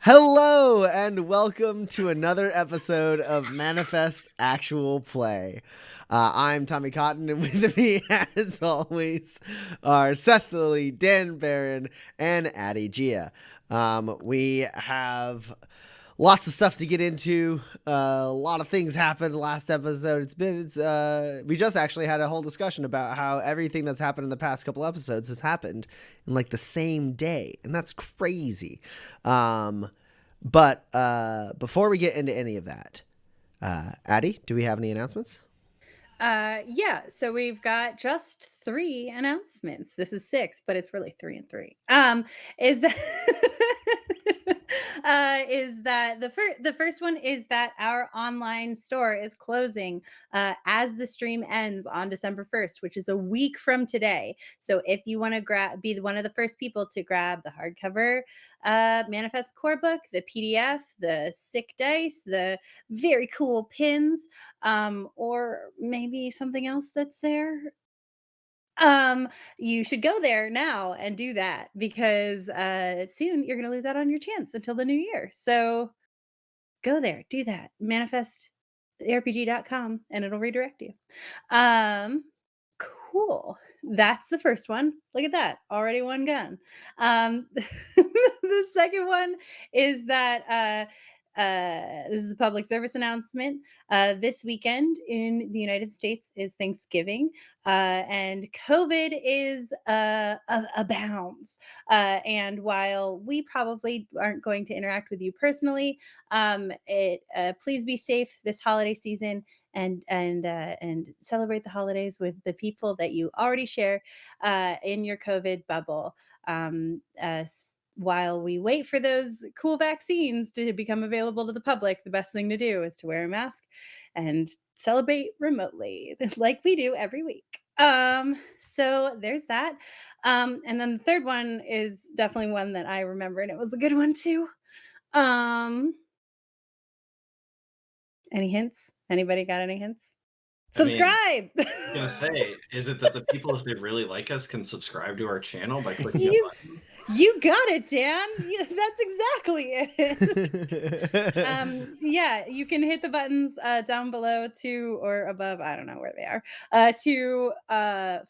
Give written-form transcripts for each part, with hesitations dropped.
Hello and welcome to another episode of Manifest Actual Play. I'm Tommy Cotton, and with me, as always, are Seth Lilly, Dan Barron, and Addie Gia. We have lots of stuff to get into. A lot of things happened last episode. We just actually had a whole discussion about how everything that's happened in the past couple episodes have happened in like the same day, and that's crazy. But before we get into any of that, Addie, do we have any announcements? So we've got just 3 announcements. This is 6, but it's really 3 and 3. Is that is that the first one is that our online store is closing as the stream ends on December 1st, which is a week from today. So if you want to be one of the first people to grab the hardcover Manifest core book, the PDF, the sick dice, the very cool pins, or maybe something else that's there. You should go there now and do that because soon you're going to lose out on your chance until the new year. So go there, do that. Manifestrpg.com and it'll redirect you. Um, cool. That's the first one. Look at that. Already one gun. The second one is that this is a public service announcement. This weekend in the United States is Thanksgiving, and COVID is abounds. And while we probably aren't going to interact with you personally, please be safe this holiday season and celebrate the holidays with the people that you already share in your COVID bubble. While we wait for those cool vaccines to become available to the public, the best thing to do is to wear a mask and celebrate remotely like we do every week. So there's that. And then the third one is definitely one that I remember, and it was a good one too. Um, any hints? Anybody got any hints? I mean, Subscribe. I was gonna say, is it that the people, if they really like us, can subscribe to our channel by clicking a you button? you got it, Dan. That's exactly it. Yeah, you can hit the buttons down below to or above, I don't know where they are, to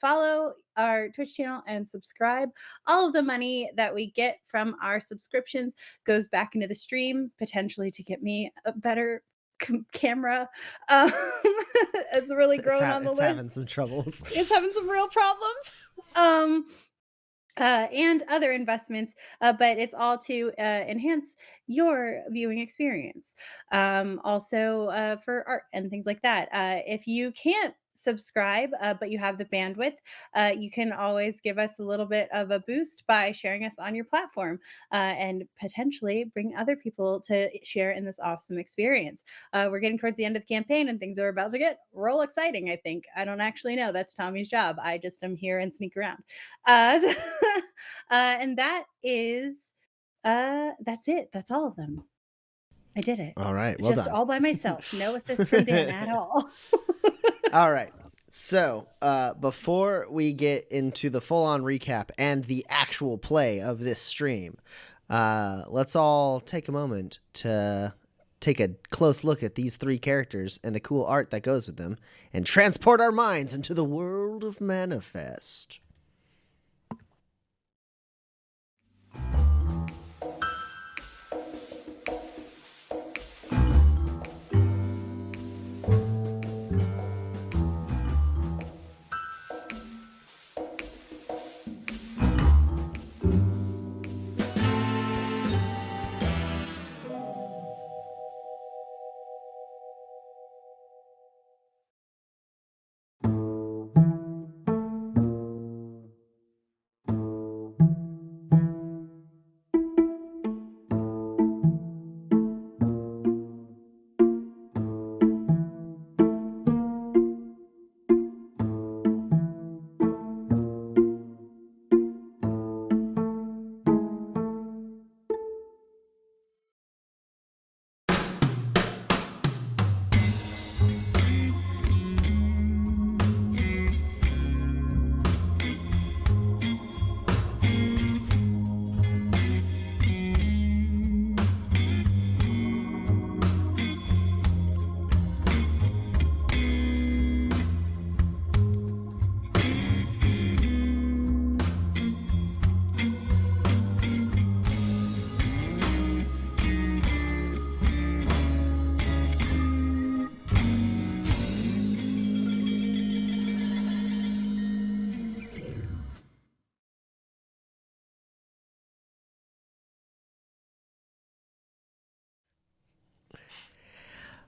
follow our Twitch channel and subscribe. All of the money that we get from our subscriptions goes back into the stream, potentially to get me a better camera. Um, it's really grown on the It's list. having some troubles. It's having some real problems. Um, and other investments, but it's all to enhance your viewing experience. Also, for art and things like that. If you can't subscribe, but you have the bandwidth, you can always give us a little bit of a boost by sharing us on your platform and potentially bring other people to share in this awesome experience. We're getting towards the end of the campaign and things are about to get real exciting, I think. I don't actually know. That's Tommy's job. I just am here and sneak around. Uh, and that's it. That's all of them. I did it. All right, well Just done. all by myself. No assist from Dan at all. All right. So, before we get into the full-on recap and the actual play of this stream, let's all take a moment to take a close look at these 3 characters and the cool art that goes with them and transport our minds into the world of Manifest.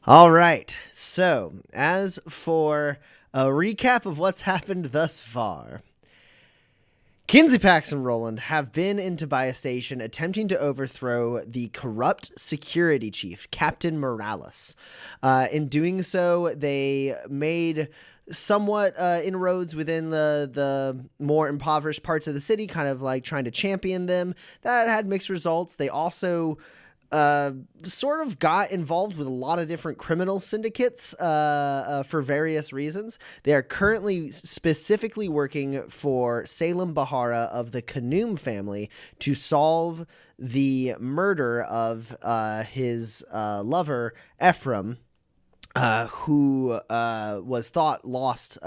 All right. So, as for a recap of what's happened thus far, Kinsey, Pax, and Roland have been in Tobias Station attempting to overthrow the corrupt security chief, Captain Moralis. In doing so, they made somewhat inroads within the more impoverished parts of the city, kind of like trying to champion them. That had mixed results. They also sort of got involved with a lot of different criminal syndicates for various reasons. They are currently specifically working for Salem Bahara of the Kanoum family to solve the murder of his lover, Ephraim, who was thought lost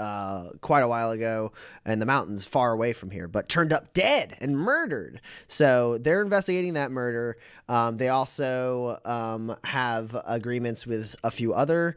quite a while ago in the mountains far away from here, but turned up dead and murdered. So they're investigating that murder. They also have agreements with a few other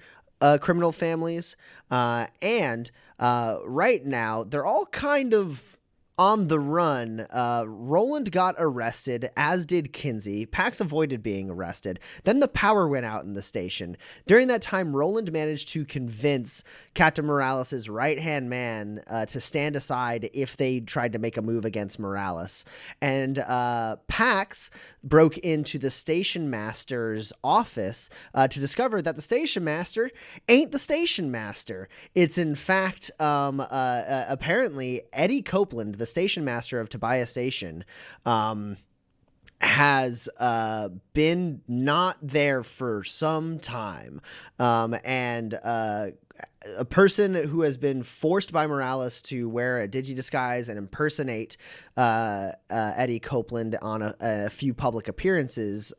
criminal families. And right now, they're all kind of on the run. Roland got arrested, as did Kinsey. Pax avoided being arrested. Then the power went out in the station. During that time, Roland managed to convince Captain Moralis' right-hand man to stand aside if they tried to make a move against Moralis. And Pax broke into the station master's office to discover that the station master ain't the station master. It's in fact, apparently, Eddie Copeland, the station master of Tobias Station, has been not there for some time. And a person who has been forced by Moralis to wear a digi-disguise and impersonate Eddie Copeland on a few public appearances.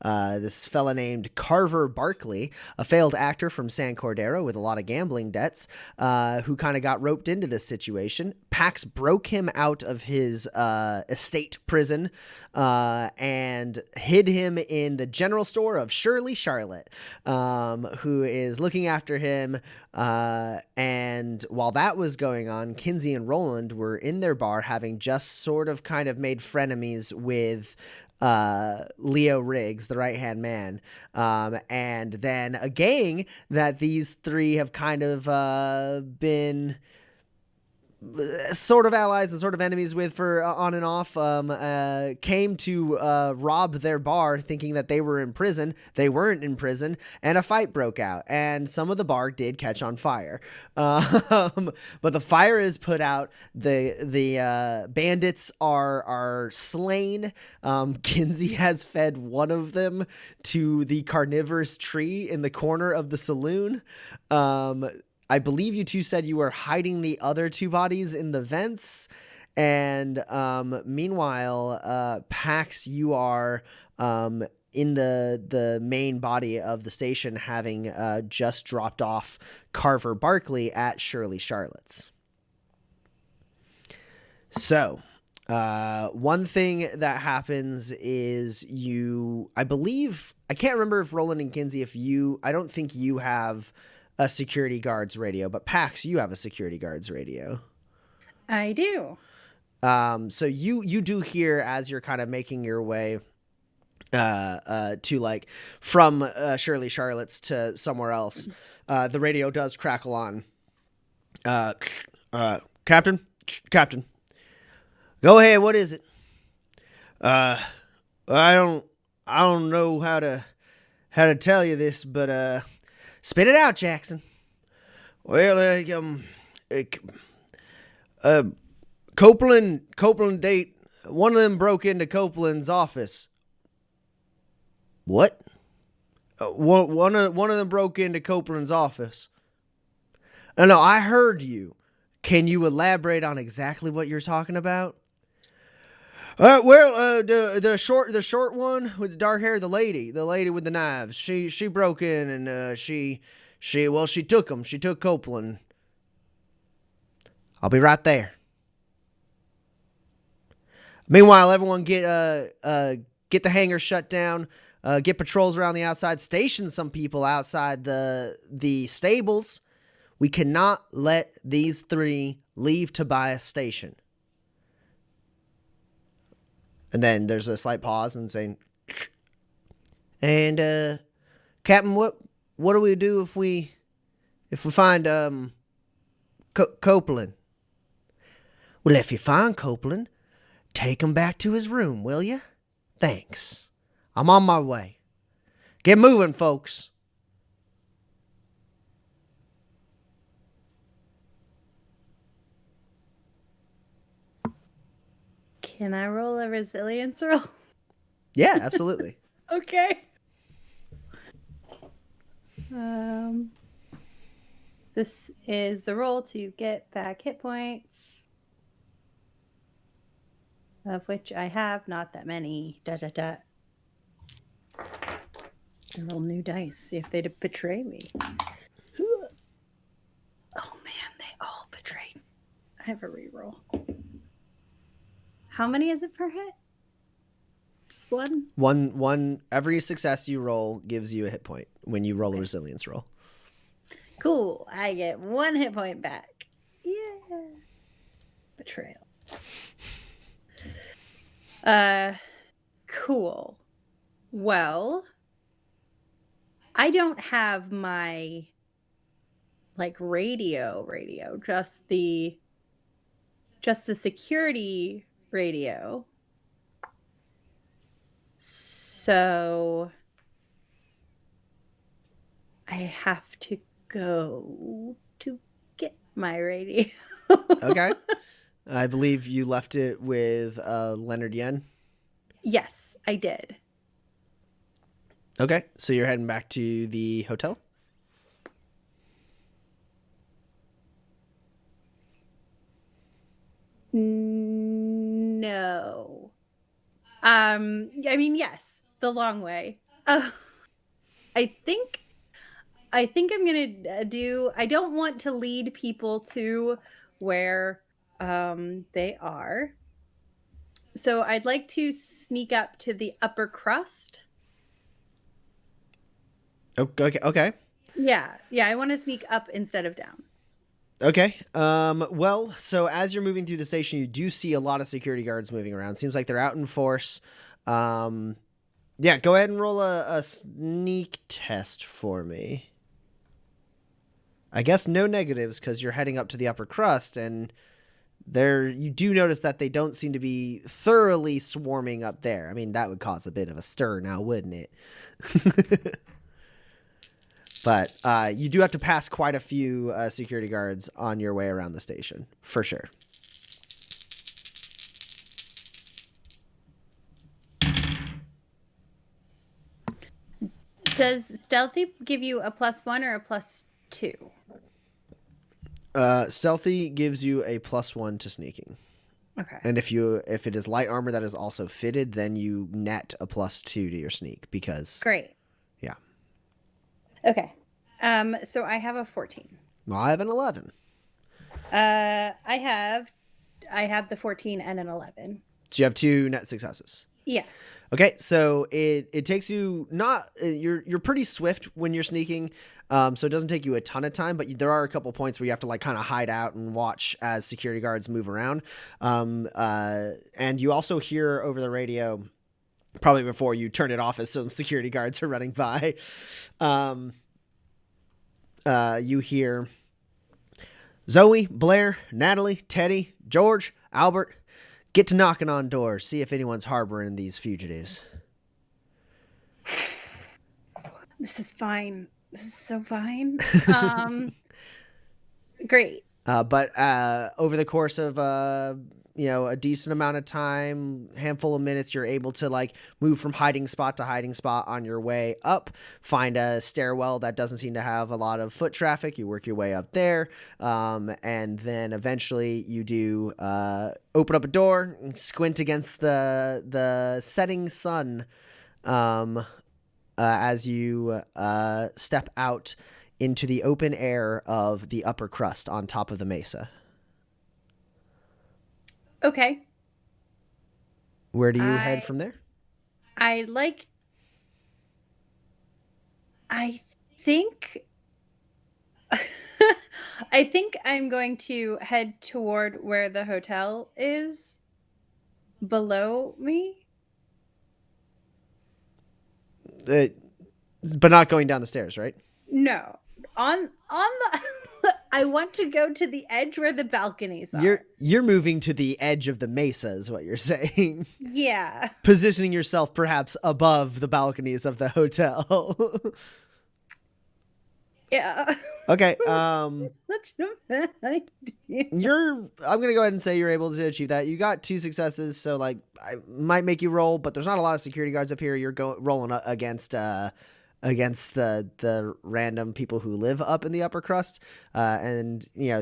This fella named Carver Barkley, a failed actor from San Cordero with a lot of gambling debts, who kind of got roped into this situation. Pax broke him out of his estate prison and hid him in the general store of Shirley Charlotte, who is looking after him. And while that was going on, Kinsey and Roland were in their bar having just sort of kind of made frenemies with Leo Riggs, the right-hand man, and then a gang that these three have kind of been sort of allies and sort of enemies with for on and off, came to rob their bar thinking that they were in prison. They weren't in prison, and a fight broke out, and some of the bar did catch on fire. But the fire is put out. The bandits are slain. Kinsey has fed one of them to the carnivorous tree in the corner of the saloon. I believe you two said you were hiding the other two bodies in the vents. And meanwhile, Pax, you are in the main body of the station, having just dropped off Carver Barkley at Shirley Charlotte's. So, one thing that happens is I can't remember if Roland and Kinsey, I don't think you have a security guard's radio, but Pax, you have a security guard's radio. I do. So you do hear, as you're kind of making your way to like from Shirley Charlotte's to somewhere else, the radio does crackle on. Captain, go ahead. What is it? I don't know how to tell you this, but spit it out, Jackson. Well, Copeland date. One of them broke into Copeland's office. What? One of them broke into Copeland's office. No, I heard you. Can you elaborate on exactly what you're talking about? The short one with the dark hair, the lady with the knives. She broke in and she took them. She took Copeland. I'll be right there. Meanwhile, everyone get the hangar shut down. Get patrols around the outside. Station some people outside the stables. We cannot let these three leave Tobias Station. And then there's a slight pause and saying, and Captain, what what do we do if we find Copeland? Well, if you find Copeland, take him back to his room, will you? Thanks. I'm on my way. Get moving, folks. Can I roll a resilience roll? Yeah, absolutely. Okay. This is the roll to get back hit points, of which I have not that many. I roll new dice, see if they'd betray me. Oh man, they all betrayed. I have a reroll. How many is it per hit? Just one? One. Every success you roll gives you a hit point when you roll a resilience roll. Cool. I get 1 hit point back. Yeah. Betrayal. Cool. Well, I don't have my radio, just the security radio. So I have to go to get my radio. Okay. I believe you left it with Leonard Yen. Yes, I did. Okay, so you're heading back to the hotel? No. I mean, yes, the long way. I think I'm gonna do. I don't want to lead people to where they are. So I'd like to sneak up to the upper crust. Okay. Yeah. I want to sneak up instead of down. Okay. Well, so as you're moving through the station, you do see a lot of security guards moving around. Seems like they're out in force. Yeah, go ahead and roll a sneak test for me. I guess no negatives because you're heading up to the upper crust, and you do notice that they don't seem to be thoroughly swarming up there. I mean, that would cause a bit of a stir now, wouldn't it? But you do have to pass quite a few security guards on your way around the station, for sure. Does stealthy give you a +1 or a +2? Stealthy gives you a +1 to sneaking. Okay. And if it is light armor that is also fitted, then you net a +2 to your sneak because. Great. Yeah. Okay. So I have a 14. Well, I have an 11. I have the 14 and an 11. So you have 2 net successes. Yes. Okay, so it takes you you're pretty swift when you're sneaking, so it doesn't take you a ton of time, but there are a couple points where you have to kind of hide out and watch as security guards move around, and you also hear over the radio, probably before you turn it off as some security guards are running by, you hear Zoe, Blair, Natalie, Teddy, George, Albert. Get to knocking on doors. See if anyone's harboring these fugitives. This is fine. This is so fine. Great. But over the course of a decent amount of time, handful of minutes, you're able to move from hiding spot to hiding spot on your way up. Find a stairwell that doesn't seem to have a lot of foot traffic. You work your way up there, and then eventually you do open up a door, and squint against the setting sun, as you step out into the open air of the upper crust on top of the mesa. Okay. Where do you head from there? I think I think I'm going to head toward where the hotel is below me. But not going down the stairs, right? No. On the I want to go to the edge where the balconies are. You're moving to the edge of the mesa is what you're saying. Yeah. Positioning yourself perhaps above the balconies of the hotel. Yeah. Okay. Such a bad idea. I'm gonna go ahead and say you're able to achieve that. You got 2 successes, so like I might make you roll, but there's not a lot of security guards up here. You're rolling against the random people who live up in the upper crust, and you know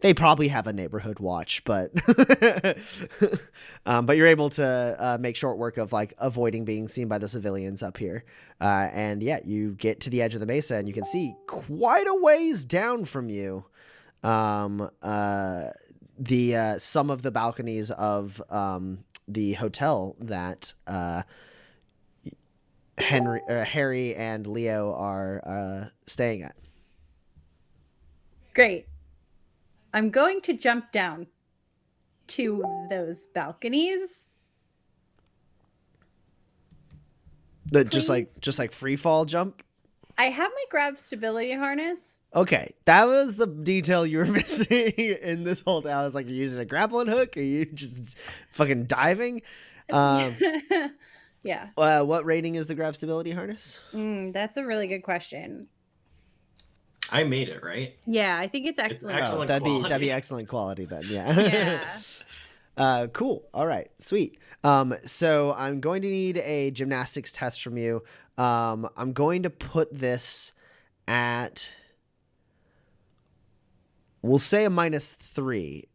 they probably have a neighborhood watch, but but you're able to make short work of like avoiding being seen by the civilians up here. And yeah, you get to the edge of the mesa and you can see quite a ways down from you some of the balconies of the hotel that Harry and Leo are staying at. Great. I'm going to jump down to those balconies. Just like free fall jump. I have my grab stability harness. Okay, that was the detail you were missing in this whole thing. I was like, are you using a grappling hook? Are you just fucking diving? Yeah. What rating is the grab stability harness? That's a really good question. I made it, right? Yeah, I think it's excellent. Excellent that'd quality. be excellent quality then. Yeah. Yeah. Cool. All right. Sweet. So I'm going to need a gymnastics test from you. I'm going to put this at, we'll say a -3,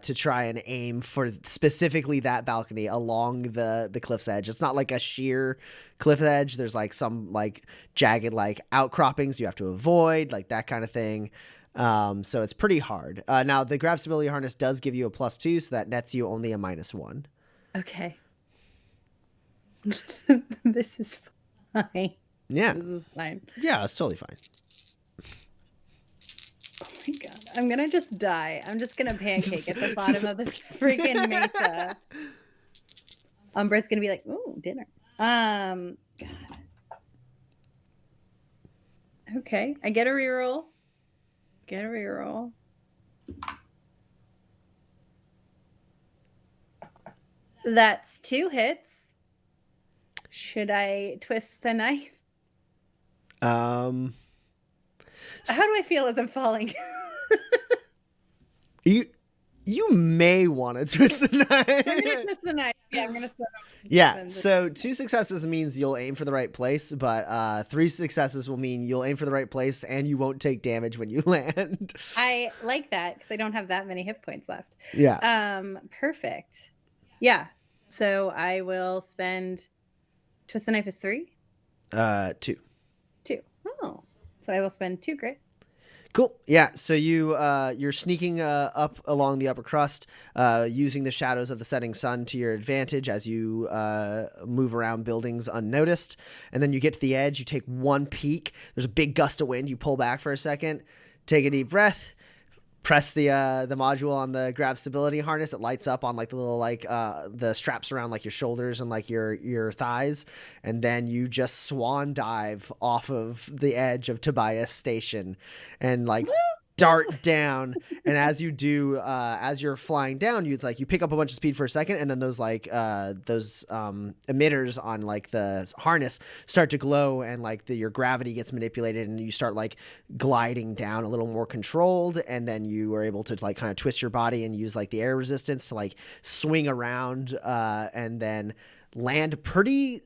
to try and aim for specifically that balcony along the cliff's edge. It's not like a sheer cliff edge. There's like some like jagged like outcroppings you have to avoid, like that kind of thing. So it's pretty hard. Now the grab stability harness does give you a +2, so that nets you only a -1. Okay. This is fine. Yeah. This is fine. Yeah, it's totally fine. Oh my god. I'm gonna just die. I'm just gonna pancake at the bottom of this freaking mesa. Umbra's gonna be like, ooh, dinner. God. Okay. I get a reroll. Get a reroll. That's 2 hits. Should I twist the knife? How do I feel as I'm falling? You may want to twist the knife. I'm gonna twist the knife. Yeah, I'm gonna spend. Yeah, so 2 successes means you'll aim for the right place, but 3 successes will mean you'll aim for the right place and you won't take damage when you land. I like that because I don't have that many hit points left. Yeah. Perfect. Yeah. So I will spend. Twist the knife is 3. 2. 2. Oh, so I will spend 2 grit. Cool. Yeah. So you're sneaking up along the upper crust, using the shadows of the setting sun to your advantage as you move around buildings unnoticed. And then you get to the edge. You take one peek. There's a big gust of wind. You pull back for a second, take a deep breath, press the module on the grab stability harness. It lights up on like the little like the straps around like your shoulders and like your thighs, and then you just swan dive off of the edge of Tobias Station and like dart down. And as you do, as you're flying down, you pick up a bunch of speed for a second, and then those emitters on like the harness start to glow, and like your gravity gets manipulated, and you start like gliding down a little more controlled. And then you are able to like kind of twist your body and use like the air resistance to like swing around, and then land pretty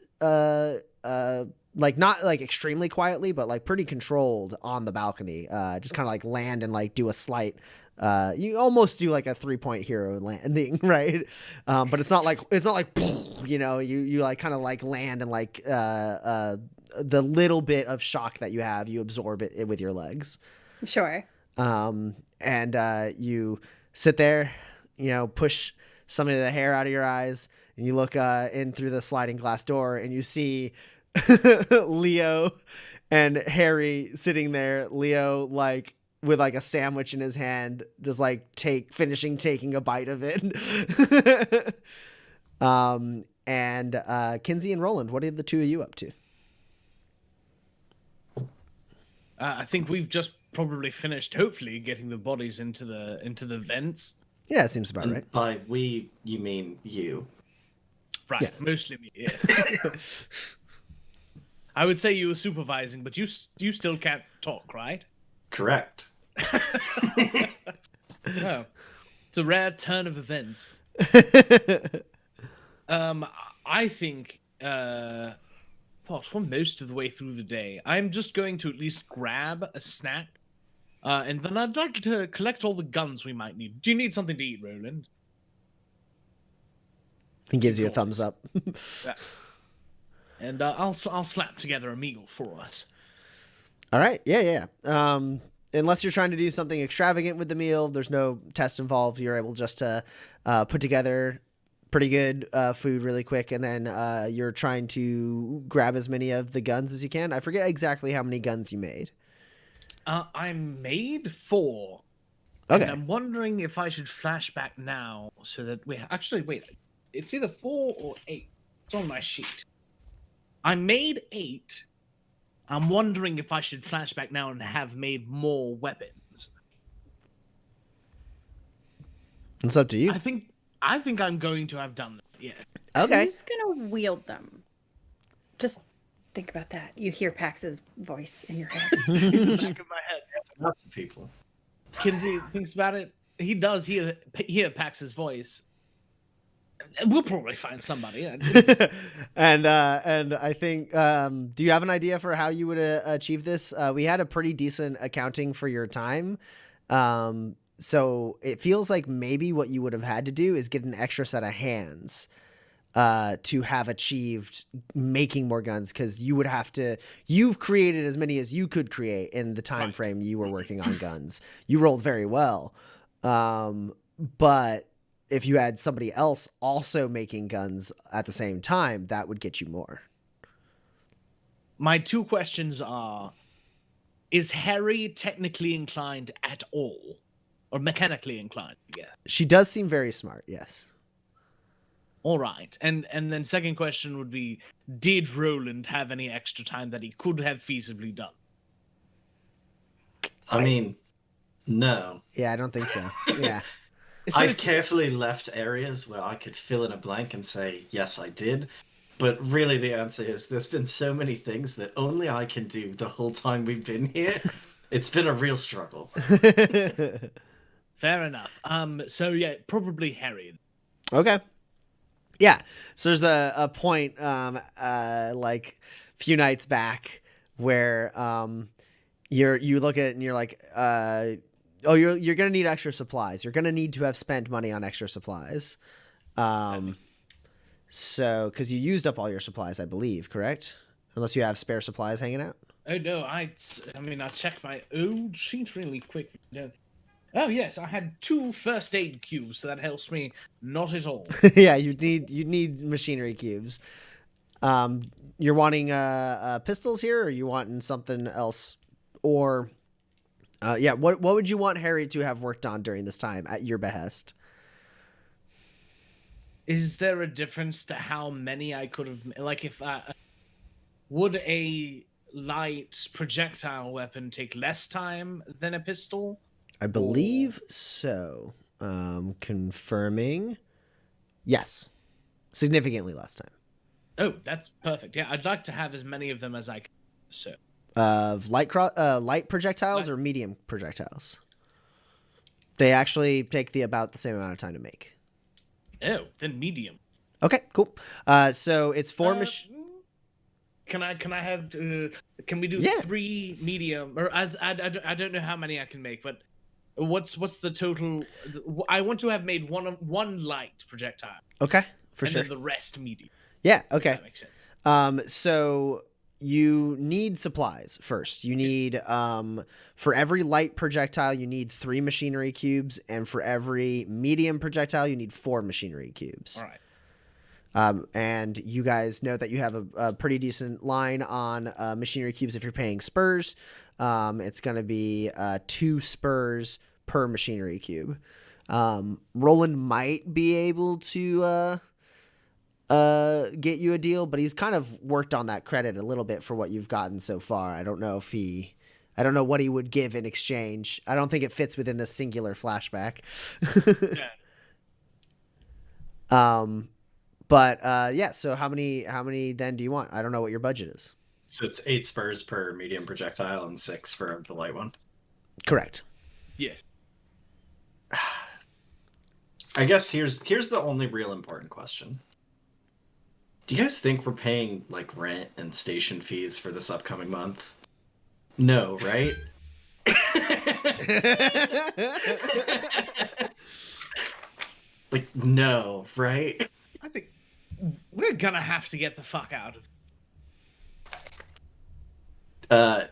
like not like extremely quietly, but like pretty controlled on the balcony. Just kind of like land and like do a slight, you almost do like a 3-point hero landing, right? But it's not like, you know, you like kind of like land and like, the little bit of shock that you have, you absorb it with your legs. Sure. And you sit there, you know, push some of the hair out of your eyes, and you look in through the sliding glass door, and you see Leo and Harry sitting there. Leo like with like a sandwich in his hand, just like finishing taking a bite of it. And Kinsey and Roland, what are the two of you up to? I think we've just probably finished, hopefully, getting the bodies into the vents. Yeah, it seems about And right. by we, you mean you. Right, Yeah. mostly me. Yes. I would say you were supervising, but you still can't talk, right? Correct. Well, it's a rare turn of events. I think, well, for most of the way through the day, I'm just going to at least grab a snack, and then I'd like to collect all the guns we might need. Do you need something to eat, Roland? He gives you a Cool. thumbs up. Yeah. And I'll slap together a meal for us. All right. Yeah. Unless you're trying to do something extravagant with the meal, there's no test involved. You're able just to put together pretty good food really quick, and then you're trying to grab as many of the guns as you can. I forget exactly how many guns you made. I made 4. Okay. And I'm wondering if I should flashback now so that we actually wait. It's either 4 or 8. It's on my sheet. I made 8. I'm wondering if I should flashback now and have made more weapons. It's up to you. I think I'm going to have done that. Yeah. Okay. Who's gonna wield them? Just think about that. You hear Pax's voice in your head. Back of my head. Lots of people. Kinsey thinks about it. He does hear Pax's voice. We'll probably find somebody. and I think, do you have an idea for how you would achieve this? We had a pretty decent accounting for your time. So it feels like maybe what you would have had to do is get an extra set of hands to have achieved making more guns, because you would have to, you've created as many as you could create in the time frame you were working on guns. You rolled very well. But if you had somebody else also making guns at the same time, that would get you more. My 2 questions are, is Harry technically inclined at all? Or mechanically inclined, yeah. She does seem very smart, yes. All right. And then second question would be, did Roland have any extra time that he could have feasibly done? I mean, no. Yeah, I don't think so. Yeah. So I've carefully left areas where I could fill in a blank and say, yes, I did. But really the answer is there's been so many things that only I can do the whole time we've been here. It's been a real struggle. Fair enough. So yeah, probably Harry. Okay. Yeah. So there's a point like a few nights back where you look at it and you're like, oh, you're gonna need extra supplies. You're gonna need to have spent money on extra supplies. So because you used up all your supplies, I believe, correct? Unless you have spare supplies hanging out. Oh no, I mean I checked my old sheet really quick. No. Oh yes, I had 2 first aid cubes, so that helps me not at all. Yeah, you'd need machinery cubes. You're wanting pistols here, or you wanting something else? Or yeah, what would you want Harry to have worked on during this time at your behest? Is there a difference to how many I could have, like, if would a light projectile weapon take less time than a pistol? I believe so. Confirming. Yes. Significantly less time. Oh, that's perfect. Yeah, I'd like to have as many of them as I can. So. Of light projectiles or medium projectiles? They actually take about the same amount of time to make. Oh, then medium. Okay, cool. So it's 4 Can I have? Can we do 3 medium? Or I don't know how many I can make, but what's the total? I want to have made one light projectile. Okay, for and sure. And then the rest medium. Yeah. Okay. That makes sense. So you need supplies first. You need for every light projectile you need 3 machinery cubes, and for every medium projectile you need 4 machinery cubes. All right. And you guys know that you have a pretty decent line on machinery cubes if you're paying spurs. It's going to be 2 spurs per machinery cube. Roland might be able to get you a deal, but he's kind of worked on that credit a little bit for what you've gotten so far. I don't know if he I don't know what he would give in exchange. I don't think it fits within this singular flashback. Yeah. Yeah, so how many then do you want? I don't know what your budget is. So it's 8 spurs per medium projectile and 6 for the light one. Correct. Yes. I guess here's the only real important question. Do you guys think we're paying like rent and station fees for this upcoming month? No, right? Like, no, right? I think we're gonna have to get the fuck out of.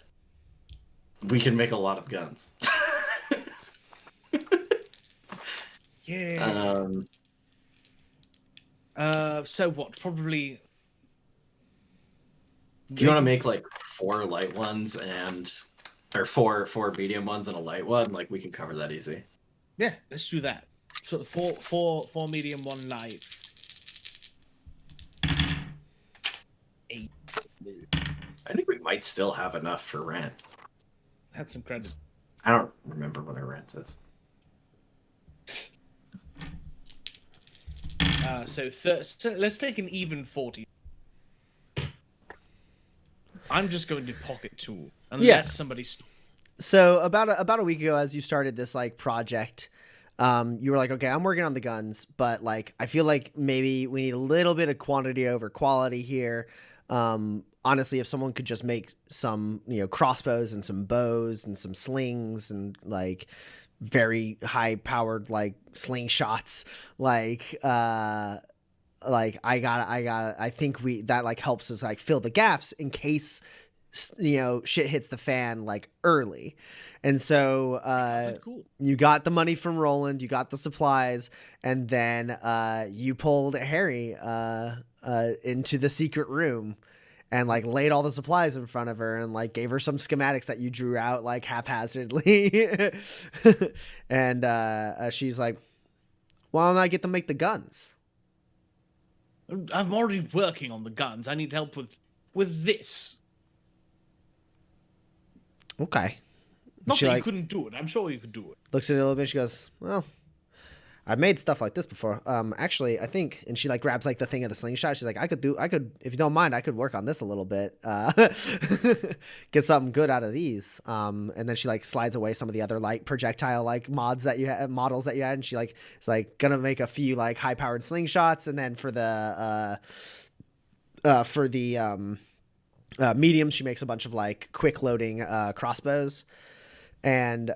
We can make a lot of guns. Yeah. So what? Probably. Do you want to make like 4 light ones or four medium ones and a light one? Like, we can cover that easy. Yeah, let's do that. So four medium, 1 light. 8. I think we might still have enough for rent. That's some credit. I don't remember what our rent is. So let's take an even 40. I'm just going to pocket 2 unless somebody. So about a week ago, as you started this like project, you were like, okay, I'm working on the guns, but like I feel like maybe we need a little bit of quantity over quality here. Honestly, if someone could just make some, crossbows and some bows and some slings and like very high powered like slingshots, I think that like helps us like fill the gaps in case shit hits the fan like early. And so Cool. You got the money from Roland, you got the supplies, and then you pulled Harry into the secret room and like laid all the supplies in front of her and like gave her some schematics that you drew out like haphazardly. And she's like, why don't I get to make the guns? I'm already working on the guns. I need help with this. Okay. Not She that you like couldn't do it. I'm sure you could do it. looks at it a little bit. She goes, well, I've made stuff like this before. Actually, I think, and she like grabs like the thing of the slingshot. She's like, I could, if you don't mind, I could work on this a little bit, get something good out of these. And then she like slides away some of the other like projectile like models that you had, and she like is like gonna make a few like high powered slingshots, and then for the mediums, she makes a bunch of like quick loading crossbows, and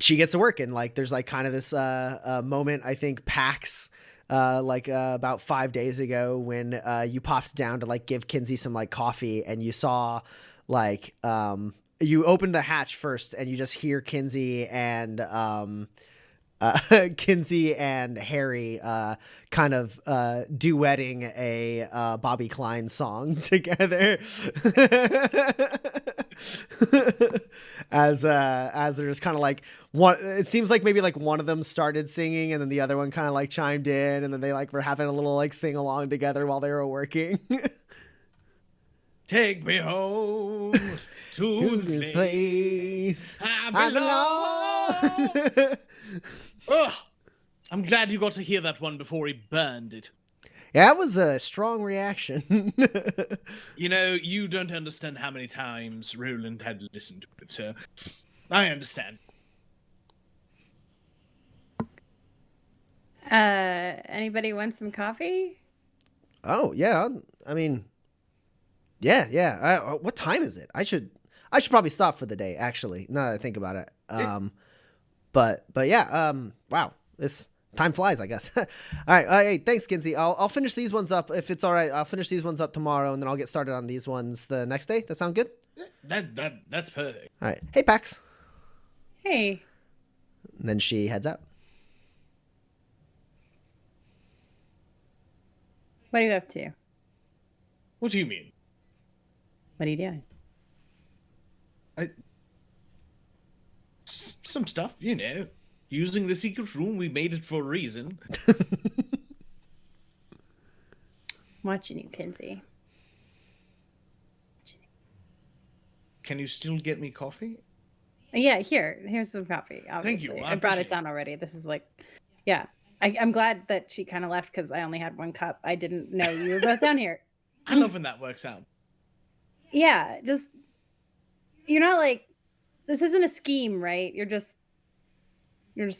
she gets to work, and like there's like kind of this moment, I think PAX about 5 days ago when you popped down to like give Kinsey some like coffee, and you saw like you opened the hatch first and you just hear Kinsey and Harry kind of duetting a Bobby Klein song together. As they're just kind of like it seems like maybe like one of them started singing and then the other one kind of like chimed in, and then they like were having a little like sing along together while they were working. Take me home to the place I belong. Ugh. I'm glad you got to hear that one before he burned it. Yeah, that was a strong reaction. You don't understand how many times Roland had listened to it, so I understand. Anybody want some coffee? Oh yeah, I mean, yeah. What time is it? I should probably stop for the day. Actually, now that I think about it. But yeah. Wow, this time flies, I guess. All right. Hey, thanks, Kinsey. I'll finish these ones up if it's all right. I'll finish these ones up tomorrow, and then I'll get started on these ones the next day. That sound good? That's perfect. All right. Hey, Pax. Hey. And then she heads out. What are you up to? What do you mean? What are you doing? Some stuff, using the secret room. We made it for a reason. Watching you, Kinsey. can you still get me coffee? Yeah, here's some coffee. Thank you, Obviously, I I brought it appreciate it. down already. This is like, yeah. I'm glad that she kind of left because I only had one cup. I didn't know you were both down here. I love when that works out. Yeah, just you're not like this isn't a scheme, right? You're just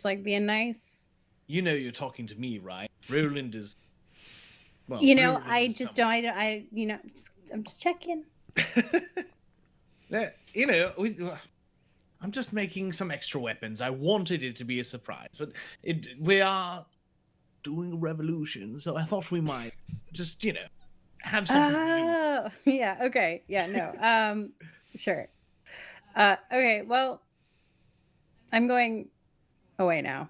like being nice. You know you're talking to me, right? Roland is. Well, You know, Roland I is just someone. don't. I'm just checking. You know, I'm just making some extra weapons. I wanted it to be a surprise, but we are doing a revolution, so I thought we might just, have something to do. Oh, yeah. Okay. Yeah. No. Sure. Okay. Well, I'm going away now.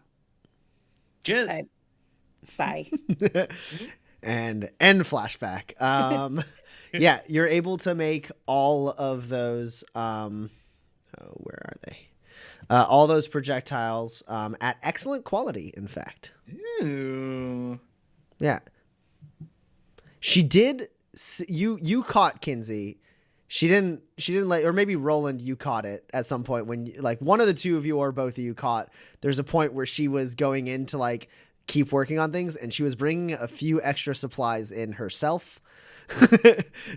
Cheers. Bye. And end flashback. Yeah, you're able to make all of those. Where are they? All those projectiles at excellent quality. In fact. Ooh. Yeah. She did. You caught Kinsey. She didn't like, or maybe Roland, you caught it at some point when like one of the two of you or both of you caught. There's a point where she was going in to like keep working on things, and she was bringing a few extra supplies in herself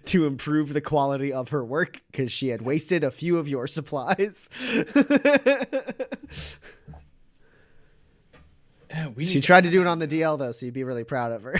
to improve the quality of her work because she had wasted a few of your supplies. She tried to do it on the DL though, so you'd be really proud of her.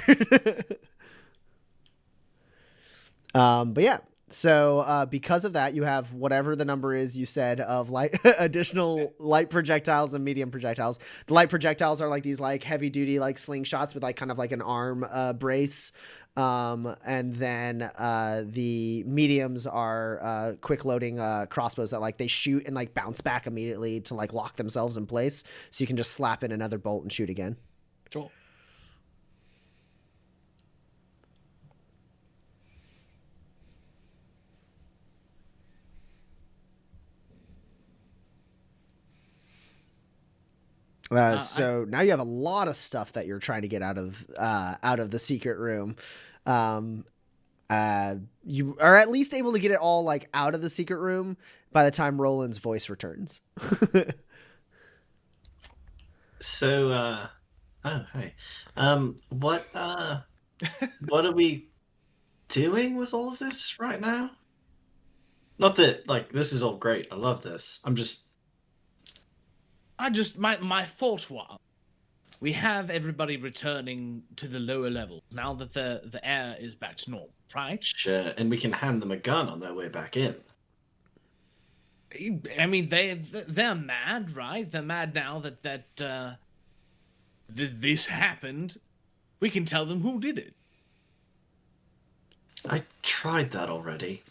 But yeah, so because of that, you have whatever the number is you said of light additional light projectiles and medium projectiles. The light projectiles are like these like heavy duty like slingshots with like kind of like an arm brace. And then the mediums are quick loading crossbows that like they shoot and like bounce back immediately to like lock themselves in place, so you can just slap in another bolt and shoot again. Cool. So now you have a lot of stuff that you're trying to get out of the secret room. You are at least able to get it all like out of the secret room by the time Roland's voice returns. So, oh, hey. What are we doing with all of this right now? Not that, like, this is all great. I love this. My thought was, we have everybody returning to the lower levels now that the air is back to normal, right? Sure, and we can hand them a gun on their way back in. I mean, they're mad, right? They're mad now that this happened. We can tell them who did it. I tried that already.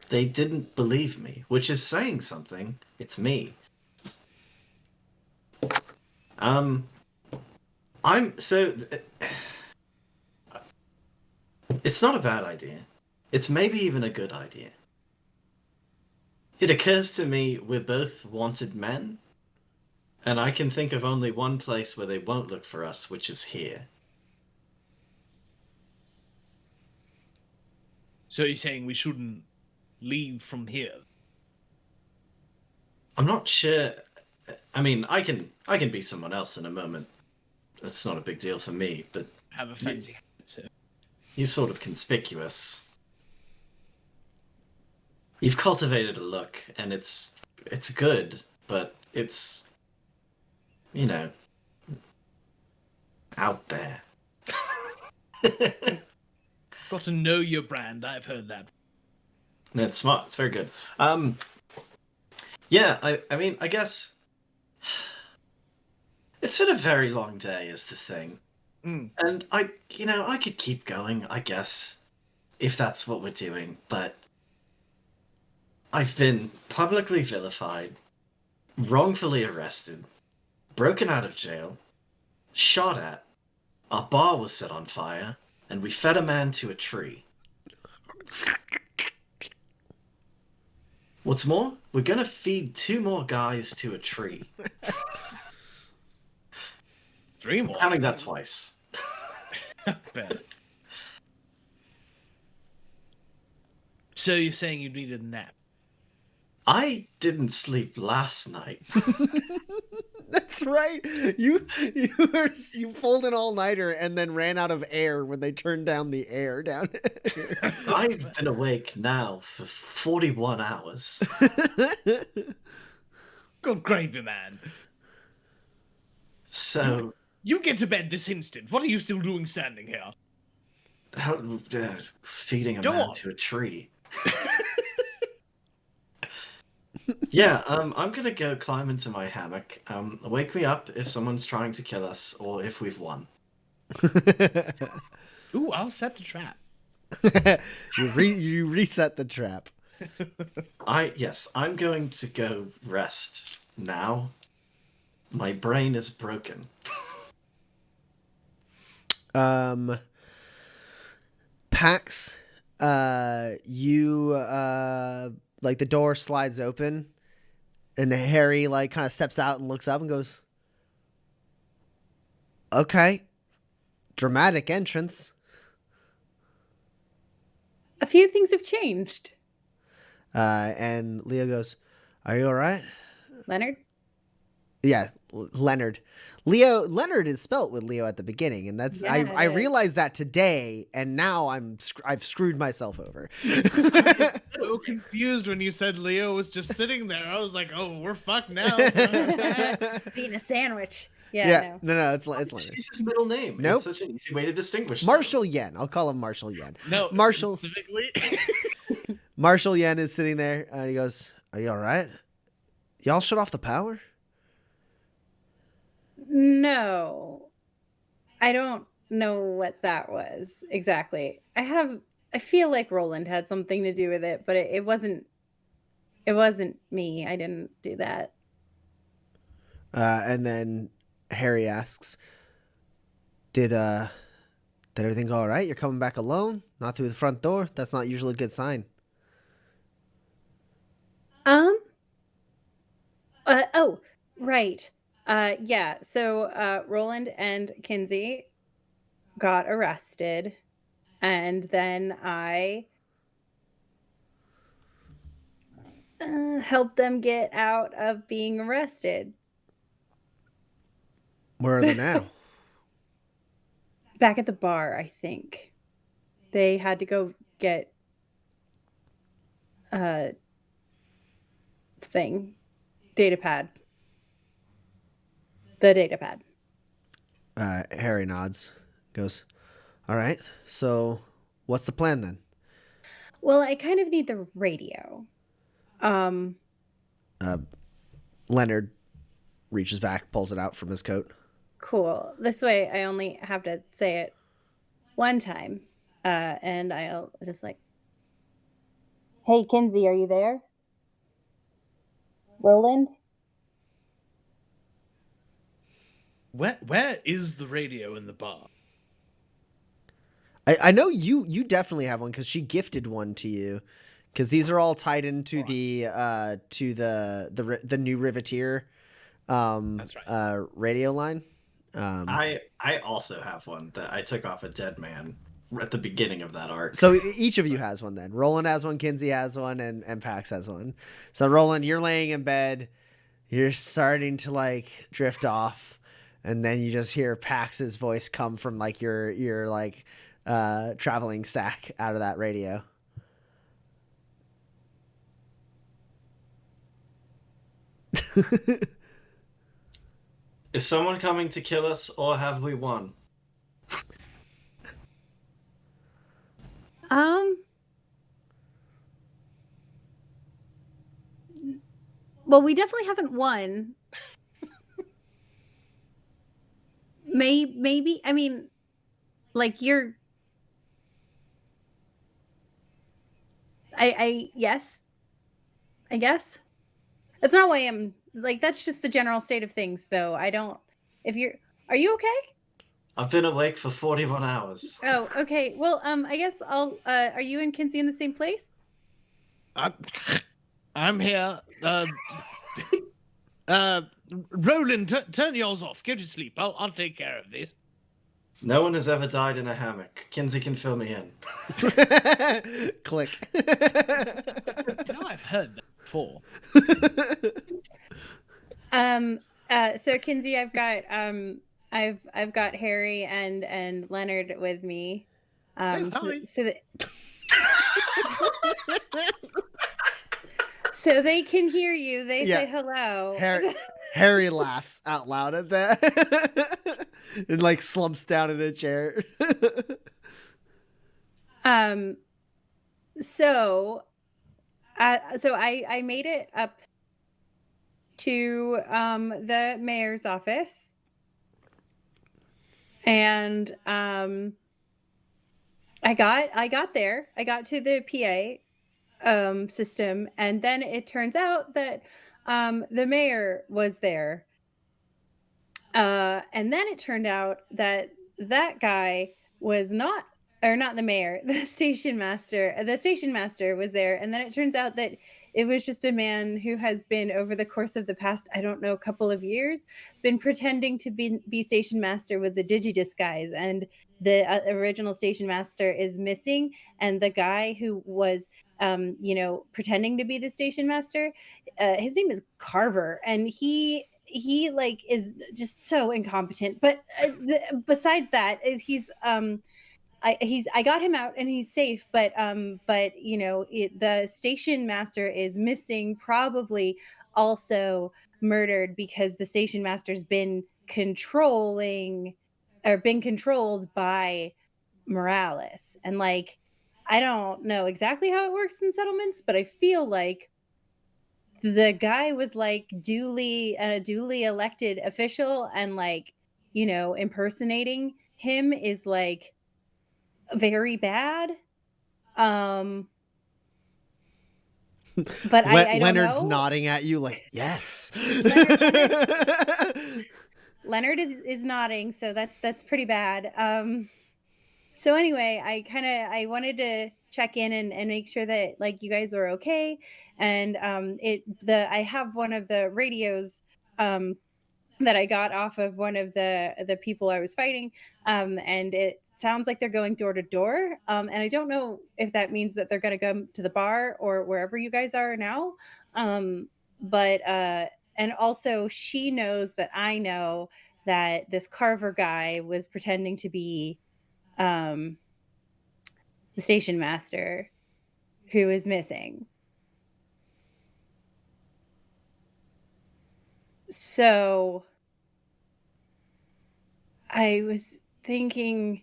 They didn't believe me, which is saying something. It's me. It's not a bad idea. It's maybe even a good idea. It occurs to me we're both wanted men, and I can think of only one place where they won't look for us, which is here. So you're saying we shouldn't leave from here? I'm not sure. I mean, I can be someone else in a moment. That's not a big deal for me, but Have a fancy hat, so. he's sort of conspicuous. You've cultivated a look, and it's good, but it's, out there. Got to know your brand. I've heard that. No, it's smart. It's very good. Yeah, I mean, I guess it's been a very long day is the thing. And I could keep going, I guess, if that's what we're doing, but I've been publicly vilified, wrongfully arrested, broken out of jail, shot at, our bar was set on fire, and we fed a man to a tree. What's more, we're gonna feed 2 more guys to a tree. 3 more. Counting that twice. Bet. So you're saying you needed a nap? I didn't sleep last night. That's right. You pulled an all-nighter and then ran out of air when they turned down the air down here. I've been awake now for 41 hours. Good gravy, man. So, You get to bed this instant. What are you still doing standing here? feeding a Go man on. to a tree. Yeah, I'm gonna go climb into my hammock. Wake me up if someone's trying to kill us or if we've won. Ooh, I'll set the trap. You reset the trap. Yes, I'm going to go rest now. My brain is broken. Pax, you like the door slides open and Harry like kind of steps out and looks up and goes, "Okay. Dramatic entrance." A few things have changed. And Leo goes, "Are you all right?" Leonard? Yeah, Leonard. Leonard is spelt with Leo at the beginning, and that's Yeah, I it is. realized that today, and now I've screwed myself over. So confused when you said Leo was just sitting there. I was like, oh, we're fucked now. Eating a sandwich. Yeah, no, it's Leonard. It's his middle name. Nope. It's such an easy way to distinguish them. Marshall Yen. I'll call him Marshall Yen. No, Marshall. specifically. Marshall Yen is sitting there, and he goes, "Are you all right? Y'all shut off the power?" No. I don't know what that was exactly. I feel like Roland had something to do with it, but it wasn't me. I didn't do that. And then Harry asks, Did everything go all right? You're coming back alone? Not through the front door? That's not usually a good sign." Oh, right. Yeah. So, Roland and Kinsey got arrested, and then I helped them get out of being arrested. Where are they now? Back at the bar, I think. They had to go get a thing. Data pad. The data pad. Harry nods. Goes, "All right. So what's the plan then?" Well, I kind of need the radio. Leonard reaches back, pulls it out from his coat. Cool. This way I only have to say it one time. And I'll just like, "Hey, Kinsey, are you there? Roland?" Where is the radio in the bar? I know you definitely have one because she gifted one to you. Because these are all tied into the new Riveteer That's right. radio line. I also have one that I took off a dead man at the beginning of that arc. So each of you has one then. Roland has one, Kinsey has one, and Pax has one. So Roland, you're laying in bed, you're starting to like drift off, and then you just hear Pax's voice come from like your like traveling sack out of that radio. Is someone coming to kill us, or have we won? Well, we definitely haven't won. Maybe, I mean, like yes, I guess. That's not why I'm like, that's just the general state of things though. Are you okay? I've been awake for 41 hours. Oh, okay. Well, I guess are you and Kinsey in the same place? I'm here. Roland, turn yours off. Go to sleep. I'll take care of this. No one has ever died in a hammock. Kinsey can fill me in. Click. I've heard that before. So Kinsey, I've got Harry and Leonard with me. Hi. So they can hear you. They Yeah. say hello. Harry laughs out loud at that and like slumps down in a chair. So I made it up to the mayor's office, and I got there. I got to the PA system, and then it turns out that the mayor was there, and then it turned out that that guy was not the mayor, the station master. The station master was there, and then it turns out that it was just a man who has been, over the course of the past, I don't know, couple of years, been pretending to be station master with the digi disguise, and the original station master is missing, and the guy who was pretending to be the station master, his name is Carver, and he like is just so incompetent. But besides that, I got him out and he's safe, but the station master is missing, probably also murdered, because the station master's been controlled by Moralis. And like, I don't know exactly how it works in settlements, but I feel like the guy was like duly elected official, and like, impersonating him is like very bad. But I don't Leonard's know. nodding at you like, yes. Leonard is nodding, so that's pretty bad. So anyway, I wanted to check in and make sure that like you guys are okay. And I have one of the radios that I got off of one of the people I was fighting, and it sounds like they're going door to door, and I don't know if that means that they're going to go to the bar or wherever you guys are now, but and also she knows that I know that this Carver guy was pretending to be the station master who is missing. So I was thinking,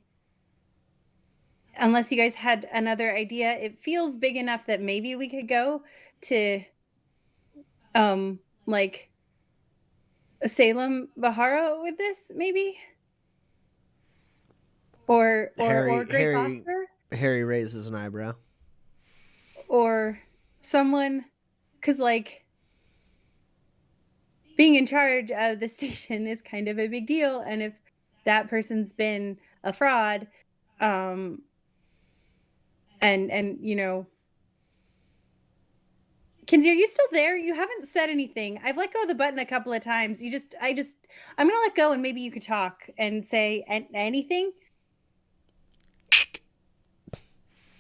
unless you guys had another idea, it feels big enough that maybe we could go to like Salem Bahara with this, maybe? Or Great Foster? Harry raises an eyebrow. Or someone, because like being in charge of the station is kind of a big deal, and if that person's been a fraud, and Kinsey, are you still there? You haven't said anything. I've let go of the button a couple of times. I'm gonna let go, and maybe you could talk and say anything.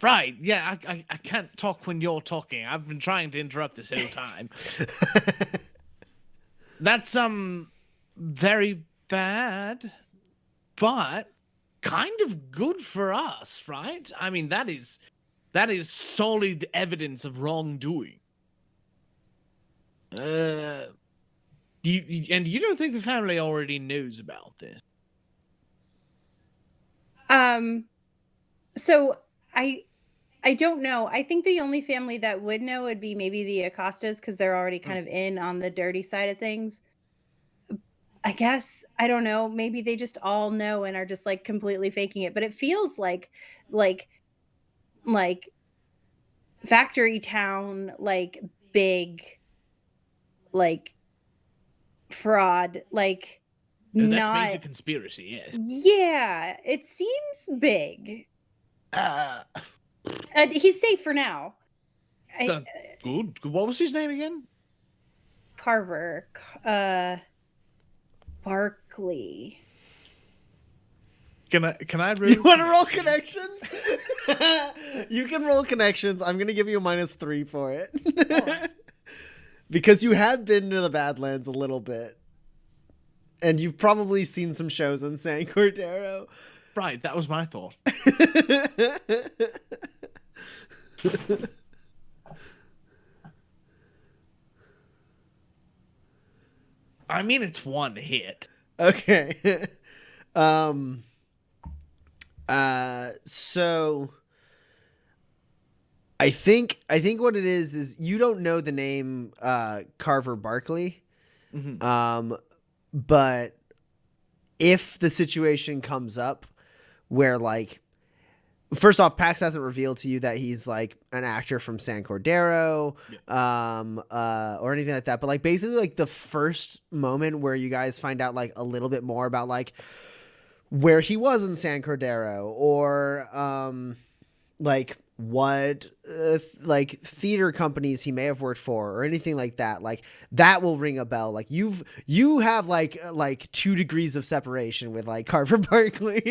Right, yeah, I can't talk when you're talking. I've been trying to interrupt this whole time. That's very bad, but kind of good for us, right? I mean, that is solid evidence of wrongdoing. You don't think the family already knows about this? So I don't know. I think the only family that would know would be maybe the Acostas, because they're already kind of in on the dirty side of things. I guess, I don't know. Maybe they just all know and are just like completely faking it. But it feels like factory town, like big, like fraud, like That's not major conspiracy, yes. Yeah, it seems big. He's safe for now. Good. What was his name again? Carver. Barkley. Can I roll? You want to roll connections? You can roll connections. I'm gonna give you a -3 for it. All right. Because you have been to the Badlands a little bit. And you've probably seen some shows on San Cordero. Right, that was my thought. I mean, it's one hit. Okay. So I think what it is you don't know the name Carver Barkley. Mm-hmm. But if the situation comes up where, like, first off, Pax hasn't revealed to you that he's like an actor from San Cordero, or anything like that. But like basically like the first moment where you guys find out like a little bit more about like where he was in San Cordero, or like what like theater companies he may have worked for or anything like that, like that will ring a bell. Like you have like 2 degrees of separation with like Carver Barkley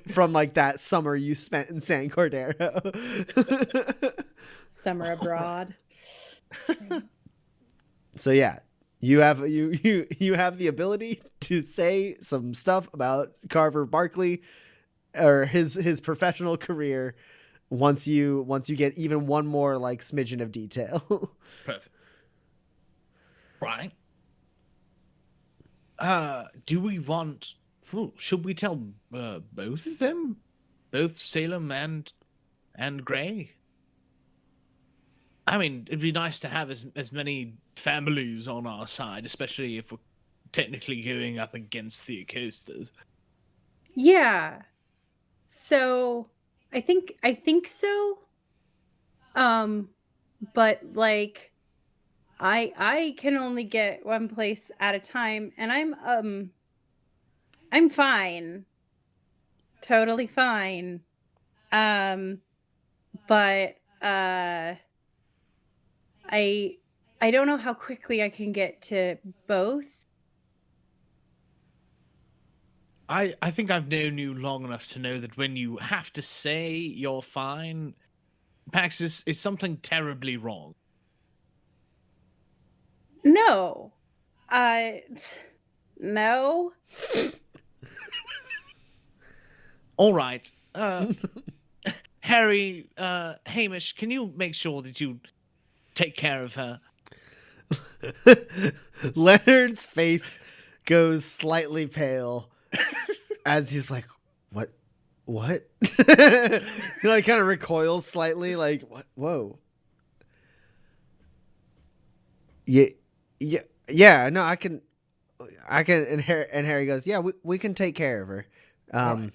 from like that summer you spent in San Cordero. Summer abroad. So yeah, you have the ability to say some stuff about Carver Barkley or his professional career once you get even one more like smidgen of detail. Perfect. Right. Do we want? Should we tell both of them, both Salem and Gray? I mean, it'd be nice to have as many families on our side, especially if we're technically going up against the Acostas. Yeah. So I think so. But like I can only get one place at a time, and I'm fine. Totally fine. But I don't know how quickly I can get to both. I think I've known you long enough to know that when you have to say you're fine, Pax, is something terribly wrong. No. No. All right. Harry, Hamish, can you make sure that you take care of her? Leonard's face goes slightly pale as he's like, what? He like kind of recoils slightly, like, what? Whoa. Yeah, no, I can, and Harry goes, yeah, we can take care of her. Right.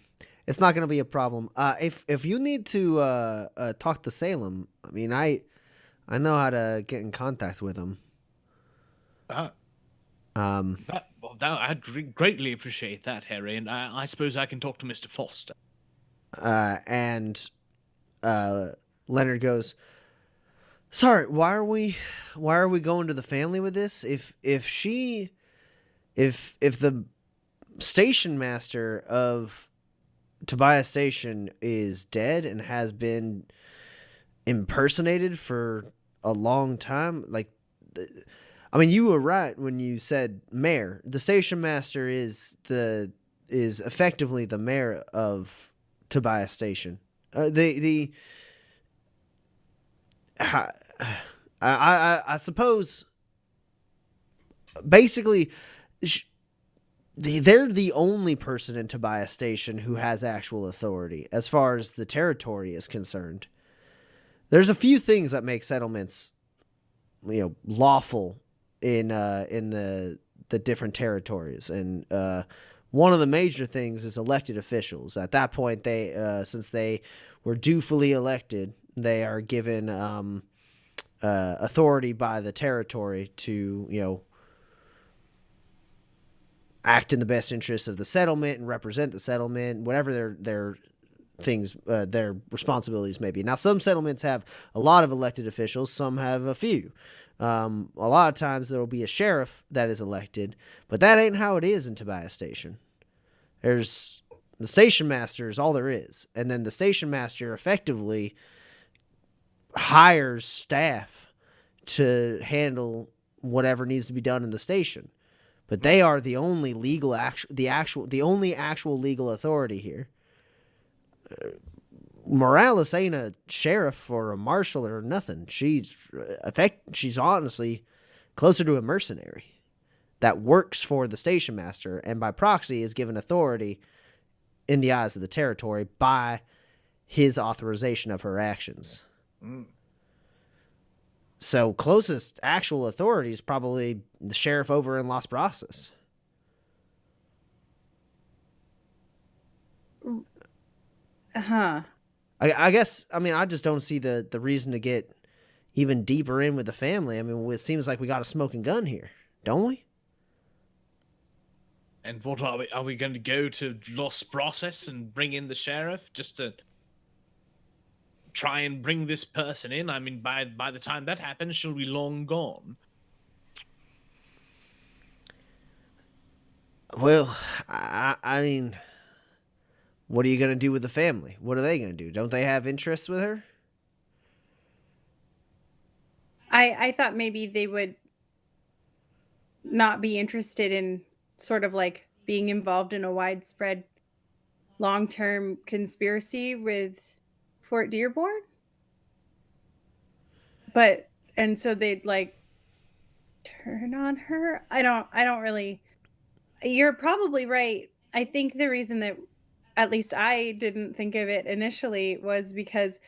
It's not going to be a problem. If you need to talk to Salem, I mean, I know how to get in contact with him. I'd greatly appreciate that, Harry, and I suppose I can talk to Mr. Foster. And Leonard goes, sorry, why are we going to the family with this? If the station master of Tobias Station is dead and has been impersonated for a long time, like, I mean, you were right when you said mayor. The station master is effectively the mayor of Tobias Station. I suppose basically they're the only person in Tobias Station who has actual authority as far as the territory is concerned. There's a few things that make settlements, lawful in the different territories, and one of the major things is elected officials. At that point, they since they were dutifully elected, they are given authority by the territory to act in the best interests of the settlement and represent the settlement, whatever their things, their responsibilities may be. Now, some settlements have a lot of elected officials, some have a few. A lot of times there will be a sheriff that is elected, but that ain't how it is in Tobias Station. There's the station master is all there is. And then the station master effectively hires staff to handle whatever needs to be done in the station. But they are the only the only actual legal authority here. Moralis ain't a sheriff or a marshal or nothing. She's honestly closer to a mercenary that works for the station master and by proxy is given authority in the eyes of the territory by his authorization of her actions. So closest actual authority is probably the sheriff over in Las Brasas. Huh. I guess, I mean, I just don't see the reason to get even deeper in with the family. I mean, it seems like we got a smoking gun here, don't we? And what are we? Are we going to go to Los Brasas and bring in the sheriff just to try and bring this person in? I mean, by the time that happens, she'll be long gone. Well, I mean, what are you going to do with the family? What are they going to do? Don't they have interest with her? I thought maybe they would not be interested in sort of like being involved in a widespread long-term conspiracy with Fort Dearborn. And so they'd like turn on her. I don't really. You're probably right. I think the reason that at least I didn't think of it initially was because,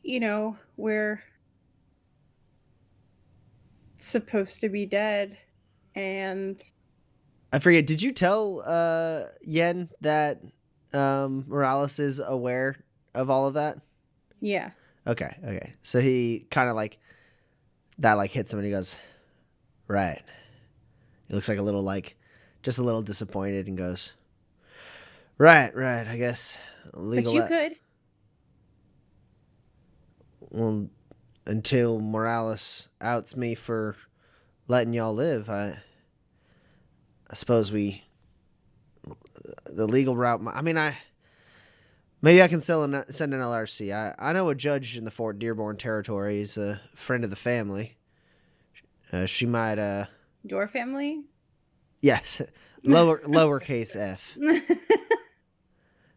we're supposed to be dead. And I forget, did you tell Yen that Moralis is aware of all of that? yeah. Okay. So he kind of like, that like hits him and he goes, right. He looks like a little like, just a little disappointed and goes, right, I guess. But you could. Well, until Moralis outs me for letting y'all live, I suppose the legal route. I mean, maybe I can send an LRC. I know a judge in the Fort Dearborn territory. He's a friend of the family. She might. Your family? Yes, lowercase f.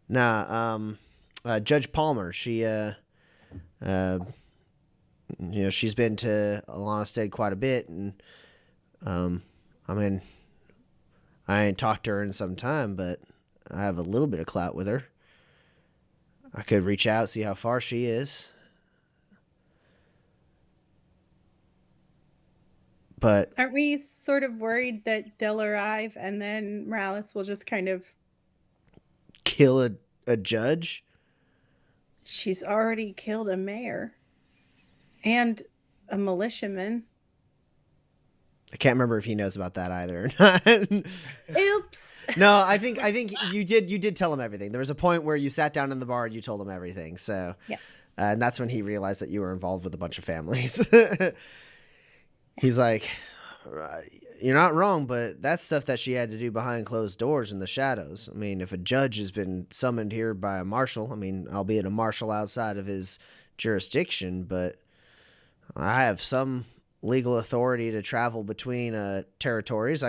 Nah, Judge Palmer. She she's been to Alana quite a bit, and I mean, I ain't talked to her in some time, but I have a little bit of clout with her. I could reach out, see how far she is. But aren't we sort of worried that they'll arrive and then Moralis will just kind of kill a judge? She's already killed a mayor and a militiaman. I can't remember if he knows about that either or not. Oops. No, I think you did tell him everything. There was a point where you sat down in the bar and you told him everything. So yeah. And that's when he realized that you were involved with a bunch of families. He's like, you're not wrong, but that's stuff that she had to do behind closed doors in the shadows. I mean, if a judge has been summoned here by a marshal, I mean, albeit a marshal outside of his jurisdiction, but I have some legal authority to travel between territories.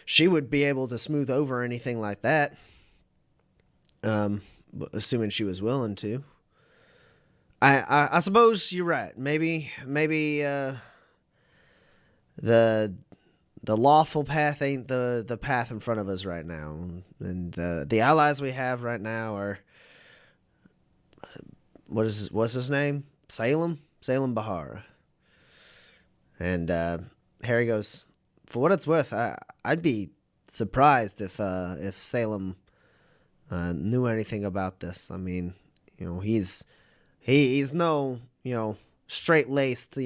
She would be able to smooth over anything like that, assuming she was willing to. I suppose you're right. Maybe the lawful path ain't the path in front of us right now, and the allies we have right now are what's his name? Salem Bahar. And Harry goes, for what it's worth, I'd be surprised if Salem knew anything about this. I mean, he's no straight-laced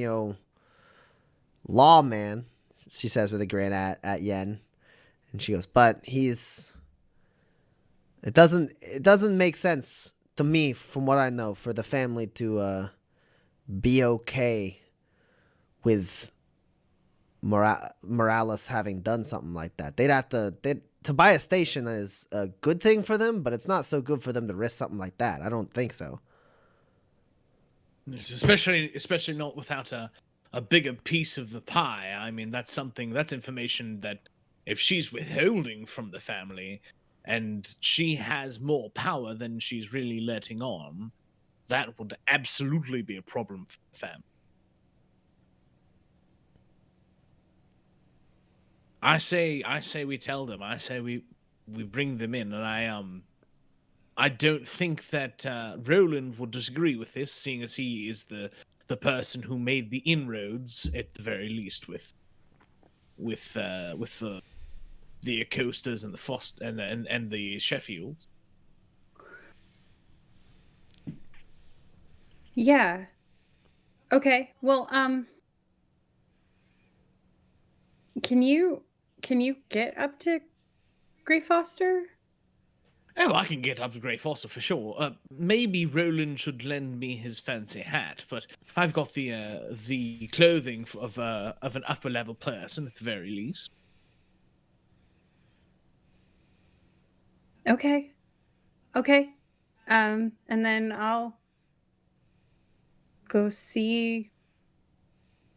lawman, she says with a grin at Yen, and she goes, but it doesn't make sense to me, from what I know, for the family to be okay with Moralis having done something like that. to buy a station is a good thing for them, but it's not so good for them to risk something like that. I don't think so. Yes, especially not without a bigger piece of the pie. I mean, that's information that if she's withholding from the family and she has more power than she's really letting on, that would absolutely be a problem for the family. I say we tell them. I say we bring them in, and I don't think that Roland would disagree with this, seeing as he is the person who made the inroads, at the very least, with the Acostas and the Foster and the Sheffields. Yeah. Okay. Well, can you get up to Grey Foster? Oh, I can get up to Grey Foster for sure. Maybe Roland should lend me his fancy hat, but I've got the clothing of an upper level person at the very least. Okay. And then I'll go see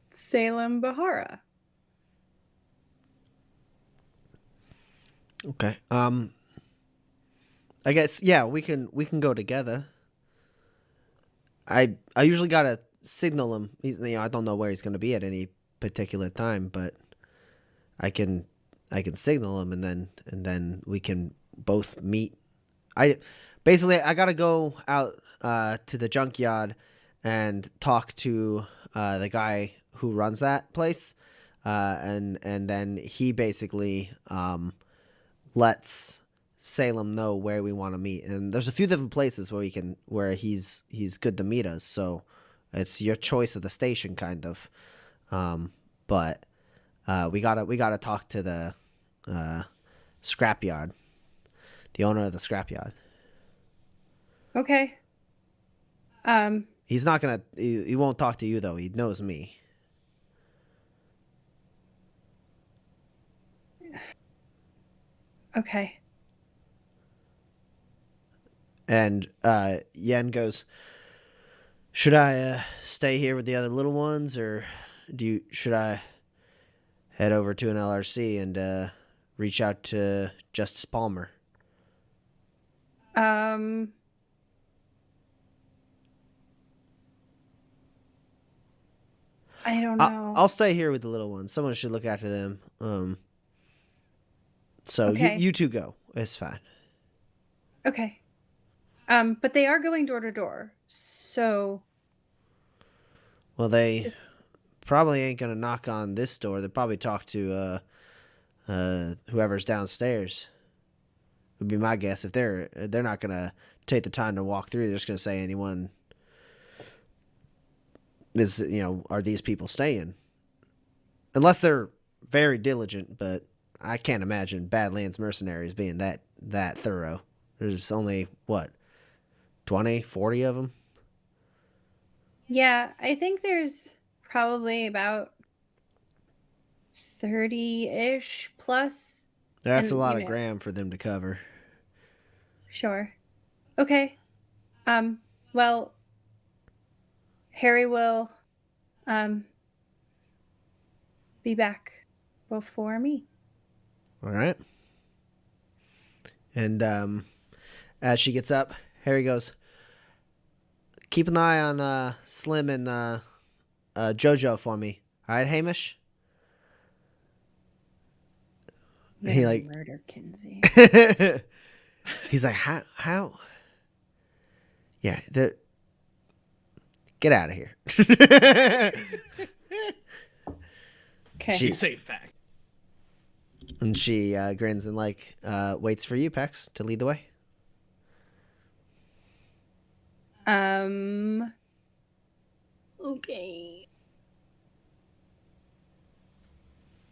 Salem Bahara. Okay. I guess we can go together. I usually gotta signal him. I don't know where he's gonna be at any particular time, but I can signal him, and then we can both meet. I gotta go out to the junkyard and talk to the guy who runs that place, and then he basically lets Salem know where we want to meet, and there's a few different places where he's good to meet us. So it's your choice of the station, kind of. But we gotta talk to the scrapyard, the owner of the scrapyard. Okay. He's not gonna. He won't talk to you though. He knows me. Okay. And Yen goes, should I stay here with the other little ones, or should I head over to an LRC and reach out to Justice Palmer? I don't know. I'll stay here with the little ones. Someone should look after them. So Okay. you two go. It's fine. Okay. But they are going door to door. So. Well, they probably ain't gonna knock on this door. They'll probably talk to whoever's downstairs. Would be my guess. If they're not gonna take the time to walk through, they're just gonna say anyone is, are these people staying? Unless they're very diligent, but I can't imagine Badlands mercenaries being that thorough. There's only, 20, 40 of them? Yeah, I think there's probably about 30-ish plus. That's And, a lot of gram for them to cover. Sure. Okay. Well, Harry will be back before me. All right. And as she gets up, Harry goes, keep an eye on Slim and Jojo for me. All right, Hamish? He murder Kinsey. He's like, how? Yeah, get out of here. Okay. Safe fact. And she grins and waits for you, Pex, to lead the way. Okay.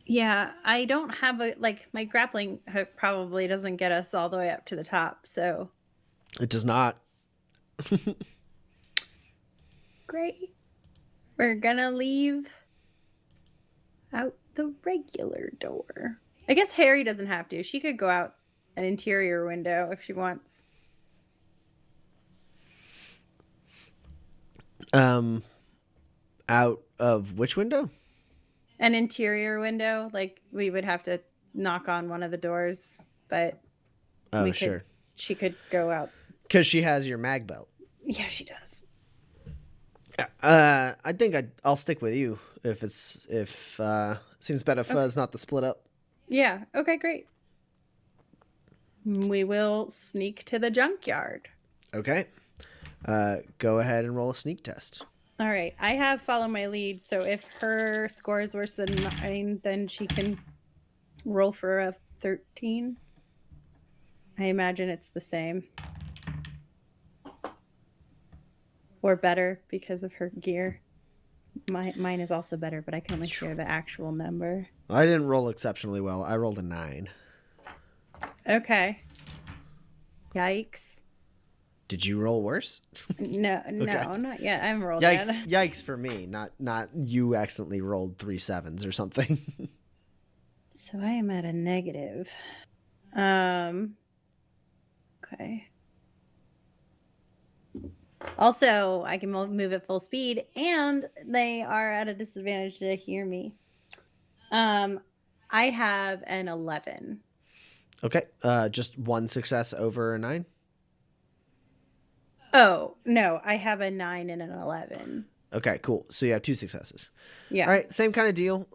Yeah, I don't have my grappling hook probably doesn't get us all the way up to the top, so. It does not. Great. We're gonna leave out the regular door. I guess Harry doesn't have to. She could go out an interior window if she wants. Out of which window? An interior window. Like, we would have to knock on one of the doors, but Oh, sure. She could go out. Because she has your mag belt. Yeah, she does. I think I'll stick with you if seems better for us not to split up. Yeah. Okay, great. We will sneak to the junkyard. Okay. Go ahead and roll a sneak test. All right. I have follow my lead, so if her score is worse than mine, then she can roll for a 13. I imagine it's the same. Or better because of her gear. Mine is also better, but I can only share the actual number. I didn't roll exceptionally well. I rolled a 9. Okay. Yikes. Did you roll worse? No, Okay. not yet. I haven't rolled Yikes! yet. Yikes for me. Not you accidentally rolled 3 7s or something. So I am at a negative. Okay. Also, I can move at full speed, and they are at a disadvantage to hear me. I have an 11. Okay. Just one success over a 9. Oh, no, I have a 9 and an 11. Okay, cool. So you have 2 successes. Yeah. All right, same kind of deal.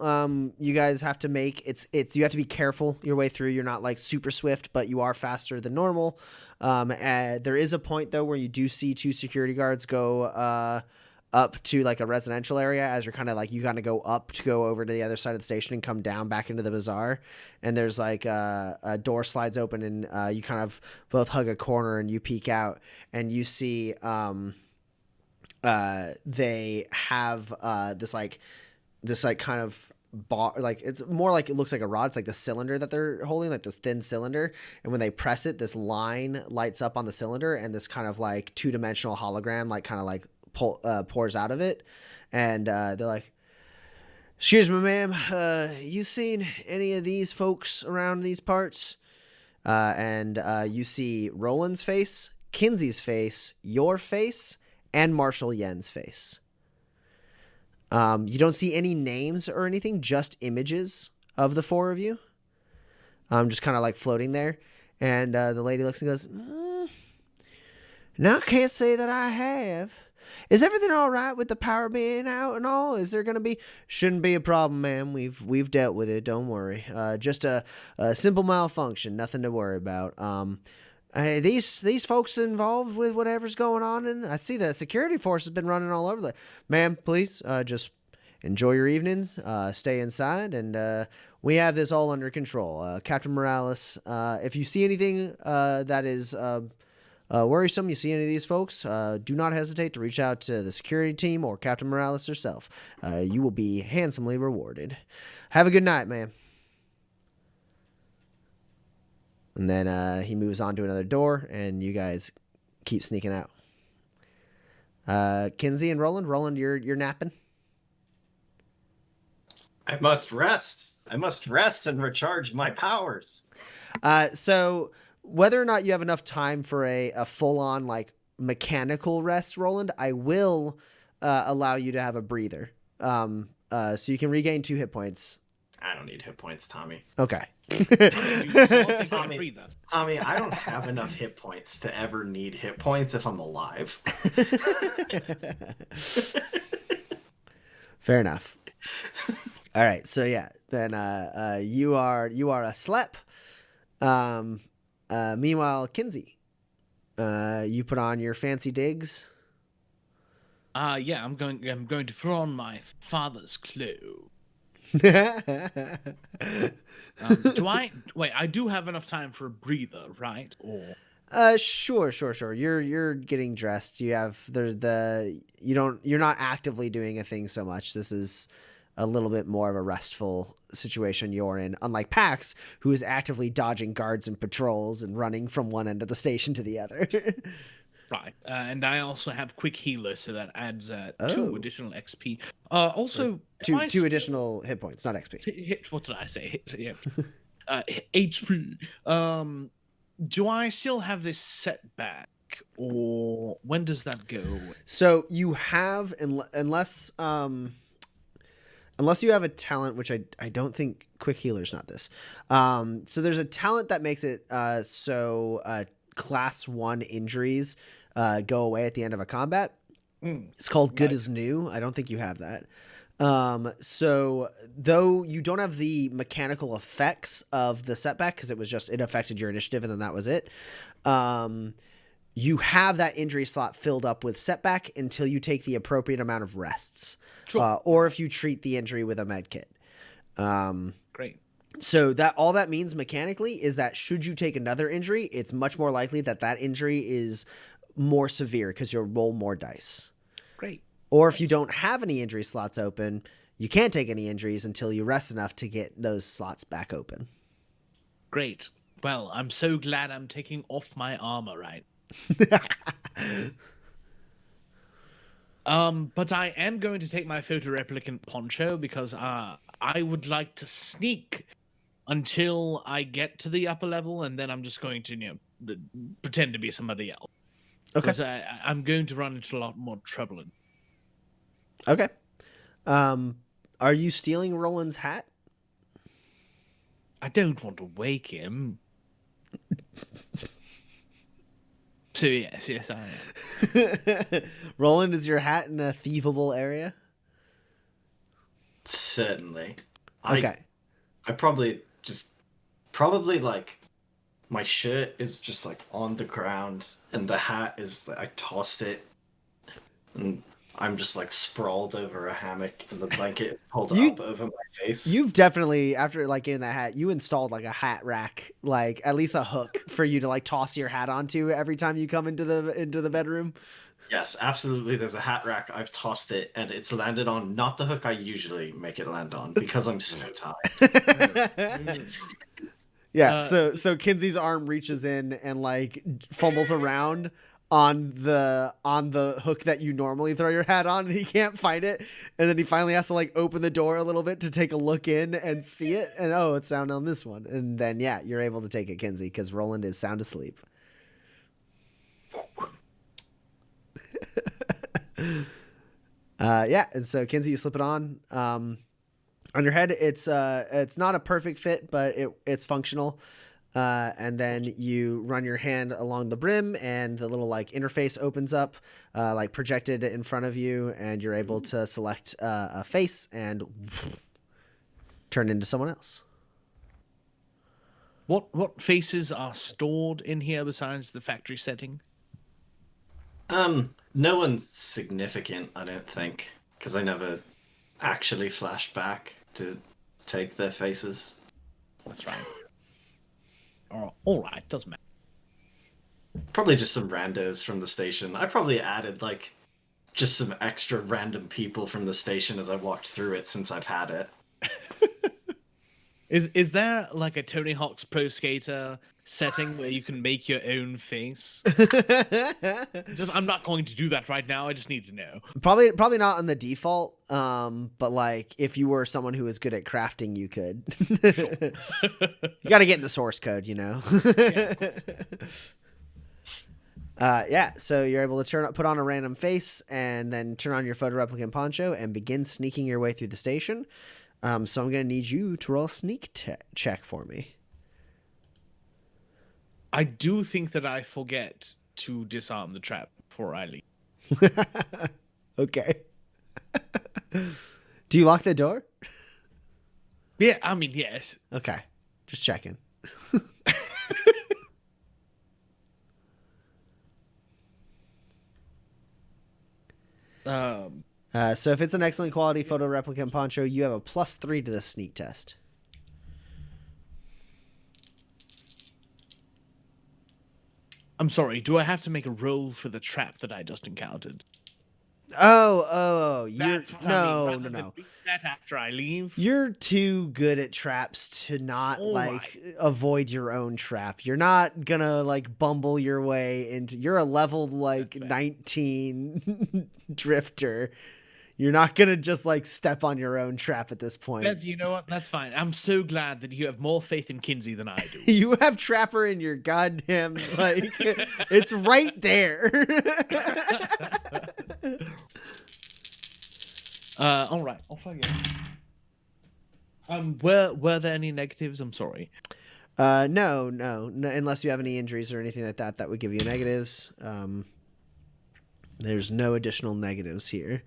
You guys have to make it's you have to be careful your way through. You're not like super swift, but you are faster than normal. There is a point though where you do see 2 security guards go up to like a residential area as you're kind of like you kind of go up to go over to the other side of the station and come down back into the bazaar. And there's like a door slides open and you kind of both hug a corner and you peek out and you see they have this kind of bar, like it's more like it looks like a rod. It's like the cylinder that they're holding, like this thin cylinder, and when they press it, this line lights up on the cylinder and this kind of like 2-dimensional hologram like kind of like pours out of it. And they're like, excuse me, ma'am, you seen any of these folks around these parts? And you see Roland's face, Kinsey's face, your face, and Marshall Yen's face. You don't see any names or anything, just images of the 4 of you. Just kind of like floating there. And the lady looks and goes, no, I can't say that I have. Is everything all right with the power being out and all? Is there going to be... Shouldn't be a problem, ma'am. We've dealt with it. Don't worry. Just a simple malfunction. Nothing to worry about. These folks involved with whatever's going on, and I see the security force has been running all over the... Ma'am, please, just enjoy your evenings, stay inside, and we have this all under control. Captain Moralis, if you see anything that is worrisome, you see any of these folks, do not hesitate to reach out to the security team or Captain Moralis herself. You will be handsomely rewarded. Have a good night, ma'am. And then he moves on to another door, and you guys keep sneaking out. Kinsey and Roland. Roland, you're napping? I must rest. I must rest and recharge my powers. So whether or not you have enough time for a full-on, like, mechanical rest, Roland, I will allow you to have a breather. So you can regain 2 hit points. I don't need hit points, Tommy. Okay. Tommy, I don't have enough hit points to ever need hit points if I'm alive. Fair enough. All right, so yeah, then you are asleep. Meanwhile, Kinsey, you put on your fancy digs. Yeah, I'm going to put on my father's clothes. I do have enough time for a breather, right? Or Sure. You're getting dressed. You're not actively doing a thing so much. This is a little bit more of a restful situation you're in, unlike Pax, who is actively dodging guards and patrols and running from one end of the station to the other. right, and I also have quick healer, so that adds 2 Oh. additional XP. Also, two additional hit points, not XP. hit. What did I say? Hit, yeah. HP. Do I still have this setback, or when does that go away? So you have, unless you have a talent, which I don't think Quick Healer's not this. So there's a talent that makes it class 1 injuries go away at the end of a combat. It's called Good as New. I don't think you have that. So though you don't have the mechanical effects of the setback, because it affected your initiative and then that was it. You have that injury slot filled up with setback until you take the appropriate amount of rests. Sure. Or if you treat the injury with a med kit. Great. So that all that means mechanically is that should you take another injury, it's much more likely that injury is more severe because you'll roll more dice. Great. Or if you don't have any injury slots open, you can't take any injuries until you rest enough to get those slots back open. Great. Well, I'm so glad I'm taking off my armor, right? But I am going to take my photoreplicant poncho because I would like to sneak until I get to the upper level, and then I'm just going to, pretend to be somebody else. Okay. Because I'm going to run into a lot more trouble. Okay. Are you stealing Roland's hat? I don't want to wake him. So yes, I am. Roland, is your hat in a thievable area? Certainly. Okay. I probably like my shirt is just like on the ground and the hat is I tossed it and I'm just like sprawled over a hammock and the blanket is pulled up over my face. You've definitely, after like getting that hat, you installed like a hat rack, like at least a hook for you to like toss your hat onto every time you come into the bedroom. Yes, absolutely. There's a hat rack. I've tossed it and it's landed on not the hook I usually make it land on because I'm so tired. Yeah, so Kinsey's arm reaches in and like fumbles around on the hook that you normally throw your hat on, and he can't find it, and then he finally has to like open the door a little bit to take a look in and see it, and it's down on this one, and then you're able to take it, Kinsey, because Roland is sound asleep. And so Kinsey, you slip it on your head. It's not a perfect fit, but it's functional. And then you run your hand along the brim and the little like interface opens up, like projected in front of you, and you're able to select a face and turn into someone else. What faces are stored in here besides the factory setting? No one's significant, I don't think, because I never actually flashed back to take their faces. That's right. All right, doesn't matter. Probably just some randos from the station. I probably added like just some extra random people from the station as I walked through it since I've had it. Is there like a Tony Hawk's Pro Skater setting where you can make your own face? I'm not going to do that right now. I just need to know. Probably not on the default. But like if you were someone who was good at crafting, you could. Sure. You got to get in the source code, So you're able to put on a random face and then turn on your photoreplicant poncho and begin sneaking your way through the station. So I'm going to need you to roll a sneak check for me. I do think that I forget to disarm the trap before I leave. Okay. Do you lock the door? Yeah, I mean, yes. Okay. Just checking. So if it's an excellent quality photoreplicant poncho, you have a +3 to the sneak test. I'm sorry, do I have to make a roll for the trap that I just encountered? Oh, That's what I mean. No. That after I leave. You're too good at traps to not avoid your own trap. You're not gonna like bumble your way into. You're a level like 19 drifter. You're not gonna just like step on your own trap at this point. You know what? That's fine. I'm so glad that you have more faith in Kinsey than I do. You have Trapper in your goddamn like it's right there. All right, off I go. Were there any negatives? I'm sorry. No, unless you have any injuries or anything like that, that would give you negatives. There's no additional negatives here.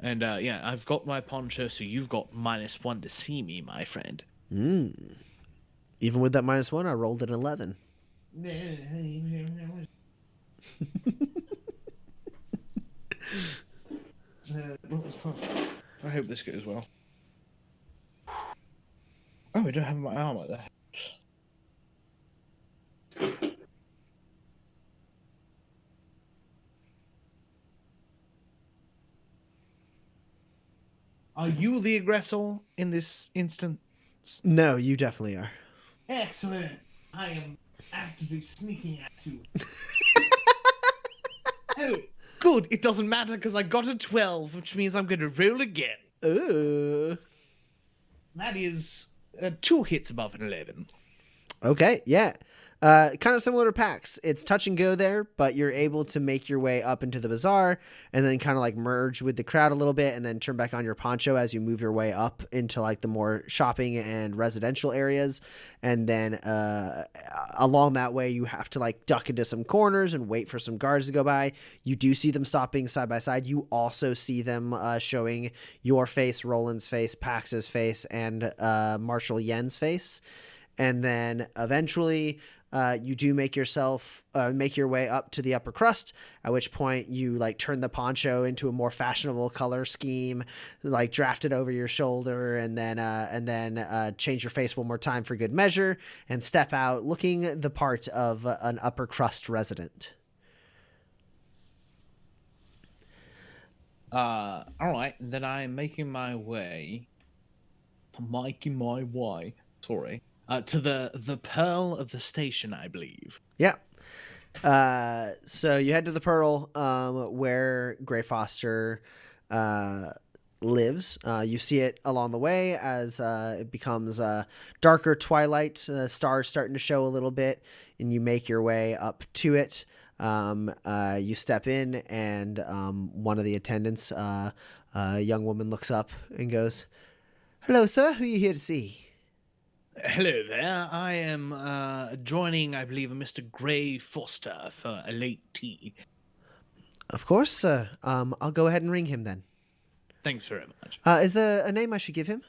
And yeah, I've got my poncho, so you've got -1 to see me, my friend. Even with that -1, I rolled an 11. I hope this goes well. Oh, I don't have my armor there. Are you the aggressor in this instance? No, you definitely are. Excellent. I am actively sneaking at you. Oh, good. It doesn't matter because I got a 12, which means I'm going to roll again. Ooh. That is 2 hits above an 11. Okay, yeah. Kind of similar to PAX. It's touch and go there, but you're able to make your way up into the bazaar and then kind of like merge with the crowd a little bit and then turn back on your poncho as you move your way up into like the more shopping and residential areas. And then along that way, you have to like duck into some corners and wait for some guards to go by. You do see them stopping side by side. You also see them showing your face, Roland's face, Pax's face, and Marshal Yen's face. And then eventually you do make your way up to the upper crust, at which point you like turn the poncho into a more fashionable color scheme, like draft it over your shoulder, and then change your face one more time for good measure and step out looking the part of an upper crust resident. All right, then I'm making my way. Sorry. To the Pearl of the Station, I believe. Yeah. So you head to the Pearl, where Gray Foster lives. You see it along the way as it becomes darker twilight. Stars starting to show a little bit, and you make your way up to it. You step in, and one of the attendants, a young woman, looks up and goes, "Hello, sir. Who are you here to see?" Hello there. I am joining, I believe, a Mr. Gray Foster for a late tea. Of course, sir. I'll go ahead and ring him then. Thanks very much. Is there a name I should give him?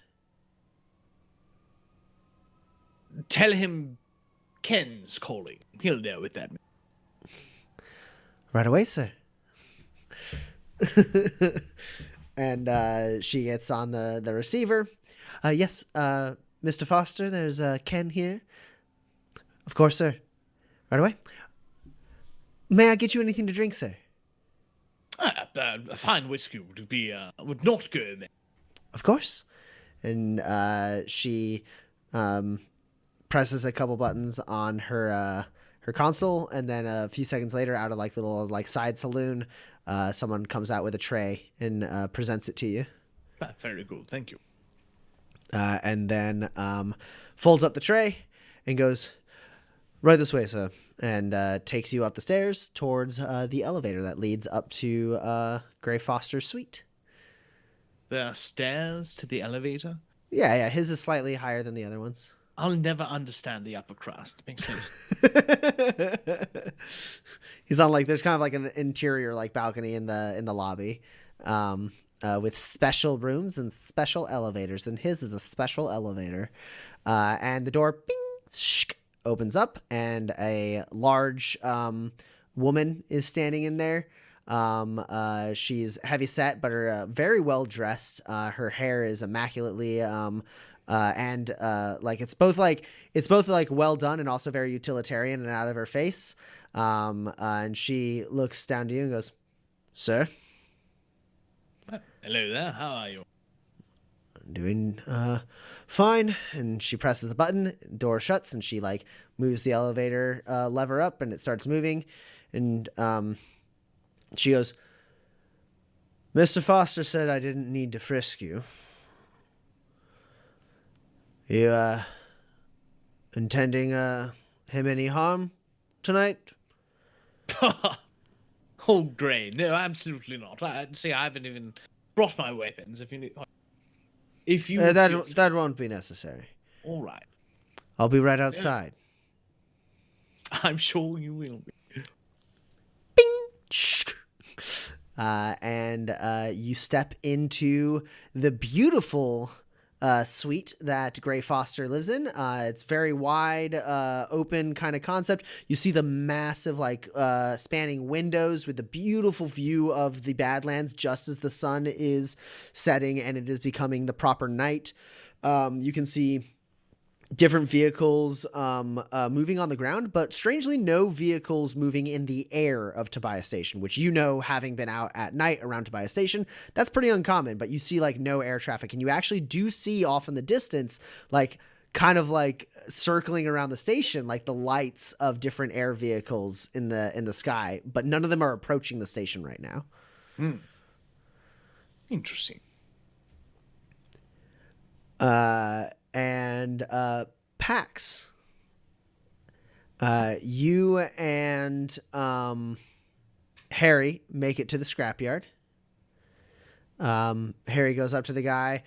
Tell him Ken's calling. He'll know what that means. Right away, sir. And she gets on the receiver. Yes, Mr. Foster, there's Ken here. Of course, sir. Right away. May I get you anything to drink, sir? A fine whiskey would not go in there. Of course. And she presses a couple buttons on her console, and then a few seconds later, out of like little like side saloon, someone comes out with a tray and presents it to you. Very good, thank you. And then folds up the tray and goes, "Right this way, sir," and takes you up the stairs towards the elevator that leads up to Gray Foster's suite. There are stairs to the elevator? Yeah, his is slightly higher than the other ones. I'll never understand the upper crust. Makes sense. He's on like there's kind of like an interior like balcony in the lobby. With special rooms and special elevators, and his is a special elevator. And the door opens up, and a large woman is standing in there. She's heavy set, but very well dressed. Her hair is immaculately and like it's both like well done and also very utilitarian and out of her face. And she looks down to you and goes, "Sir." Hello there, how are you? Doing fine. And she presses the button, door shuts, and she like moves the elevator lever up, and it starts moving. And she goes, Mr. Foster said I didn't need to frisk you. You, intending, him any harm tonight? Oh, great. No, absolutely not. I haven't even brought my weapons. If you need... If you... That won't be necessary. All right. I'll be right outside. I'm sure you will be. Bing! And you step into the beautiful suite that Gray Foster lives in. It's very wide, open kind of concept. You see the massive, spanning windows with the beautiful view of the Badlands just as the sun is setting and it is becoming the proper night. You can see different vehicles moving on the ground, but strangely no vehicles moving in the air of Tobias Station, which, having been out at night around Tobias Station, that's pretty uncommon. But you see no air traffic, and you actually do see off in the distance kind of circling around the station, the lights of different air vehicles in the sky, but none of them are approaching the station right now. Interesting. And Pax, you and Harry make it to the scrapyard. Harry goes up to the guy,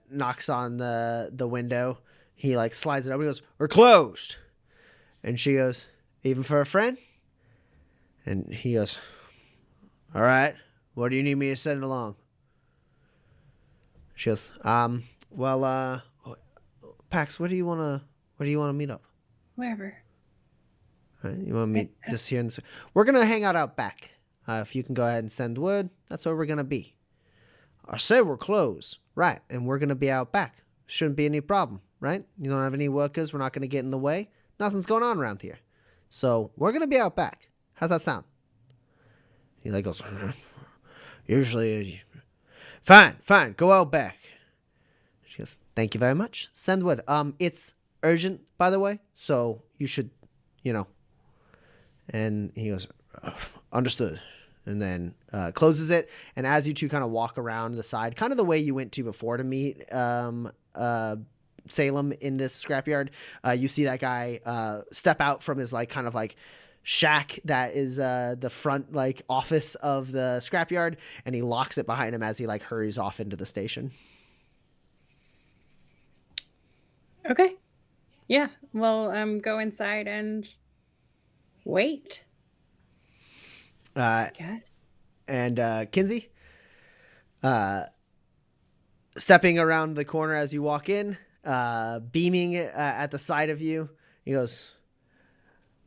knocks on the window. He slides it open. He goes, "We're closed." And she goes, "Even for a friend?" And he goes, "All right. What do you need me to send along?" She goes, "Well, Pax, where do you want to meet up?" Wherever. All right, you want to meet just here in the... We're going to hang out back. If you can go ahead and send word, that's where we're going to be. I say we're closed. Right, and we're going to be out back. Shouldn't be any problem, right? You don't have any workers. We're not going to get in the way. Nothing's going on around here. So we're going to be out back. How's that sound? He goes, usually... Fine. Go out back. She goes, "Thank you very much. Send word. It's urgent, by the way, so you should, And he goes, "Understood." And then closes it. And as you two kind of walk around the side, kind of the way you went to before to meet Salem in this scrapyard, you see that guy step out from his shack that is the front office of the scrapyard, and he locks it behind him as he hurries off into the station. Okay. Yeah. Well, go inside and wait. I guess. And Kinsey, stepping around the corner as you walk in, beaming at the side of you, he goes,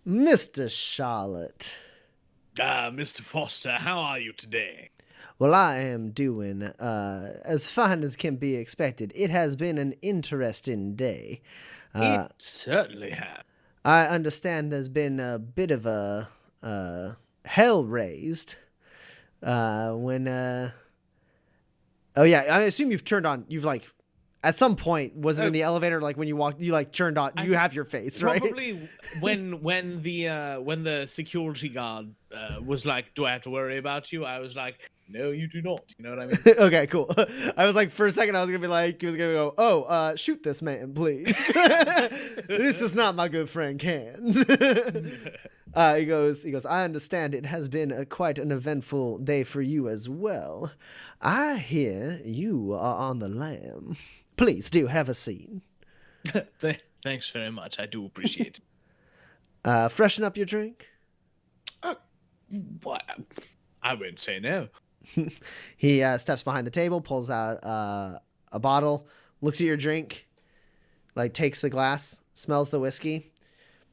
"Mr. Charlotte." Mr. Foster, how are you today? Well, I am doing as fine as can be expected. It has been an interesting day. It certainly has. I understand there's been a bit of a hell raised when... Oh, yeah, I assume you've turned on... At some point, was it in the elevator? When you walked, you turned on. You have your face, right? Probably when the security guard was like, "Do I have to worry about you?" I was like, "No, you do not." You know what I mean? Okay, cool. I was for a second, I was gonna be he was gonna go, "Oh, shoot this man, please." This is not my good friend Ken. He goes. "I understand it has been quite an eventful day for you as well. I hear you are on the lam. Please do have a seat." Thanks very much. I do appreciate it. Freshen up your drink. What? I wouldn't say no. He steps behind the table, pulls out a bottle, looks at your drink, takes the glass, smells the whiskey,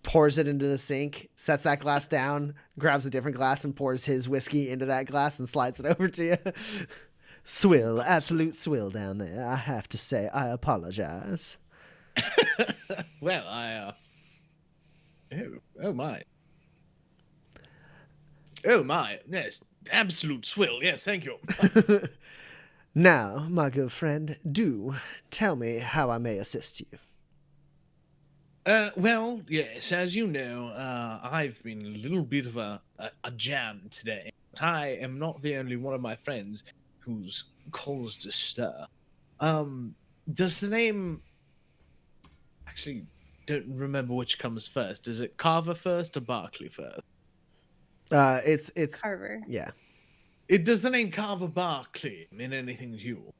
pours it into the sink, sets that glass down, grabs a different glass and pours his whiskey into that glass and slides it over to you. Swill, absolute swill down there. I have to say, I apologize. Well, Oh my. Yes, absolute swill. Yes, thank you. Now, my good friend, do tell me how I may assist you. Well, yes, as you know, I've been a little bit of a jam today. I am not the only one of my friends who's caused a stir. Does the name... Actually, don't remember which comes first. Is it Carver first or Barclay first? It's Carver. yeah. Does the name Carver Barclay mean anything to you?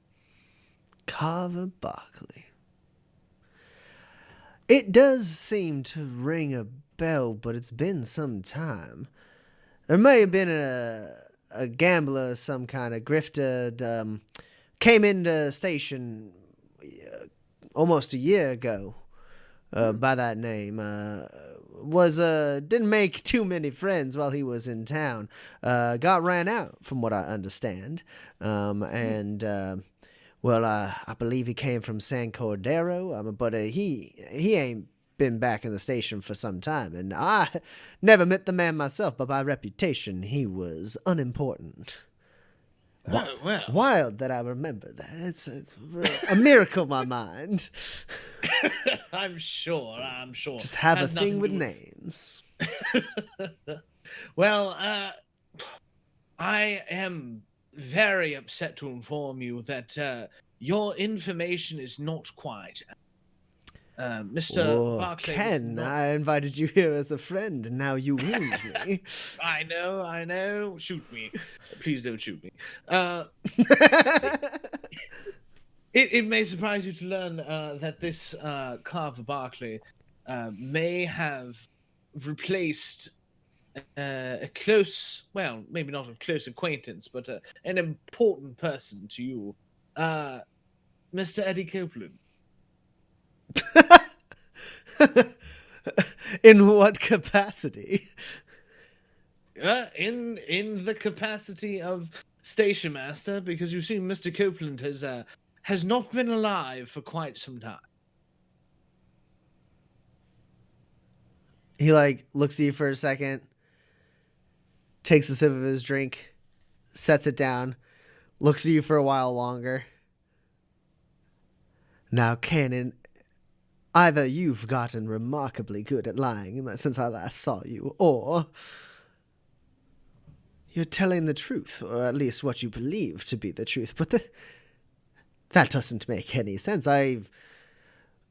Carver Barclay. It does seem to ring a bell, but it's been some time. There may have been a gambler, some kind of grifter, came into the station almost a year ago by that name. Didn't make too many friends while he was in town. Got ran out, from what I understand. Well, I believe he came from San Cordero, but he ain't been back in the station for some time, and I never met the man myself, but by reputation, he was unimportant. Oh, well. Wild that I remember that. It's a miracle, my mind. I'm sure. Just have a Has nothing thing to with do names. Well, I am very upset to inform you that your information is not quite. Mr. Barclay. Ken, I invited you here as a friend, and now you wound me. I know. Shoot me. Please don't shoot me. It may surprise you to learn that this Carver Barclay may have replaced a close, well, maybe not a close acquaintance, but an important person to you, Mr. Eddie Copeland. In what capacity? In the capacity of station master, because you see, Mr. Copeland has not been alive for quite some time. He looks at you for a second, takes a sip of his drink, sets it down, looks at you for a while longer. Now, Canon, either you've gotten remarkably good at lying since I last saw you, or you're telling the truth, or at least what you believe to be the truth. But that doesn't make any sense. I've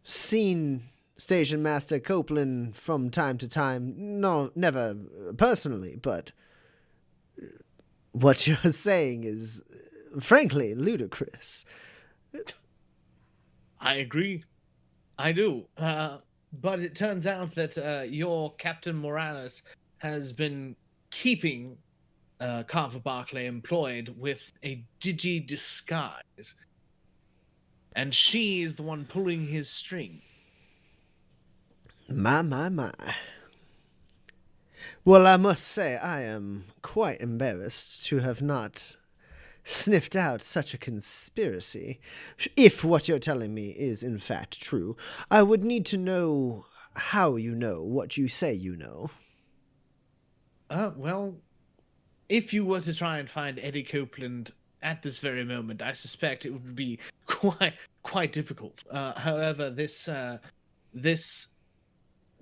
seen Station Master Copeland from time to time. No, never personally, but what you're saying is, frankly, ludicrous. I agree. I do. But it turns out that your Captain Moralis has been keeping Carver Barclay employed with a digi disguise. And she is the one pulling his string. My. Well, I must say I am quite embarrassed to have not sniffed out such a conspiracy. If what you're telling me is in fact true, I would need to know how you know what you say you know. Well, if you were to try and find Eddie Copeland at this very moment, I suspect it would be quite difficult. However, this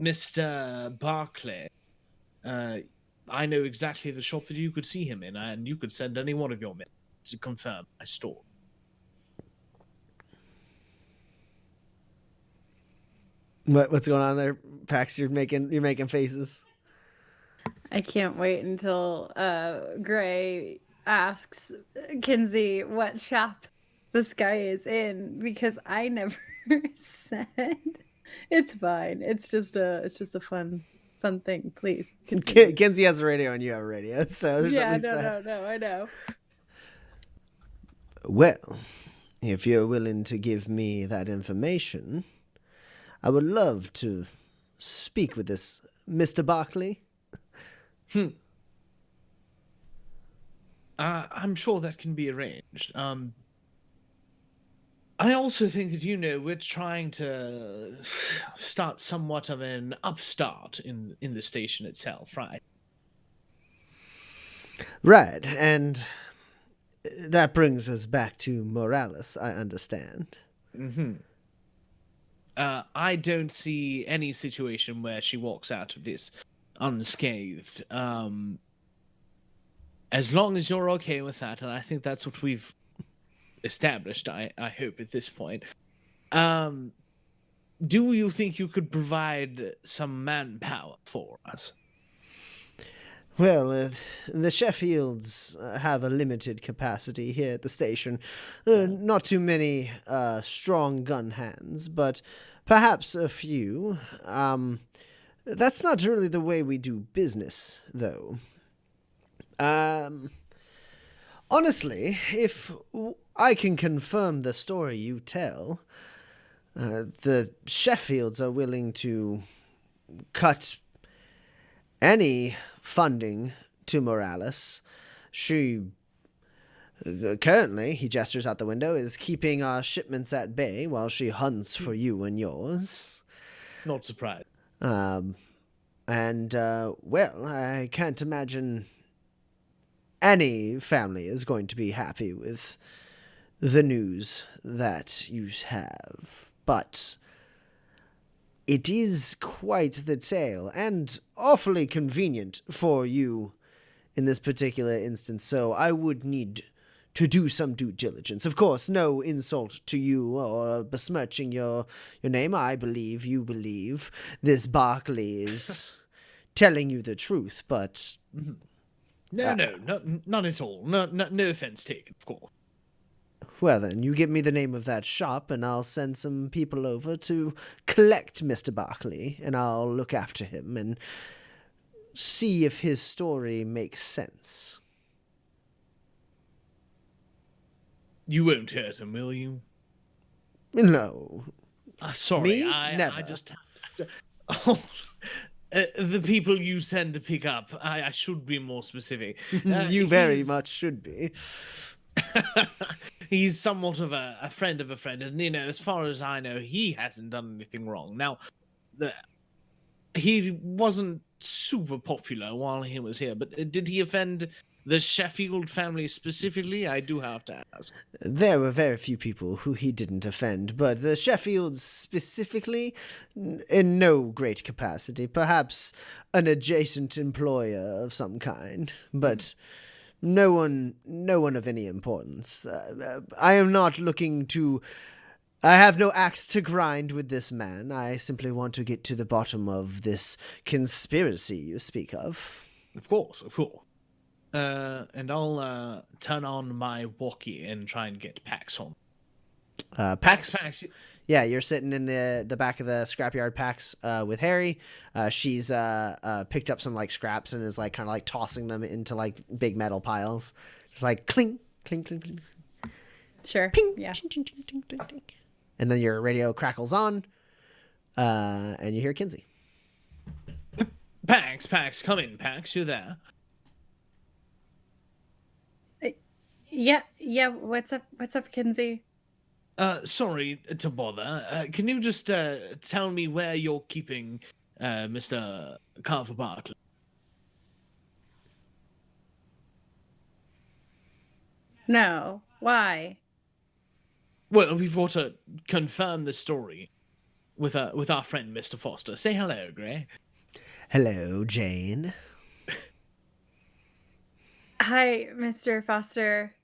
Mr. Barclay, I know exactly the shop that you could see him in, and you could send any one of your men to confirm my store. What's going on there, Pax? You're making faces. I can't wait until Gray asks Kinsey what shop this guy is in, because I never said. It's fine. It's just a fun thing. Please. Kinsey has a radio and you have a radio, so there's at least no, I know. Well, if you're willing to give me that information, I would love to speak with this Mr. Barclay. I'm sure that can be arranged. I also think that, we're trying to start somewhat of an upstart in the station itself, right? Right, and that brings us back to Moralis, I understand. Mm-hmm. I don't see any situation where she walks out of this unscathed. As long as you're okay with that, and I think that's what we've established, I hope at this point. Do you think you could provide some manpower for us? Well, the Sheffields have a limited capacity here at the station. Not too many strong gun hands, but perhaps a few. That's not really the way we do business, though. Honestly, if I can confirm the story you tell, the Sheffields are willing to cut any funding to Moralis. She currently, he gestures out the window, is keeping our shipments at bay while she hunts for you and yours. Not surprised. Well, I can't imagine any family is going to be happy with the news that you have. But it is quite the tale, and awfully convenient for you in this particular instance, so I would need to do some due diligence. Of course, no insult to you or besmirching your name. I believe you believe this Barkley is telling you the truth, but... No, none at all. No offense taken, of course. Well then, you give me the name of that shop, and I'll send some people over to collect Mr. Barkley, and I'll look after him and see if his story makes sense. You won't hurt him, will you? No. Sorry, Me? I Never. just... Oh, the people you send to pick up, I should be more specific. You very much should be. He's somewhat of a friend of a friend, and as far as I know, he hasn't done anything wrong. Now, he wasn't super popular while he was here, but did he offend the Sheffield family specifically? I do have to ask. There were very few people who he didn't offend, but the Sheffields specifically, in no great capacity. Perhaps an adjacent employer of some kind, but no one of any importance. I am not looking to... I have no axe to grind with this man. I simply want to get to the bottom of this conspiracy you speak of. Of course. And I'll turn on my walkie and try and get Pax on. Pax? Yeah, you're sitting in the back of the scrapyard, Pax, with Harry. She's picked up some scraps and is kind of tossing them into big metal piles. Just clink, clink, clink, clink. Sure. Ping, Yeah. ching, ching, ching, ching, ching, ching. And then your radio crackles on, and you hear Kinsey. Pax, come in, Pax. You there? Yeah. What's up, Kinsey? Sorry to bother. Can you just tell me where you're keeping Mr. Carver Barkley? No. Why? Well, we've got to confirm the story with our friend Mr. Foster. Say hello, Gray. Hello, Jane. Hi, Mr. Foster.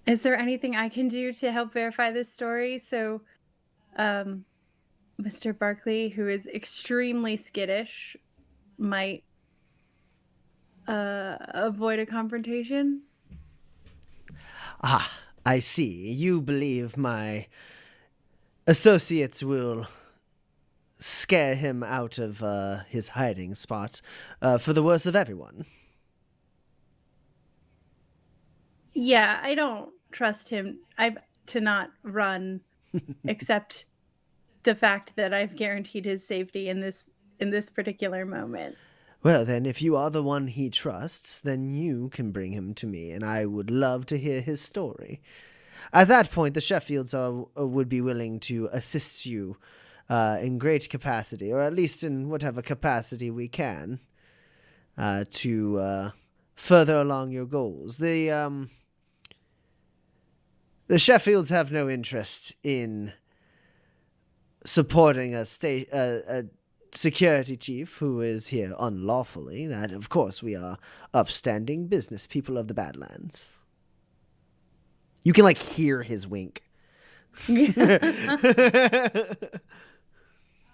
Is there anything I can do to help verify this story? So, Mr. Barkley, who is extremely skittish, might avoid a confrontation? Ah, I see. You believe my associates will scare him out of his hiding spot for the worse of everyone. Yeah, I don't trust him. To not run, except the fact that I've guaranteed his safety in this particular moment. Well, then, if you are the one he trusts, then you can bring him to me, and I would love to hear his story. At that point, the Sheffields would be willing to assist you in great capacity, or at least in whatever capacity we can, to further along your goals. The Sheffields have no interest in supporting a security chief who is here unlawfully, that of course we are upstanding business people of the Badlands. You can like hear his wink.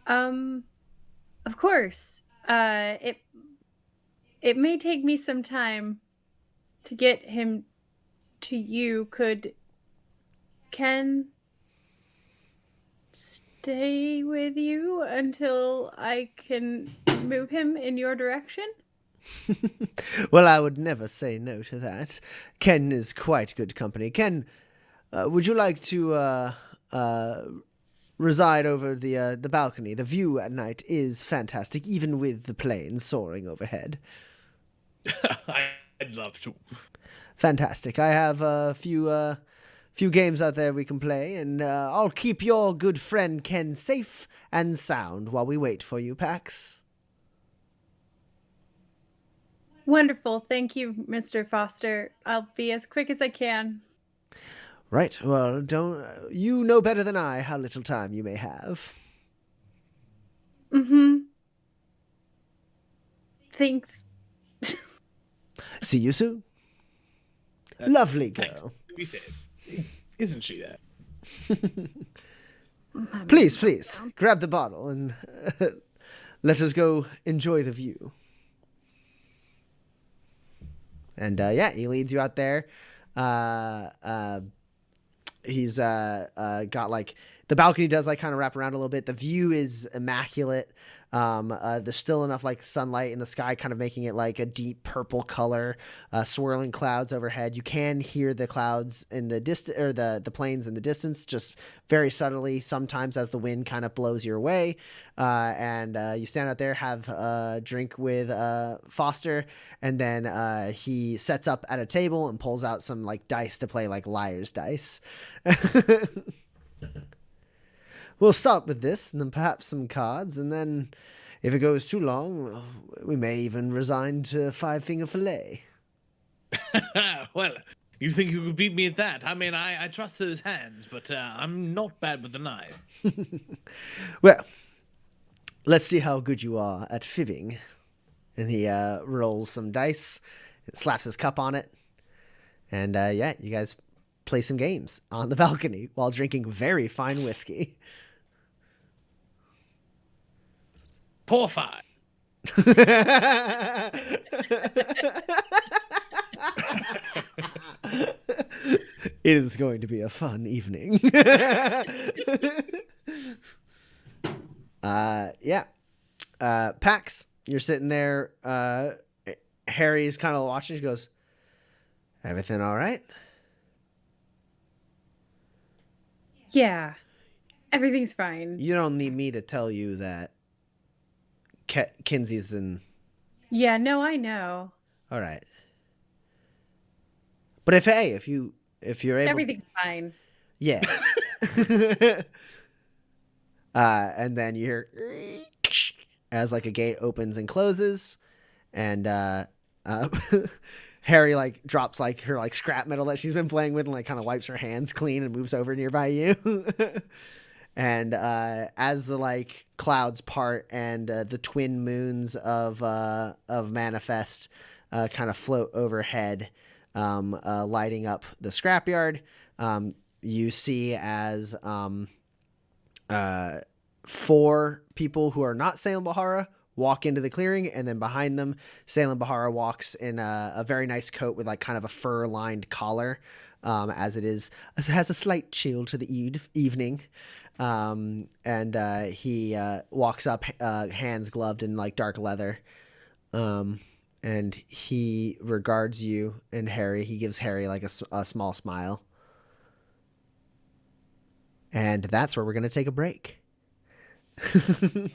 Of course. It may take me some time to get him to you. Could Ken stay with you until I can move him in your direction? Well, I would never say no to that. Ken is quite good company. Ken, would you like to reside over the balcony? The view at night is fantastic, even with the planes soaring overhead. I'd love to. Fantastic. I have a few games out there we can play, and I'll keep your good friend Ken safe and sound while we wait for you, Pax. Wonderful. Thank you, Mr. Foster. I'll be as quick as I can. Right. Well, don't you know better than I how little time you may have. Mm-hmm. Thanks. See you soon. Lovely girl. To be fair, isn't she that? Please, grab the bottle and let us go enjoy the view. And he leads you out there. He's got like the balcony does like kind of wrap around a little bit. The view is immaculate. There's still enough like sunlight in the sky, kind of making it like a deep purple color. Swirling clouds overhead. You can hear the clouds in the distance, or the planes in the distance, just very subtly. Sometimes as the wind kind of blows your way, and you stand out there, have a drink with Foster, and then he sets up at a table and pulls out some like dice to play, like liar's dice. We'll start with this, and then perhaps some cards, and then if it goes too long, we may even resign to five-finger fillet. Well, you think you could beat me at that? I mean, I trust those hands, but I'm not bad with the knife. Well, let's see how good you are at fibbing. And he rolls some dice, slaps his cup on it, and you guys play some games on the balcony while drinking very fine whiskey. Pour five. It is going to be a fun evening. Pax, you're sitting there. Harry's kind of watching. She goes, "Everything all right?" Yeah, everything's fine. You don't need me to tell you that Kinsey's in. Yeah, no, I know. All right. But if you're able, Everything's fine. yeah. And then you hear as like a gate opens and closes, and Harry like drops like her like scrap metal that she's been playing with and like kind of wipes her hands clean and moves over nearby you. And as the like clouds part and the twin moons of Manifest kind of float overhead, lighting up the scrapyard, you see as 4 people who are not Salem Bahara walk into the clearing, and then behind them, Salem Bahara walks in a very nice coat with like kind of a fur-lined collar, as it has a slight chill to the evening. And he walks up, hands gloved in like dark leather, and he regards you and Harry. He gives Harry like a small smile. And that's where we're going to take a break. Oh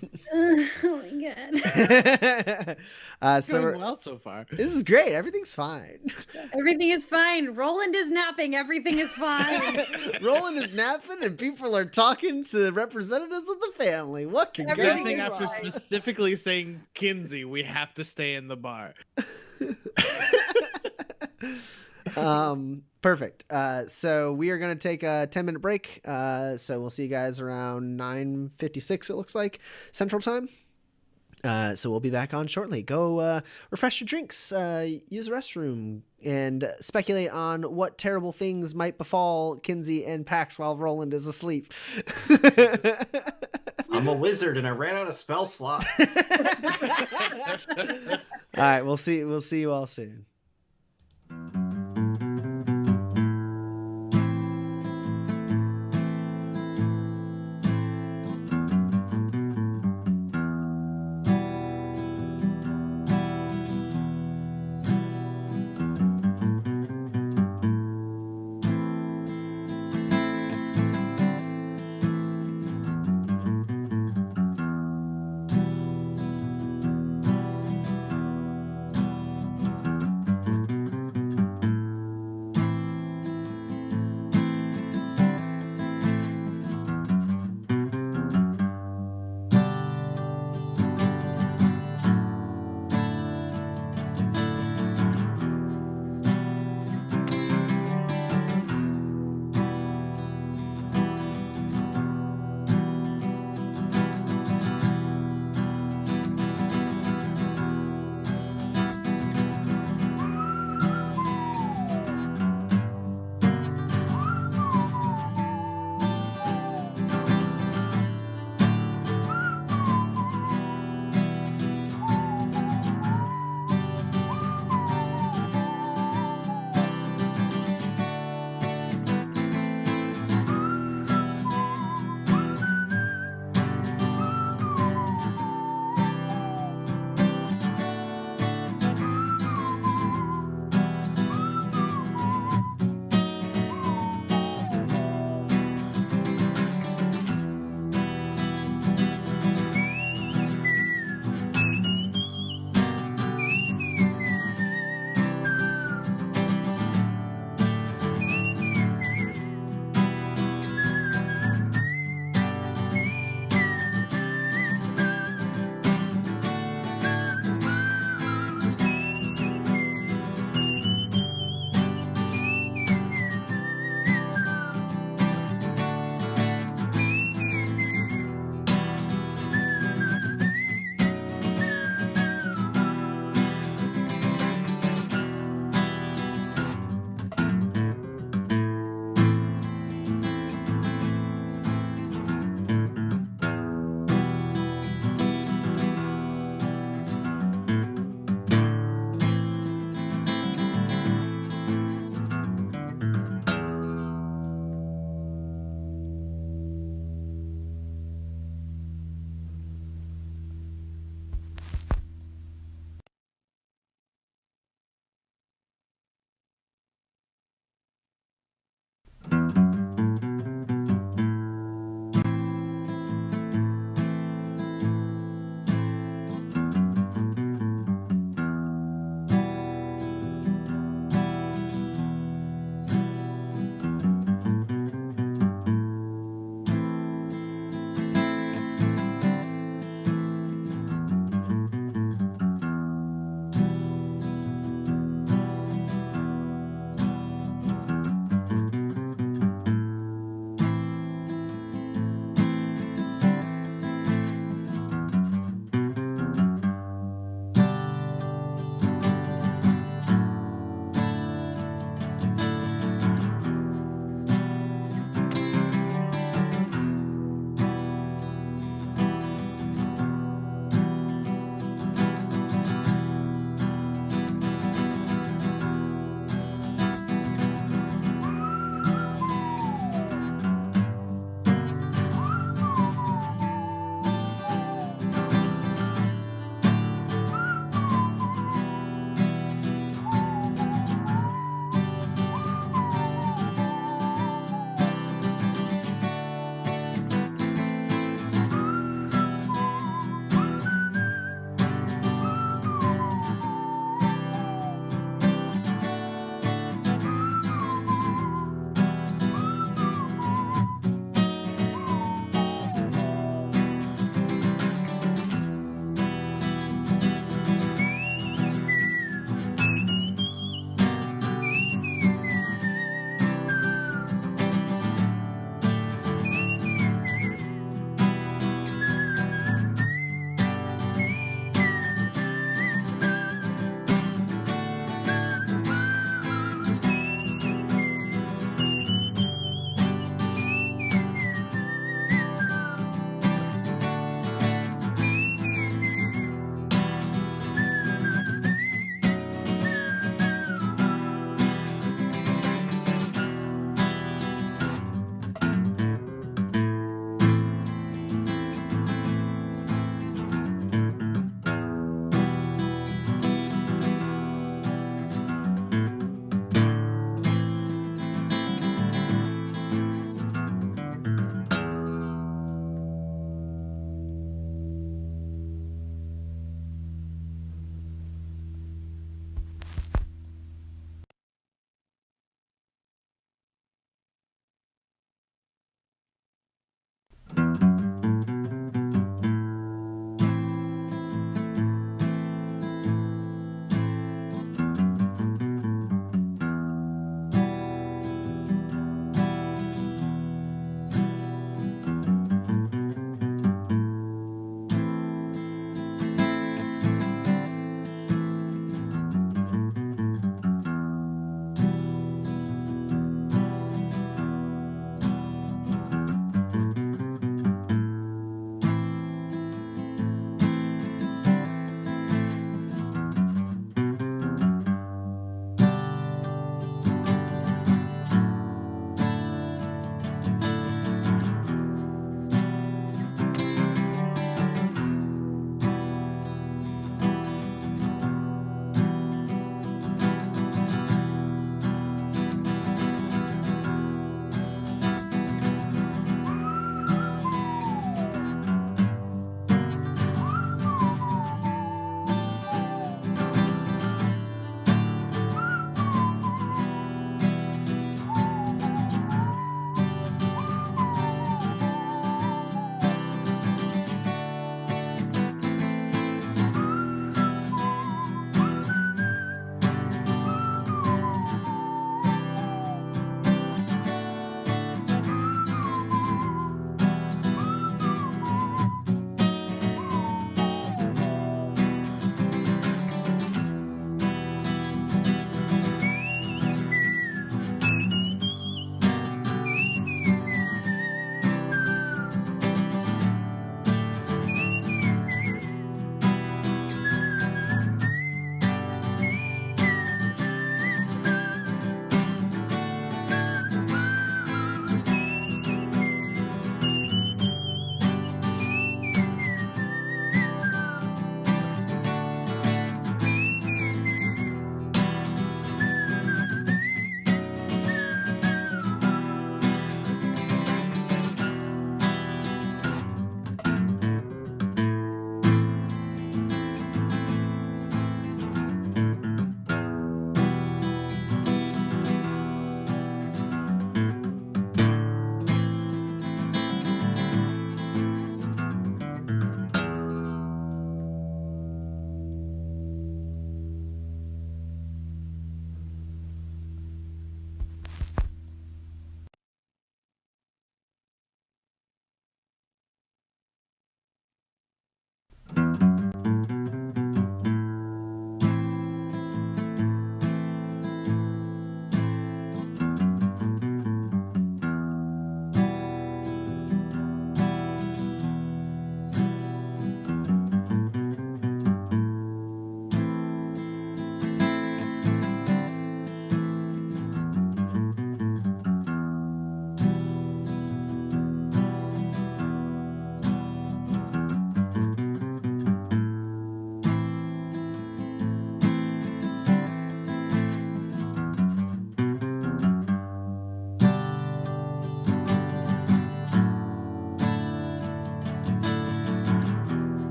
my god. It's going well so far. This is great. Everything's fine. Everything is fine. Roland is napping. Everything is fine. Roland is napping, and people are talking to representatives of the family. What can go Everything after wrong? specifically saying Kinsey, we have to stay in the bar. Perfect. So we are going to take a 10-minute break. So we'll see you guys around 9:56, it looks like, Central Time. So we'll be back on shortly. Go refresh your drinks, use the restroom, and speculate on what terrible things might befall Kinsey and Pax while Roland is asleep. I'm a wizard and I ran out of spell slots. All right, we'll see you all soon.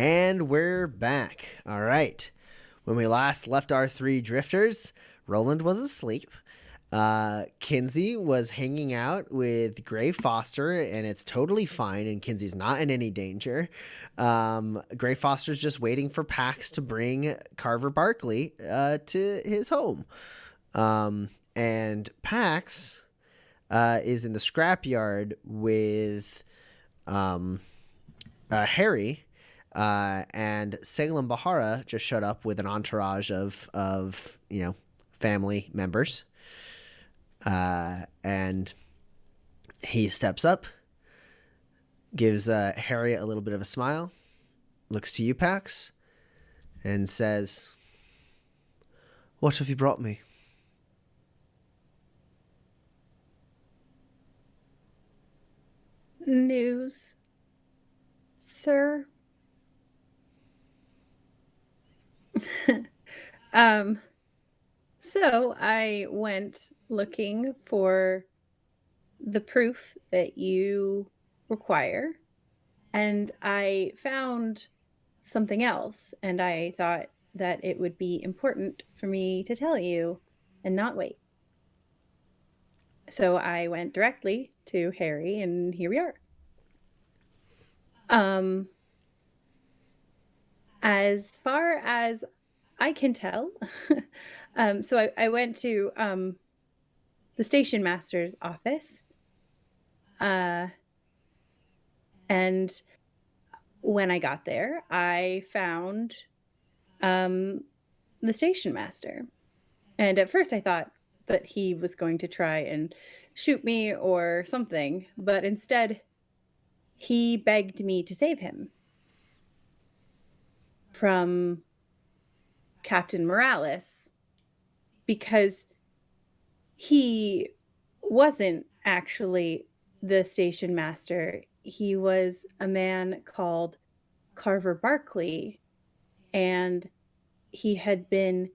And we're back. All right. When we last left our three drifters, Roland was asleep. Kinsey was hanging out with Gray Foster, and it's totally fine, and Kinsey's not in any danger. Gray Foster's just waiting for Pax to bring Carver Barkley to his home. And Pax is in the scrapyard with Harry, and Salem Bahara just showed up with an entourage of family members. And he steps up, gives Harry a little bit of a smile, looks to you, Pax, and says, "What have you brought me?" News, sir. So I went looking for the proof that you require, and I found something else, and I thought that it would be important for me to tell you and not wait. So I went directly to Harry, and here we are. As far as I can tell, so I went to the station master's office, and when I got there, I found the station master. And at first I thought that he was going to try and shoot me or something, but instead he begged me to save him from Captain Moralis, because he wasn't actually the station master. He was a man called Carver Barkley, and he had been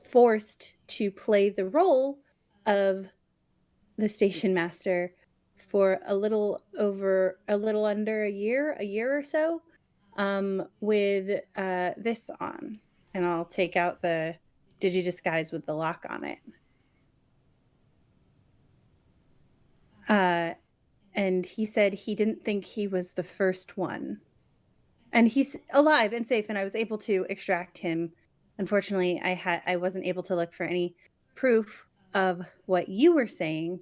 forced to play the role of the station master for a little under a year or so, with this on. And I'll take out the Digidisguise with the lock on it. And he said he didn't think he was the first one. And he's alive and safe, and I was able to extract him. Unfortunately, I wasn't able to look for any proof of what you were saying,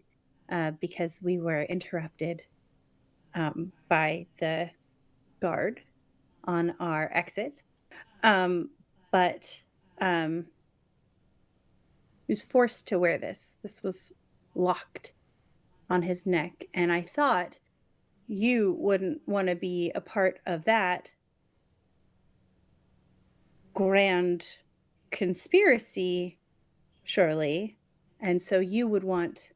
because we were interrupted by the guard on our exit. But he was forced to wear this. This was locked on his neck, and I thought you wouldn't want to be a part of that grand conspiracy, surely, and so you would want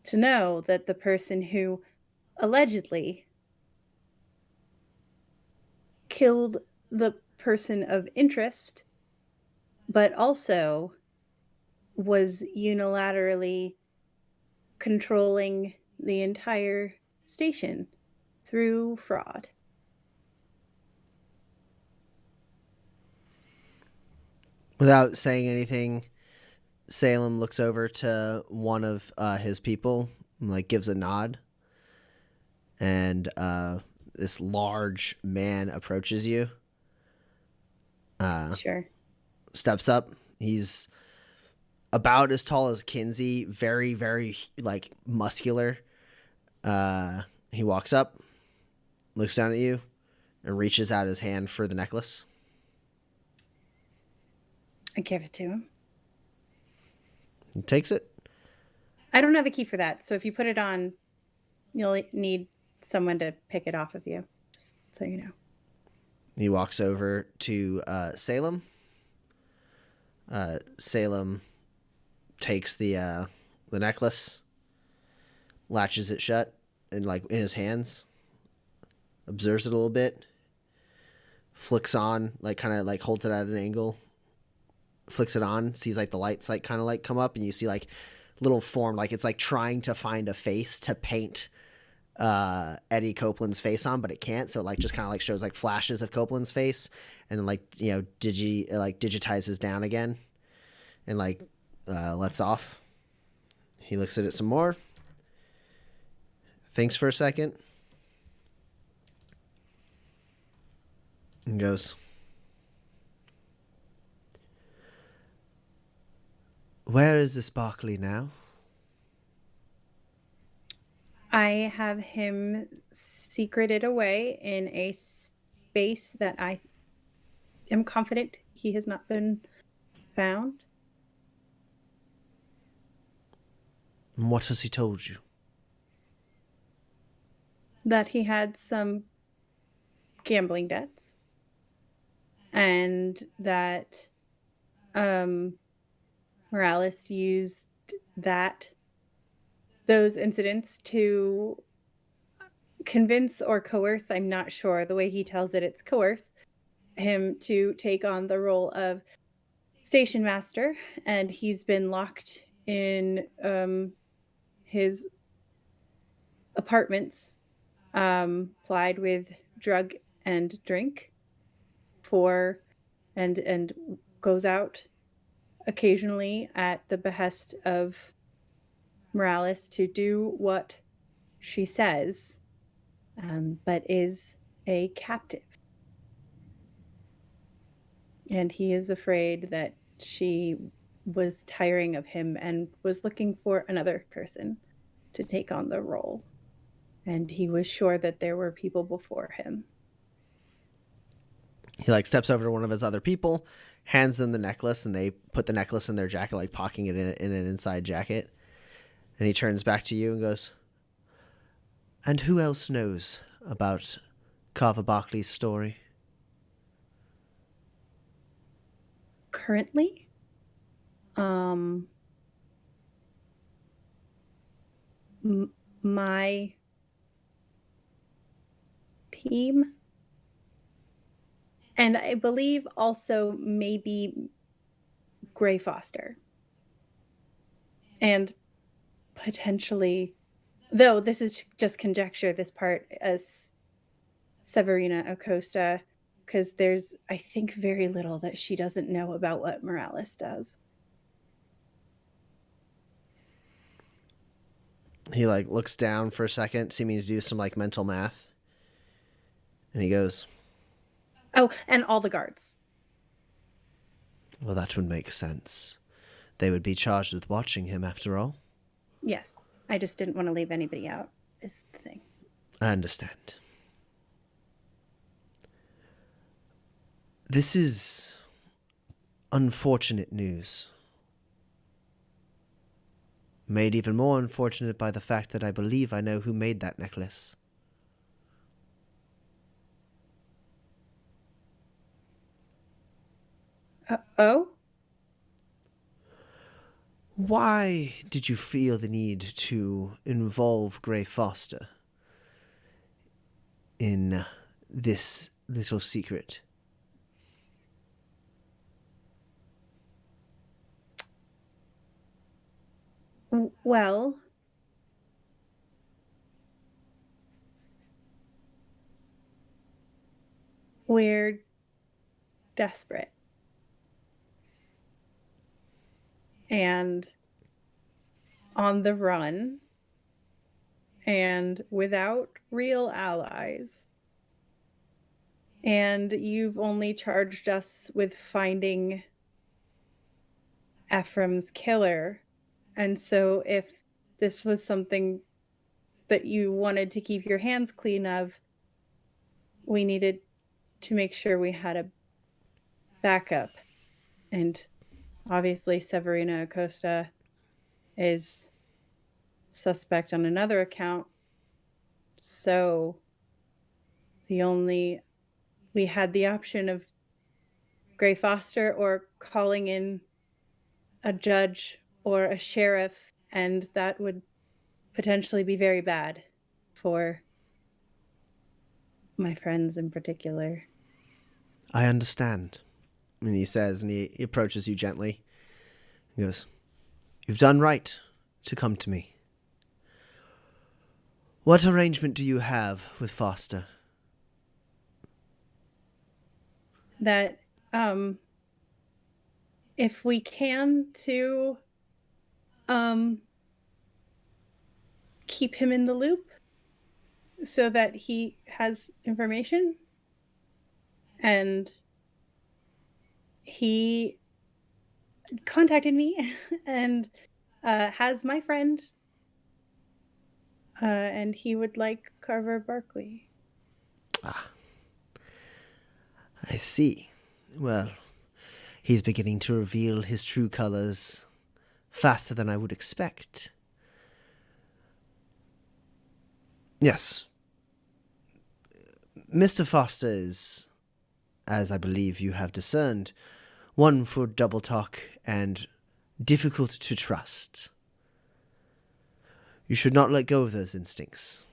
to know that the person who allegedly killed the person of interest, but also was unilaterally controlling the entire station through fraud. Without saying anything, Salem looks over to one of his people, and, like, gives a nod, and this large man approaches you. Sure. Steps up. He's about as tall as Kinsey, very, very, like, muscular. He walks up, looks down at you, and reaches out his hand for the necklace. I give it to him. He takes it. I don't have a key for that, so if you put it on, you'll need someone to pick it off of you, just so you know. He walks over to Salem. Salem takes the necklace, latches it shut, and, like, in his hands, observes it a little bit, flicks on, like, kind of, like, holds it at an angle, flicks it on, sees, like, the lights, like, kind of, like, come up, and you see, like, little form, like it's like trying to find a face to paint Eddie Copeland's face on, but it can't. So it like just kind of like shows like flashes of Copeland's face, and then like digitizes down again, and like lets off. He looks at it some more, thinks for a second, and goes, "Where is this Barkley now?" I have him secreted away in a space that I am confident he has not been found. And what has he told you? That he had some gambling debts, and that Moralis used those incidents to convince or coerce, I'm not sure, the way he tells it, it's coerce him to take on the role of station master, and he's been locked in his apartments, plied with drug and drink and goes out occasionally at the behest of Moralis to do what she says, but is a captive. And he is afraid that she was tiring of him and was looking for another person to take on the role. And he was sure that there were people before him. He like steps over to one of his other people, hands them the necklace, and they put the necklace in their jacket, like pocketing it in an inside jacket. And he turns back to you and goes, "And who else knows about Carver Barkley's story?" Currently, my team, and I believe also maybe Gray Foster, and potentially, though this is just conjecture, this part, as Severina Acosta, because there's, I think, very little that she doesn't know about what Moralis does. He like looks down for a second, seeming to do some like mental math. And he goes, Oh, and all the guards. "Well, that would make sense. They would be charged with watching him after all." Yes. I just didn't want to leave anybody out, is the thing. "I understand. This is unfortunate news. Made even more unfortunate by the fact that I believe I know who made that necklace." Oh? Why did you feel the need to involve Gray Foster in this little secret? Well, we're desperate. And on the run, and without real allies. And you've only charged us with finding Ephraim's killer. And so if this was something that you wanted to keep your hands clean of, we needed to make sure we had a backup. And obviously Severina Acosta is suspect on another account. So we had the option of Gray Foster or calling in a judge or a sheriff, and that would potentially be very bad for my friends in particular. "I understand," and he says, and he approaches you gently. He goes, "You've done right to come to me. What arrangement do you have with Foster? That if we can to keep him in the loop so that he has information, and he contacted me and has my friend, and he would like Carver Barkley. I see. Well, he's beginning to reveal his true colors faster than I would expect. Yes. Mr. Foster is, as I believe you have discerned, one for double talk and difficult to trust. You should not let go of those instincts.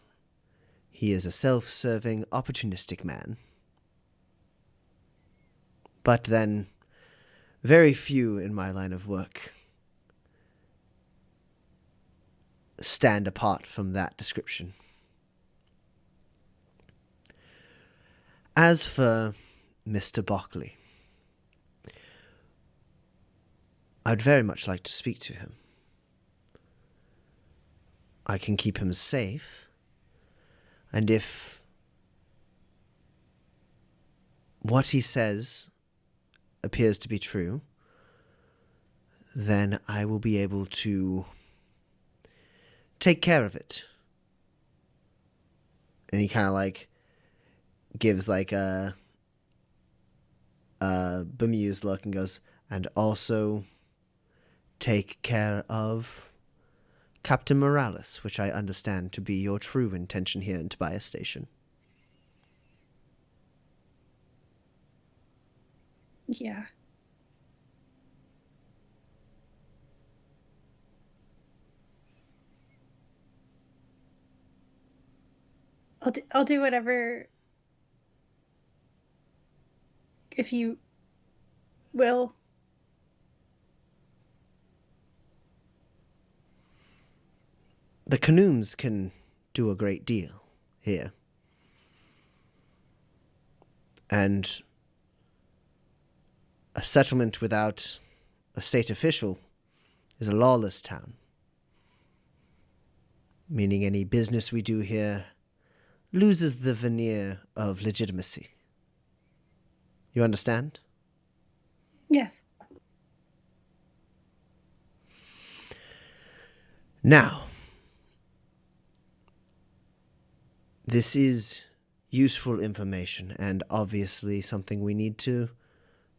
He is a self-serving, opportunistic man. But then, very few in my line of work stand apart from that description. As for Mr. Barkley, I'd very much like to speak to him. I can keep him safe, and if what he says appears to be true, then I will be able to take care of it. And he kind of like gives like a bemused look and goes, and also take care of Captain Moralis, which I understand to be your true intention here in Tobias Station. Yeah. I'll do whatever, if you will. The Canoons can do a great deal here. And a settlement without a state official is a lawless town. Meaning any business we do here loses the veneer of legitimacy. You understand? Yes. Now, this is useful information and obviously something we need to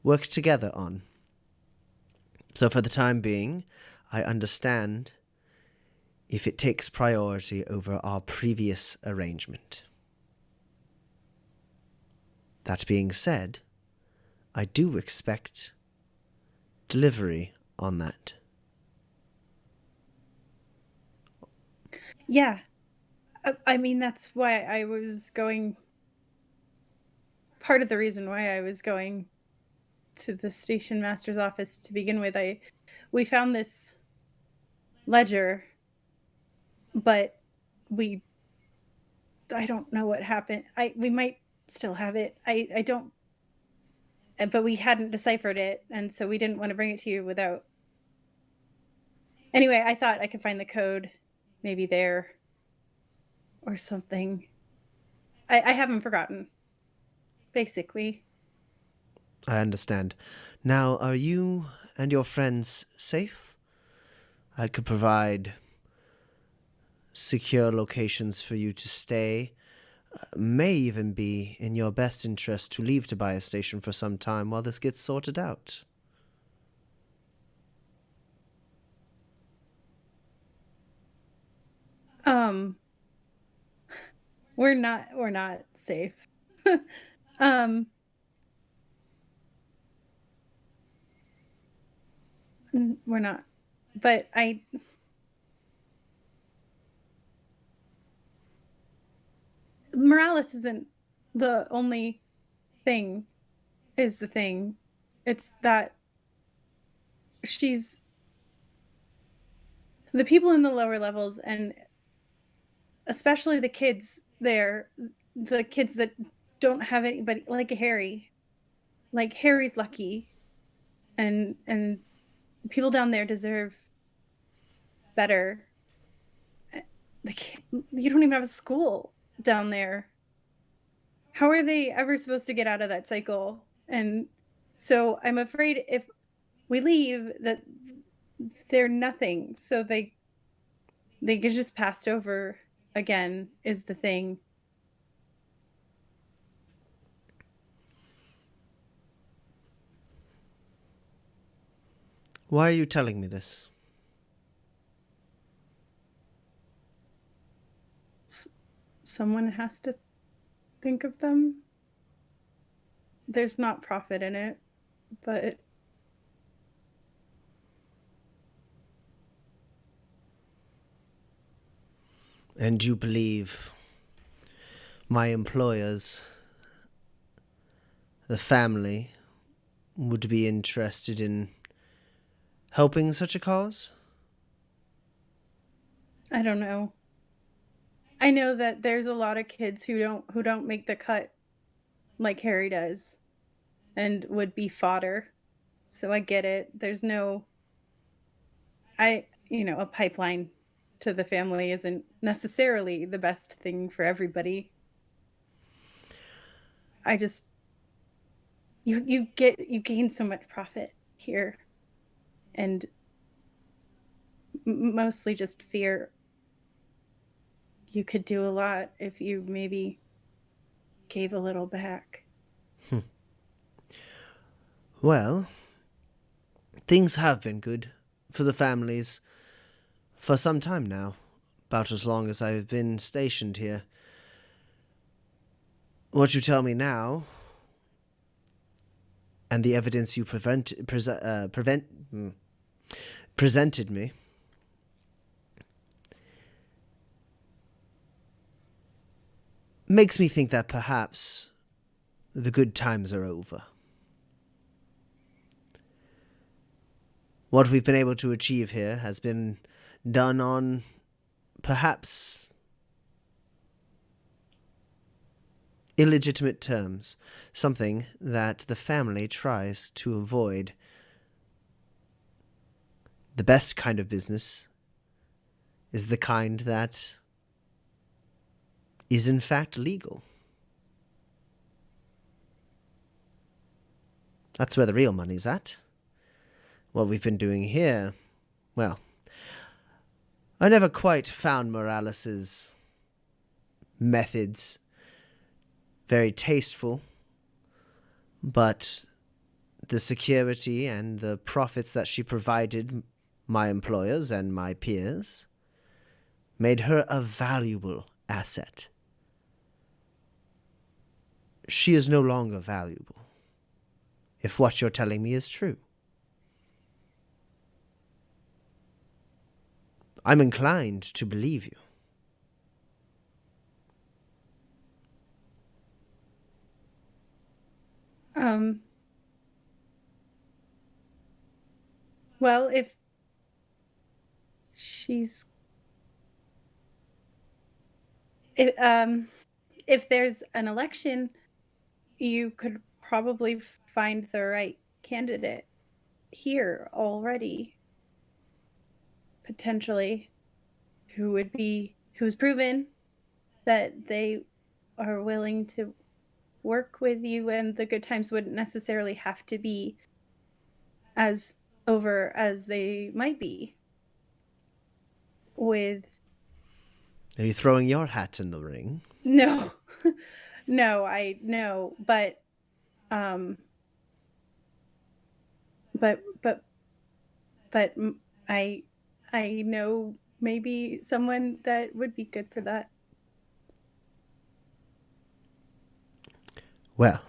work together on. So for the time being, I understand if it takes priority over our previous arrangement. That being said, I do expect delivery on that. Yeah. I mean, that's why I was going. Part of the reason why I was going to the station master's office to begin with, we found this ledger, but I don't know what happened. We might still have it. I don't, but we hadn't deciphered it, and so we didn't want to bring it to you without. Anyway, I thought I could find the code maybe there or something. I haven't forgotten, basically. I understand. Now, are you and your friends safe? I could provide secure locations for you to stay. May even be in your best interest to leave Tobias Station for some time while this gets sorted out. We're not safe. We're not. But Moralis isn't the only thing, is the thing. It's that she's the people in the lower levels and especially the kids there, the kids that don't have anybody, like Harry. Like Harry's lucky, and people down there deserve better. Like, you don't even have a school down there. How are they ever supposed to get out of that cycle? And so I'm afraid if we leave, that they're nothing. So they get just passed over again is the thing. Why are you telling me this? Someone has to think of them. There's not profit in it, but And you believe my employers, the family, would be interested in helping such a cause? I don't know. I know that there's a lot of kids who don't make the cut like Harry does and would be fodder. So I get it. There's no a pipeline to the family isn't necessarily the best thing for everybody. I just you gain so much profit here, and mostly just fear. You could do a lot if you maybe gave a little back. Well, things have been good for the families for some time now, about as long as I've been stationed here. What you tell me now, and the evidence you presented me, makes me think that perhaps the good times are over. What we've been able to achieve here has been done on perhaps illegitimate terms, something that the family tries to avoid. The best kind of business is the kind that is in fact legal. That's where the real money's at. What we've been doing here, well, I never quite found Moralis's methods very tasteful, but the security and the profits that she provided my employers and my peers made her a valuable asset. She is no longer valuable, if what you're telling me is true. I'm inclined to believe you. Well, if she's if there's an election, you could probably find the right candidate here already, potentially, who's proven that they are willing to work with you, and the good times wouldn't necessarily have to be as over as they might be with. Are you throwing your hat in the ring? No. No, I know, but I know maybe someone that would be good for that. Well,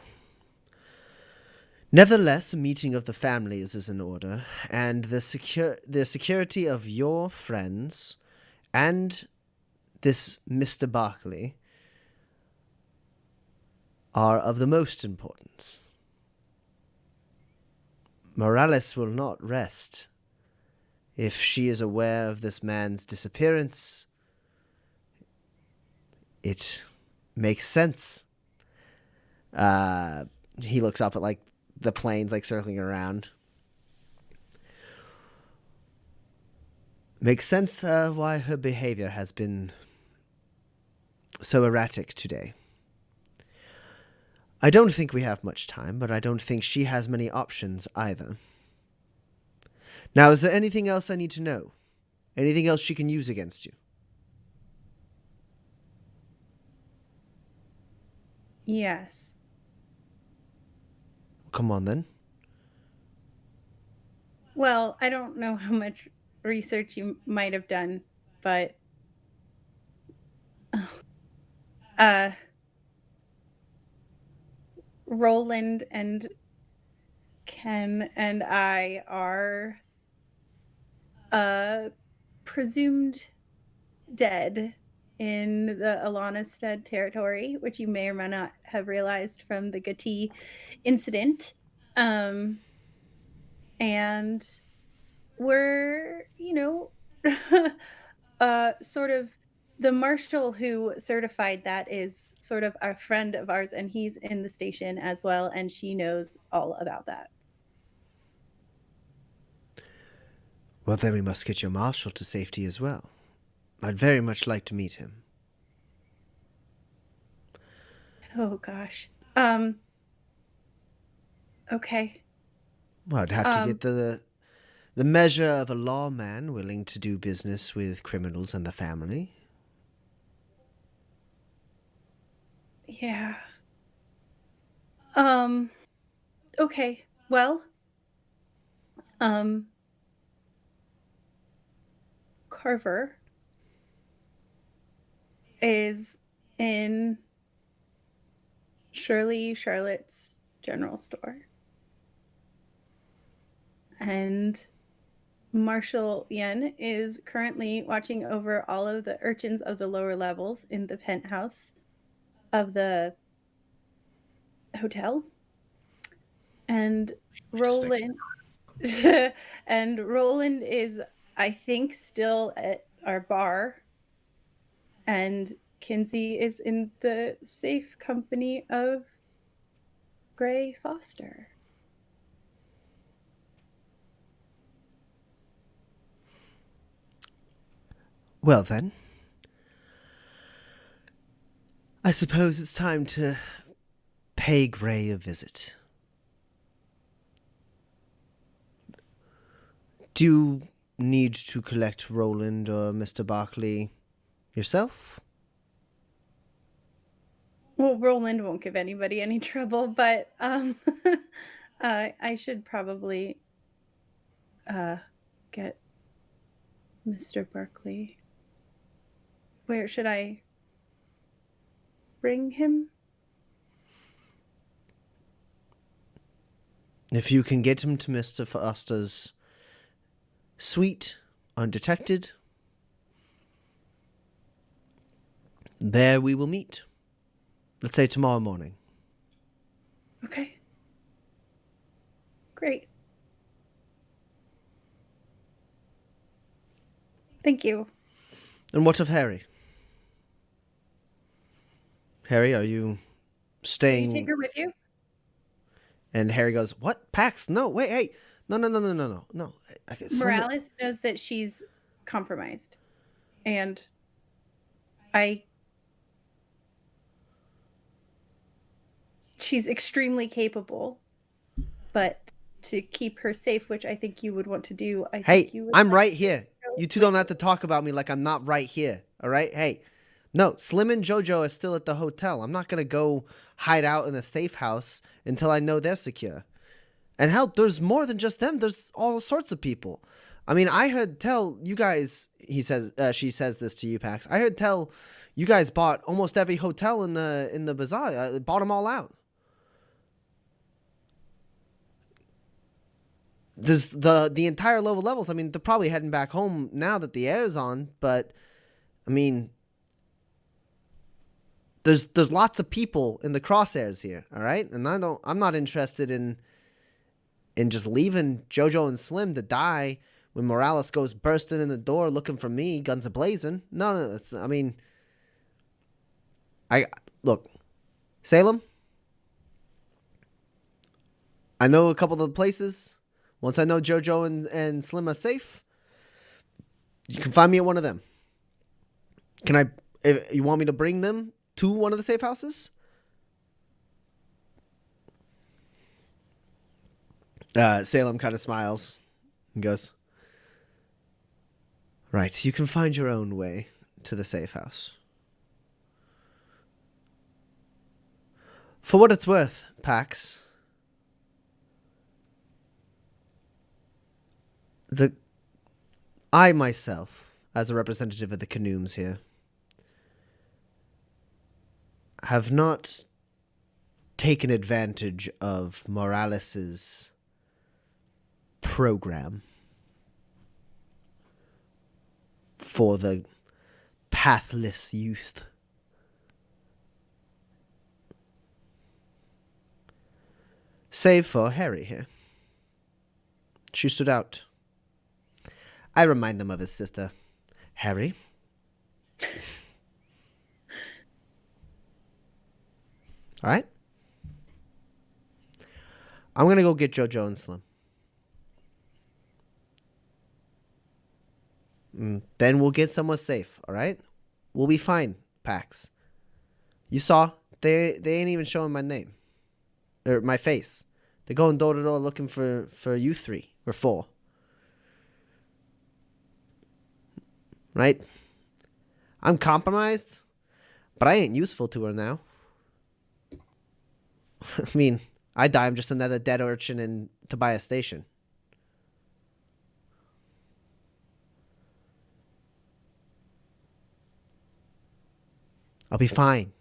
nevertheless, a meeting of the families is in order, and the security of your friends and this Mr. Barkley are of the most importance. Moralis will not rest if she is aware of this man's disappearance, It makes sense. He looks up at like the planes like circling around. Makes sense why her behavior has been so erratic today. I don't think we have much time, but I don't think she has many options either. Now, is there anything else I need to know? Anything else she can use against you? Yes. Come on, then. Well, I don't know how much research you might have done, but Roland and Ken and I are presumed dead in the Alanastead territory, which you may or may not have realized from the Gati incident. And we're, sort of the marshal who certified that is sort of a friend of ours, and he's in the station as well, and she knows all about that. Well, then we must get your marshal to safety as well. I'd very much like to meet him. Oh, gosh. Okay. Well, I'd have to get the measure of a lawman willing to do business with criminals and the family. Yeah. Okay. Well, Carver is in Shirley Charlotte's general store. And Marshal Yen is currently watching over all of the urchins of the lower levels in the penthouse of the hotel. And Roland is, I think, still at our bar. And Kinsey is in the safe company of Gray Foster. Well, then. I suppose it's time to pay Gray a visit. Do you need to collect Roland or Mr. Barkley yourself? Well, Roland won't give anybody any trouble, but I should probably get Mr. Barkley. Where should I bring him? If you can get him to Mr. Foster's suite undetected, there we will meet. Let's say tomorrow morning. Okay. Great. Thank you. And what of Harry? Harry, are you staying? Can you take her with you? And Harry goes, "What? Pax? No, wait, hey. No. Moralis knows that she's compromised. And she's extremely capable. But to keep her safe, which I think you would want to do, I'm right here. You two don't have to talk about me like I'm not right here, all right? Hey, no, Slim and JoJo are still at the hotel. I'm not going to go hide out in a safe house until I know they're secure. And hell, there's more than just them. There's all sorts of people. I mean, I heard tell you guys, she says this to you, Pax. I heard tell you guys bought almost every hotel in the bazaar. Bought them all out. There's the entire lower levels. I mean, they're probably heading back home now that the air's on, but I mean, there's lots of people in the crosshairs here, all right? And I'm not interested in just leaving JoJo and Slim to die when Moralis goes bursting in the door looking for me, guns a-blazing. No, I mean, Look, Salem. I know a couple of the places. Once I know JoJo and Slim are safe, you can find me at one of them. If you want me to bring them to one of the safe houses? Salem kind of smiles and goes, right, you can find your own way to the safe house. For what it's worth, Pax, I myself, as a representative of the Canooms here, have not taken advantage of Moralis's program for the pathless youth. Save for Harry here. She stood out. I remind them of his sister, Harry. All right? I'm going to go get JoJo and Slim. Then we'll get somewhere safe, all right? We'll be fine, Pax. You saw, they ain't even showing my name. Or my face. They're going door to door looking for you three or four. Right? I'm compromised, but I ain't useful to her now. I mean, I die, I'm just another dead urchin in Tobias Station. I'll be fine.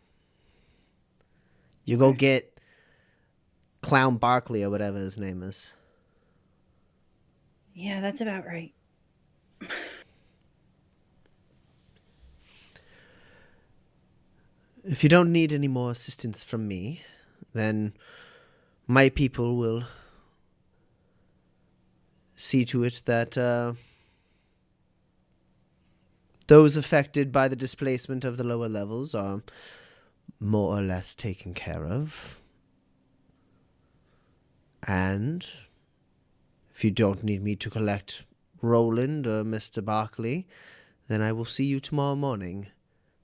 You go get Clown Barkley or whatever his name is. Yeah, that's about right. If you don't need any more assistance from me, then my people will see to it that those affected by the displacement of the lower levels are more or less taken care of. And if you don't need me to collect Roland or Mr. Barkley, then I will see you tomorrow morning,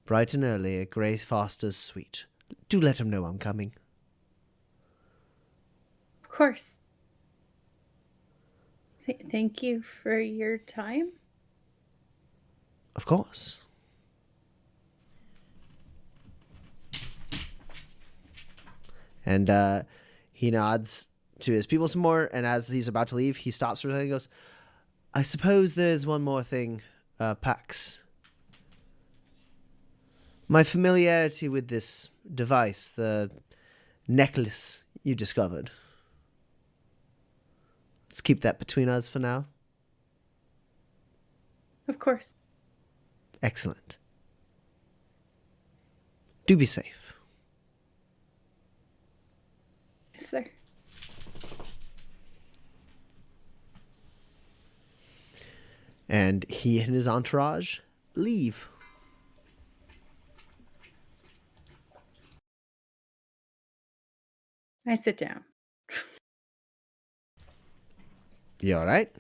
bright and early at Grace Foster's suite. Do let him know I'm coming. Of course. Thank you for your time. Of course. And he nods to his people some more, and as he's about to leave, he stops for a second and goes, I suppose there's one more thing, Pax. My familiarity with this device, the necklace you discovered. Let's keep that between us for now. Of course. Excellent. Do be safe. Yes, sir. And he and his entourage leave. I sit down. You all right?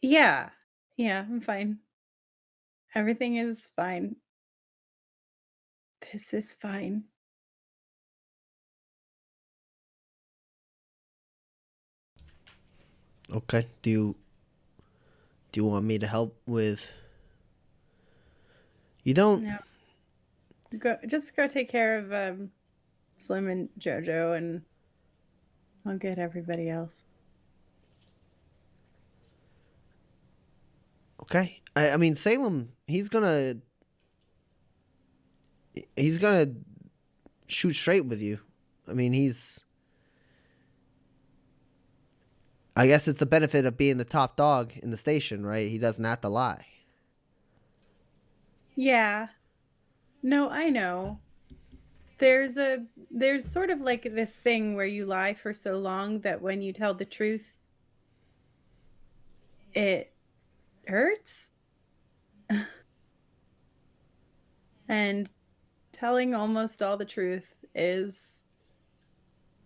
Yeah. Yeah, I'm fine. Everything is fine. This is fine. Okay. Do you want me to help with? You don't. No. Just go take care of Slim and JoJo, and I'll get everybody else. Okay. I mean, Salem, he's gonna shoot straight with you. I mean, I guess it's the benefit of being the top dog in the station, right? He doesn't have to lie. Yeah. No, I know. There's sort of like this thing where you lie for so long that when you tell the truth, it hurts. And telling almost all the truth is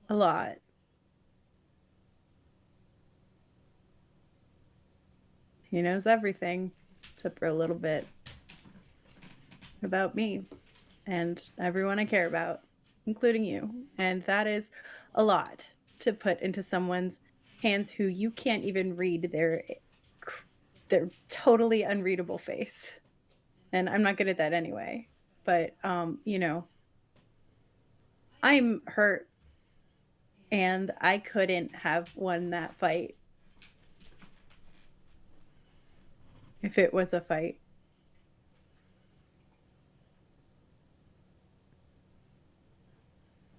a lot. He knows everything, except for a little bit about me and everyone I care about, including you. And that is a lot to put into someone's hands who you can't even read their totally unreadable face. And I'm not good at that anyway. But you know, I'm hurt and I couldn't have won that fight if it was a fight.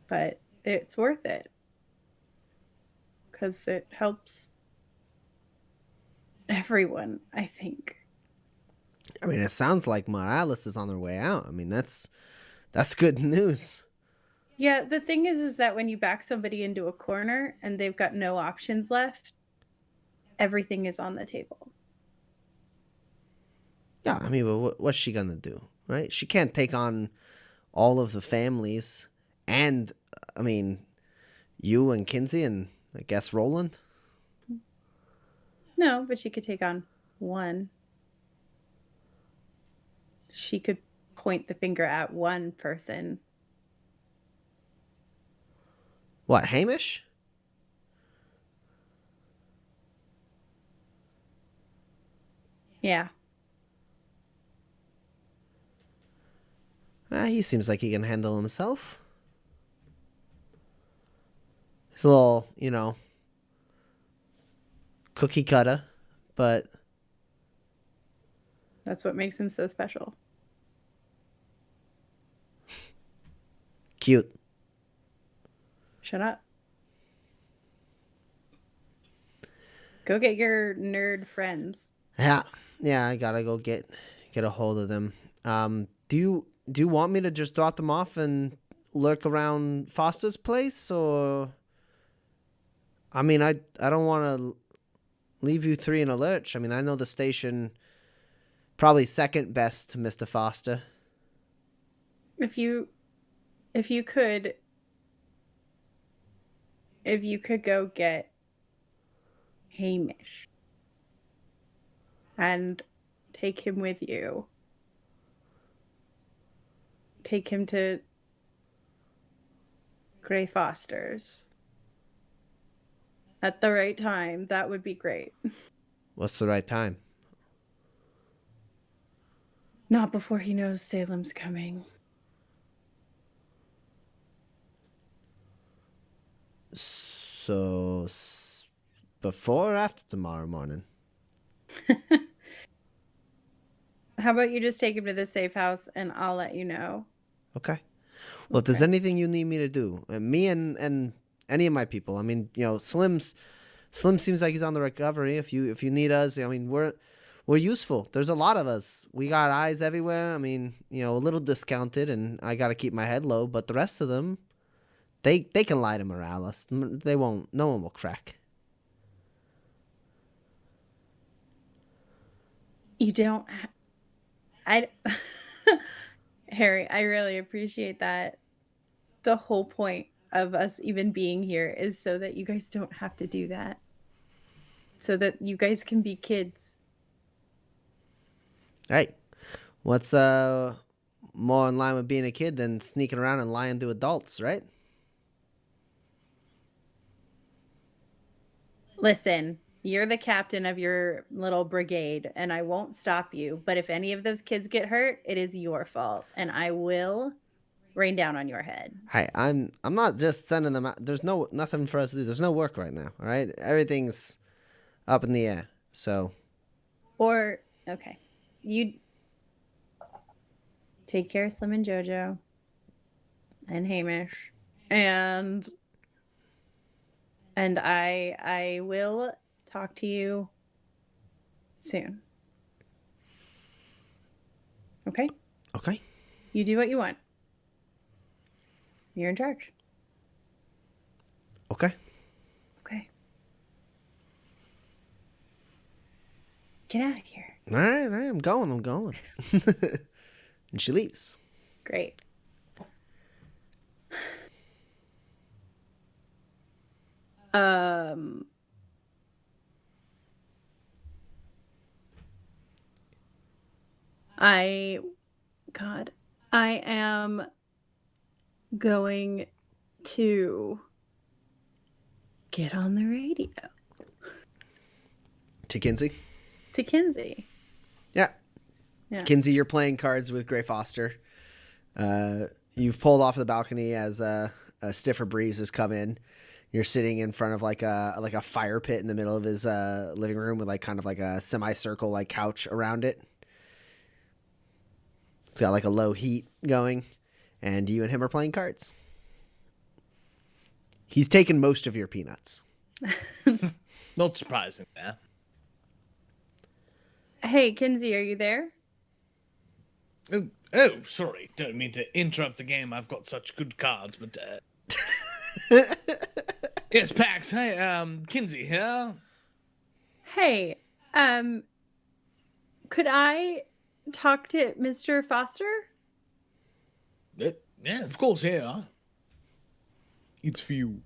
But it's worth it because it helps everyone, I think. I mean, it sounds like Moralis is on their way out. I mean, that's good news. Yeah, the thing is that when you back somebody into a corner and they've got no options left, everything is on the table. Yeah, I mean, but what's she gonna do, right? She can't take on all of the families, and I mean, you and Kinsey and I guess Roland. No, but she could take on one. She could point the finger at one person. What, Hamish? Yeah. He seems like he can handle himself. He's a little, cookie cutter, but That's what makes him so special. cute. Shut up. Go get your nerd friends. Yeah, I gotta go get a hold of them. Do you want me to just drop them off and lurk around Foster's place, or? I mean, I don't want to leave you three in a lurch. I mean, I know the station probably second best to Mr. Foster. If you could go get Hamish and take him with you. Take him to Gray Foster's at the right time. That would be great. What's the right time? Not before he knows Salem's coming. So, before or after tomorrow morning? How about you just take him to the safe house and I'll let you know. Okay. Well, if there's anything you need me to do, me and any of my people, I mean, Slim seems like he's on the recovery. If you need us, I mean, we're useful. There's a lot of us. We got eyes everywhere. I mean, a little discounted, and I got to keep my head low. But the rest of them, they can lie to Moralis. They won't. No one will crack. You don't. Harry, I really appreciate that. The whole point of us even being here is so that you guys don't have to do that. So that you guys can be kids. Hey, what's more in line with being a kid than sneaking around and lying to adults, right? Listen, you're the captain of your little brigade, and I won't stop you. But if any of those kids get hurt, it is your fault, and I will rain down on your head. Hey, I'm not just sending them out. There's nothing for us to do. There's no work right now. All right, everything's up in the air. So. Or okay, you take care of Slim and JoJo, and Hamish, and I will talk to you soon. Okay? Okay. You do what you want. You're in charge. Okay. Okay. Get out of here. All right. I'm going. And she leaves. Great. Um, I am going to get on the radio To Kinsey. to Kinsey. Yeah. Yeah. Kinsey, you're playing cards with Gray Foster. You've pulled off the balcony as a stiffer breeze has come in. You're sitting in front of like a fire pit in the middle of his living room with like kind of like a semicircle like couch around it. It's got like a low heat going, and you and him are playing cards. He's taken most of your peanuts. Not surprising there. Hey, Kinsey, are you there? Oh, sorry. Don't mean to interrupt the game. I've got such good cards, but yes, Pax. Hey, Kinsey here. Hey, could I talk to Mr. Foster? Yeah, of course. Yeah. It's for you.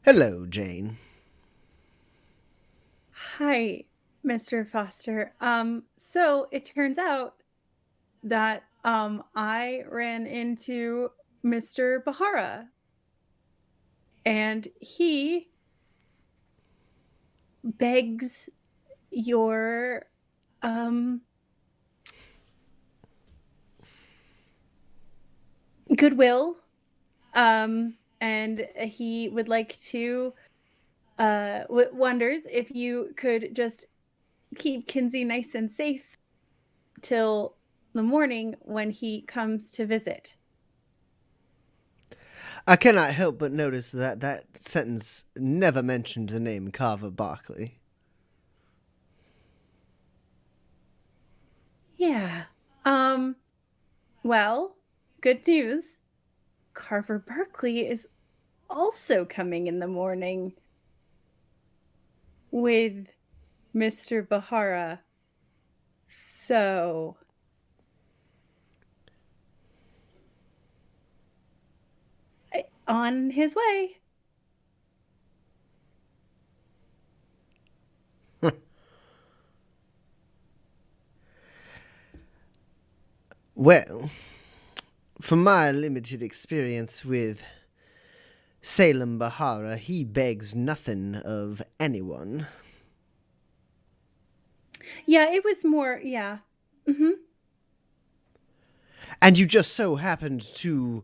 Hello, Jane. Hi, Mr. Foster. So it turns out that I ran into Mr. Bahara, and he begs your goodwill, and he would like to wonders if you could just keep Kinsey nice and safe till the morning when he comes to visit. I cannot help but notice that that sentence never mentioned the name Carver Barkley. Yeah. Well, good news. Carver Berkeley is also coming in the morning with Mr. Bahara. So on his way. Well, from my limited experience with Salem Bahara, he begs nothing of anyone. Yeah, it was more, yeah. Mm-hmm. And you just so happened to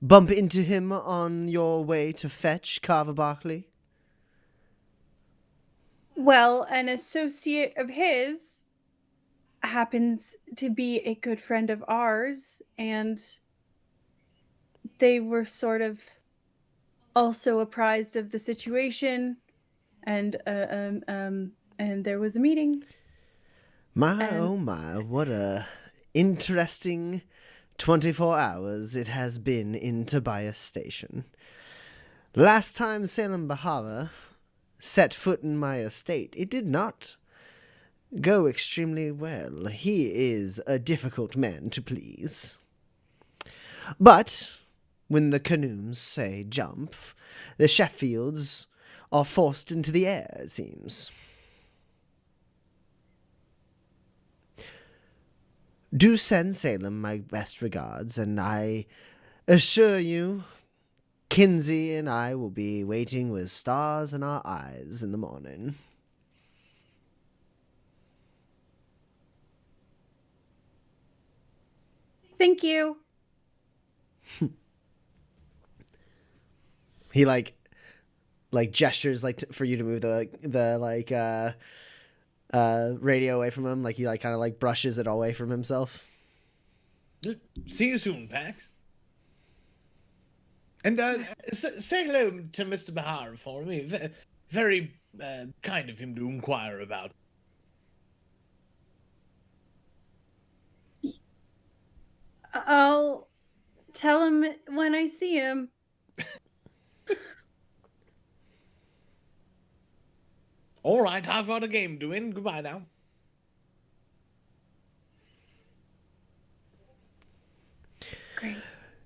bump into him on your way to fetch Carver Barkley? Well, an associate of his happens to be a good friend of ours, and they were sort of also apprised of the situation, and there was a meeting. Oh my, what a interesting 24 hours it has been in Tobias Station. Last time Salem Bahara set foot in my estate, it did not go extremely well. He is a difficult man to please. But when the canoes say jump, the Sheffields are forced into the air, it seems. Do send Salem my best regards, and I assure you, Kinsey and I will be waiting with stars in our eyes in the morning. Thank you. He like gestures like for you to move the radio away from him. Like he like kind of like brushes it away from himself. See you soon, Pax. And say hello to Mr. Bahara for me. Very kind of him to inquire about. I'll tell him when I see him. All right, I've got a game to win. Goodbye now.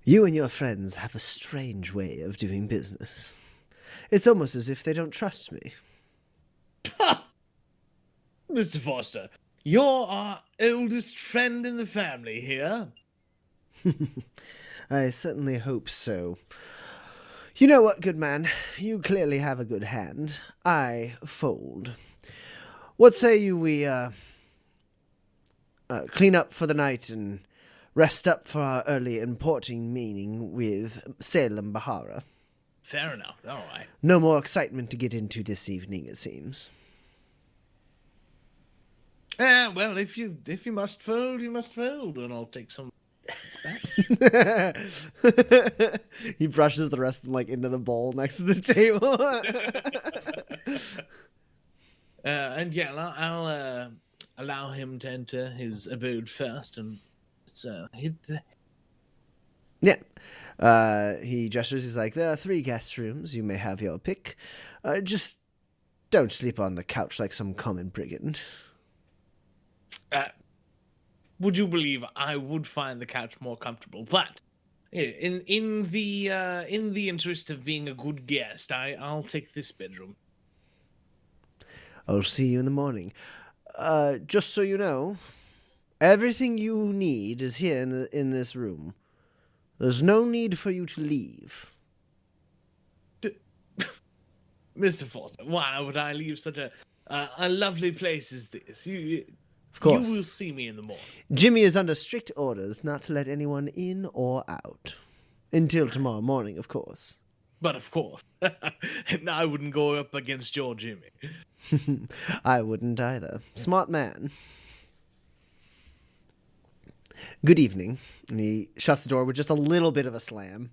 You and your friends have a strange way of doing business. It's almost as if they don't trust me. Mr. Foster, you're our oldest friend in the family here. I certainly hope so. You know what, good man? You clearly have a good hand. I fold. What say you we, clean up for the night and rest up for our early importing meeting with Salem Bahara? Fair enough, all right. No more excitement to get into this evening, it seems. Well, if you must fold, you must fold, and I'll take some back. He brushes the rest into the bowl next to the table. And yeah, I'll allow him to enter his abode first, and hit the... Yeah. He gestures. He's like, there are 3 guest rooms. You may have your pick. Just don't sleep on the couch like some common brigand. Would you believe I would find the couch more comfortable? But in the interest of being a good guest, I'll take this bedroom. I'll see you in the morning. Just so you know, everything you need is here in this room. There's no need for you to leave. Mr. Foster, why would I leave such a lovely place as this? Of course. You will see me in the morning. Jimmy is under strict orders not to let anyone in or out. Until tomorrow morning, of course. But of course. And I wouldn't go up against your Jimmy. I wouldn't either. Smart man. Good evening. And he shuts the door with just a little bit of a slam.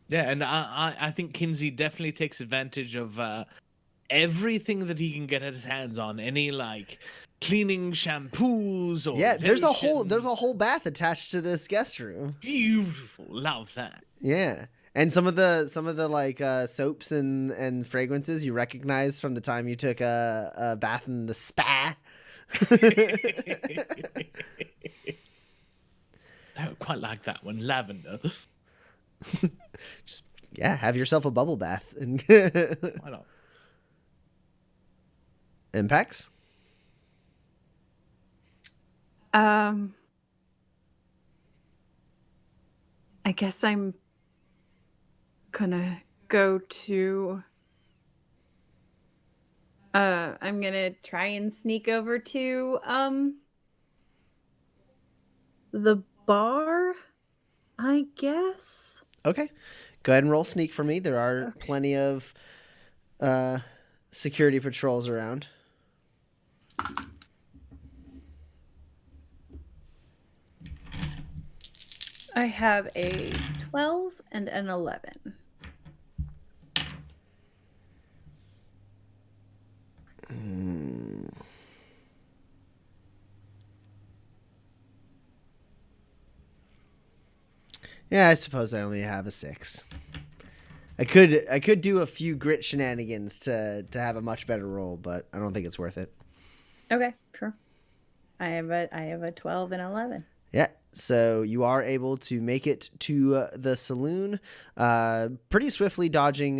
Yeah, and I think Kinsey definitely takes advantage of everything that he can get his hands on. Any cleaning shampoos or there's a lotions. whole bath attached to this guest room. Beautiful, love that. Yeah. And some of the soaps and fragrances you recognize from the time you took a bath in the spa. I quite like that one, lavender. Just have yourself a bubble bath and Why not? Impacts. I guess I'm gonna go to I'm gonna try and sneak over to the bar, I guess. Okay. Go ahead and roll sneak for me. There are plenty of security patrols around. I have a 12 and an 11. Yeah, I suppose I only have a 6. I could do a few grit shenanigans to have a much better roll, but I don't think it's worth it. Okay, sure. I have a 12 and 11. Yeah, so you are able to make it to the saloon, pretty swiftly dodging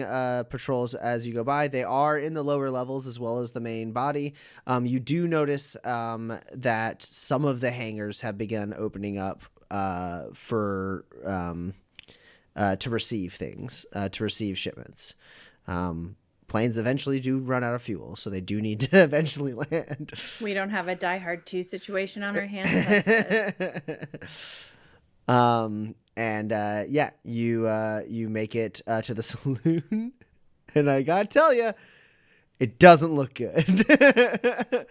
patrols as you go by. They are in the lower levels as well as the main body. You do notice that some of the hangars have begun opening up to receive things, to receive shipments. Planes eventually do run out of fuel, so they do need to eventually land. We don't have a Die Hard 2 situation on our hands. That's good. You make it to the saloon, and I gotta tell you, it doesn't look good.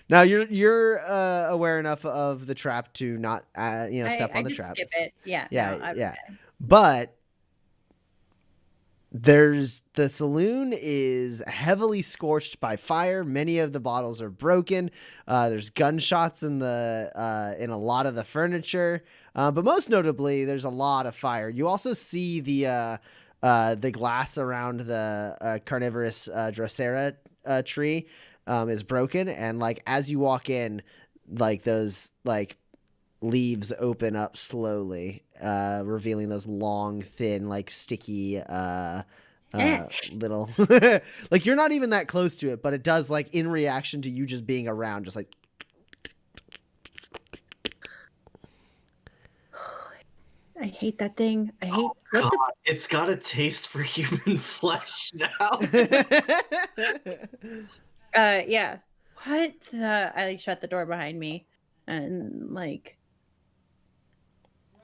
Now you're aware enough of the trap to not step on the trap. Skip it. Yeah. Yeah. But the saloon is heavily scorched by fire. Many of the bottles are broken. There's gunshots in a lot of the furniture. But most notably, there's a lot of fire. You also see the glass around the carnivorous Drosera tree is broken, and as you walk in, like those like leaves open up slowly, revealing those long, thin, like sticky little like you're not even that close to it, but it does, like, in reaction to you just being around, just like I hate that thing. I hate God, it's got a taste for human flesh now. yeah. What the I like shut the door behind me and like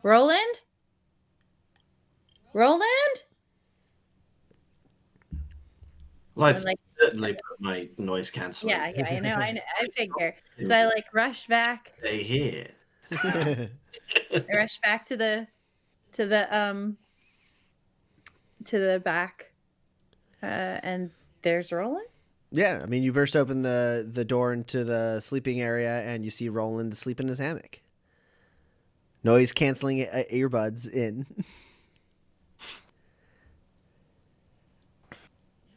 Roland? Roland? Well, And I've like certainly put my noise canceling. yeah, I know, I figure. So I like rush back. Stay here. I rush back to the back. And there's Roland. Yeah, I mean, you burst open the door into the sleeping area, and you see Roland asleep in his hammock. Noise canceling earbuds in.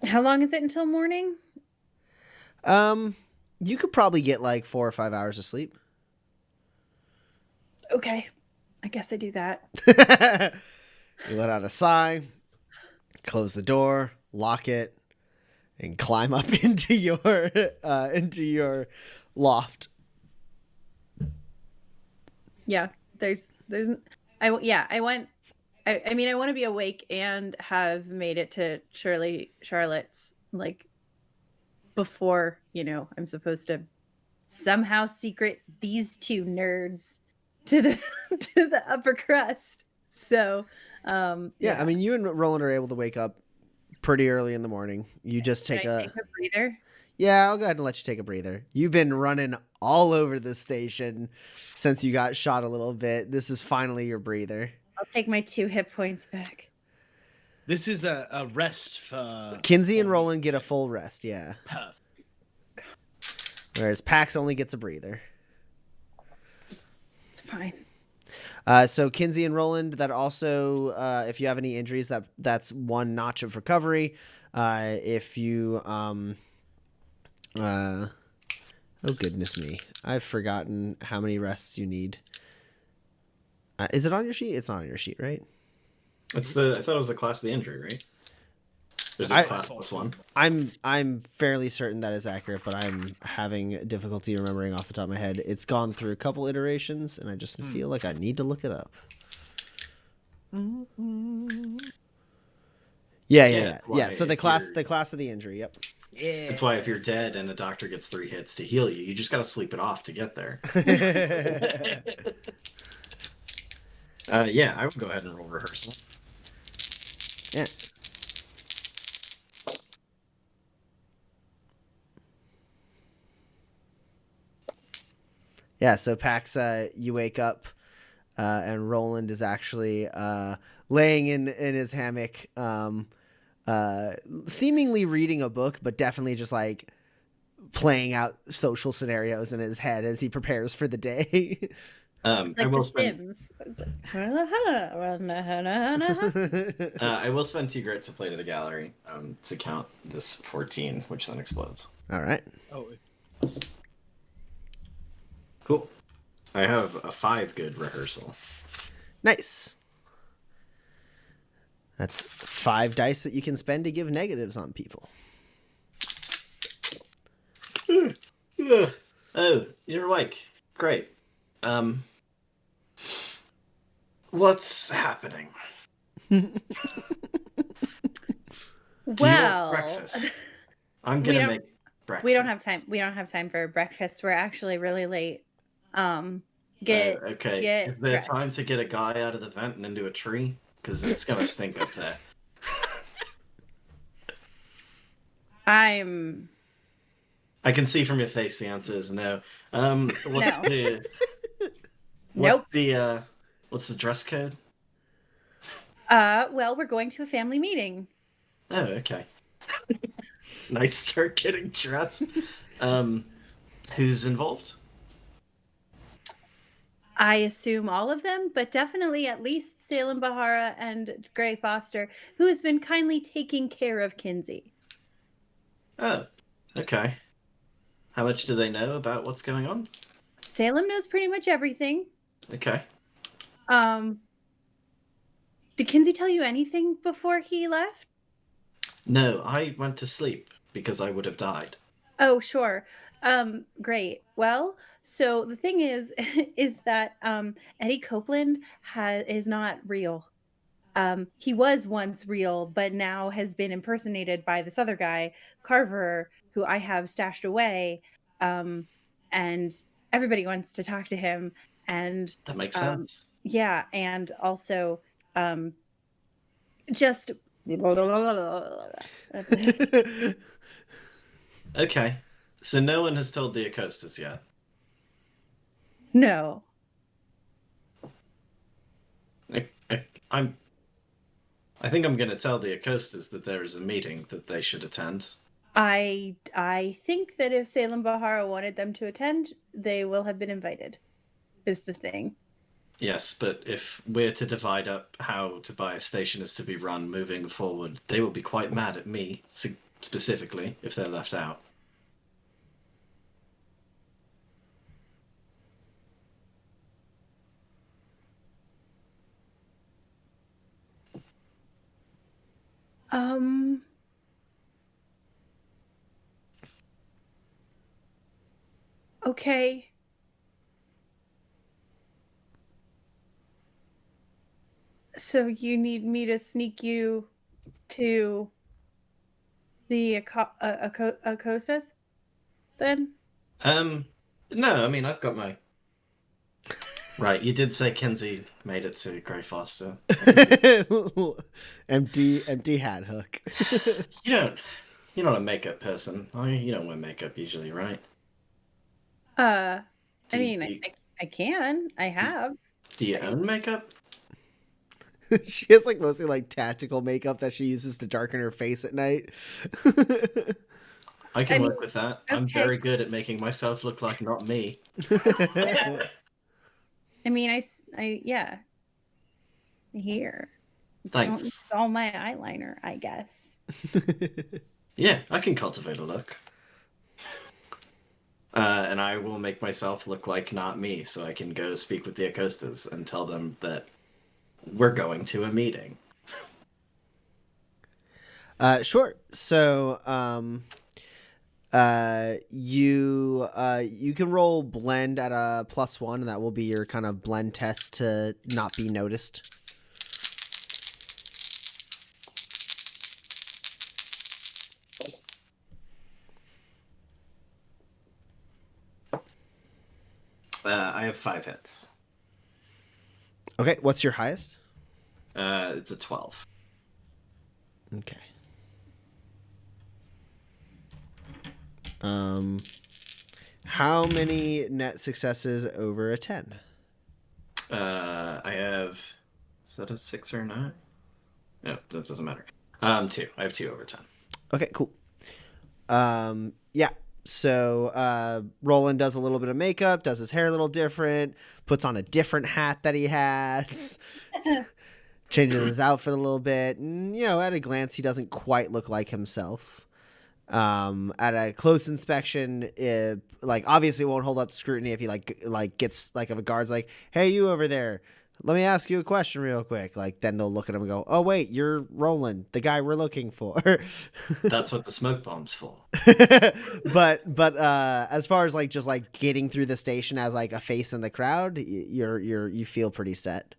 How long is it until morning? You could probably get like 4 or 5 hours of sleep. Okay. I guess I do that. You let out a sigh, close the door, lock it, and climb up into your loft. Yeah. I want to be awake and have made it to Charlotte's like before, I'm supposed to somehow secret these two nerds to the upper crust. So, yeah, I mean, you and Roland are able to wake up pretty early in the morning. You just take take a breather. Yeah, I'll go ahead and let you take a breather. You've been running all over the station since you got shot a little bit. This is finally your breather. I'll take my 2 hit points back. This is a rest for Kinsey and Roland get a full rest, yeah. Perfect. Whereas Pax only gets a breather. It's fine. So Kinsey and Roland, that also, if you have any injuries, that's 1 notch of recovery. If you, oh goodness me, I've forgotten how many rests you need. Is it on your sheet? It's not on your sheet, right? I thought it was the class of the injury, right? There's a class plus 1. I'm fairly certain that is accurate, but I'm having difficulty remembering off the top of my head. It's gone through a couple iterations, and I just feel like I need to look it up. Yeah. So the class of the injury. Yep. Yeah. That's why if you're dead and a doctor gets 3 hits to heal you, you just gotta sleep it off to get there. Yeah, I would go ahead and roll rehearsal. Yeah. Yeah, so Pax, you wake up, and Roland is actually laying in his hammock, seemingly reading a book, but definitely just like playing out social scenarios in his head as he prepares for the day. It's like The Sims. I will spend 2 grit to play to the gallery to count this 14, which then explodes. All right. Oh, Cool. I have a 5 good rehearsal. Nice. That's 5 dice that you can spend to give negatives on people. Oh, you're awake. Great. What's happening? Well, breakfast. I'm gonna make breakfast. We don't have time. We don't have time for breakfast. We're actually really late. Okay. Is there time to get a guy out of the vent and into a tree? Because it's gonna stink up there. I can see from your face the answer is no. What's Nope. What's the dress code? Well, we're going to a family meeting. Oh, okay. Nice start getting dressed. Who's involved? I assume all of them, but definitely at least Salem Bahara and Gray Foster, who has been kindly taking care of Kinsey. Oh, okay. How much do they know about what's going on? Salem knows pretty much everything. Okay. Did Kinsey tell you anything before he left? No, I went to sleep because I would have died. Oh, sure. Great. Well, so the thing is, is that Eddie Copeland is not real. He was once real, but now has been impersonated by this other guy, Carver, who I have stashed away. And everybody wants to talk to him. And That makes sense. yeah, and also just Okay. So no one has told the Acostas yet. no. I think I'm going to tell the Acostas that there is a meeting that they should attend. I think that if Salem Bahara wanted them to attend, they will have been invited. Is the thing. Yes, but if we're to divide up how to buy a station is to be run moving forward, they will be quite mad at me, specifically, if they're left out. Okay. So you need me to sneak you to the Acostas then? No, I mean, I've got my... Right, you did say Kinsey made it to Greyfoster. empty hat hook. You're not a makeup person. You don't wear makeup usually, right? I mean, I can. I have. Do you own makeup? She has like mostly like tactical makeup that she uses to darken her face at night. I can work with that. okay. I'm very good at making myself look like not me. Yeah. I mean, yeah. Here. Thanks. Don't use all my eyeliner, I guess. Yeah, I can cultivate a look. And I will make myself look like not me, so I can go speak with the Acostas and tell them that we're going to a meeting. Sure. So, you can roll blend at a +1, and that will be your kind of blend test to not be noticed. I have 5 hits. Okay, what's your highest? It's a 12. Okay. How many net successes over a 10? I have... Is that a 6 or a 9? No, that doesn't matter. 2. I have 2 over 10. Okay, cool. Yeah. So Roland does a little bit of makeup, does his hair a little different, puts on a different hat that he has, changes his outfit a little bit, and at a glance he doesn't quite look like himself. At a close inspection, it obviously won't hold up to scrutiny if he gets if a guard's like, "Hey, you over there, let me ask you a question real quick." Then they'll look at him and go, "Oh wait, you're Roland, the guy we're looking for." That's what the smoke bomb's for. but as far as just getting through the station as a face in the crowd, you feel pretty set.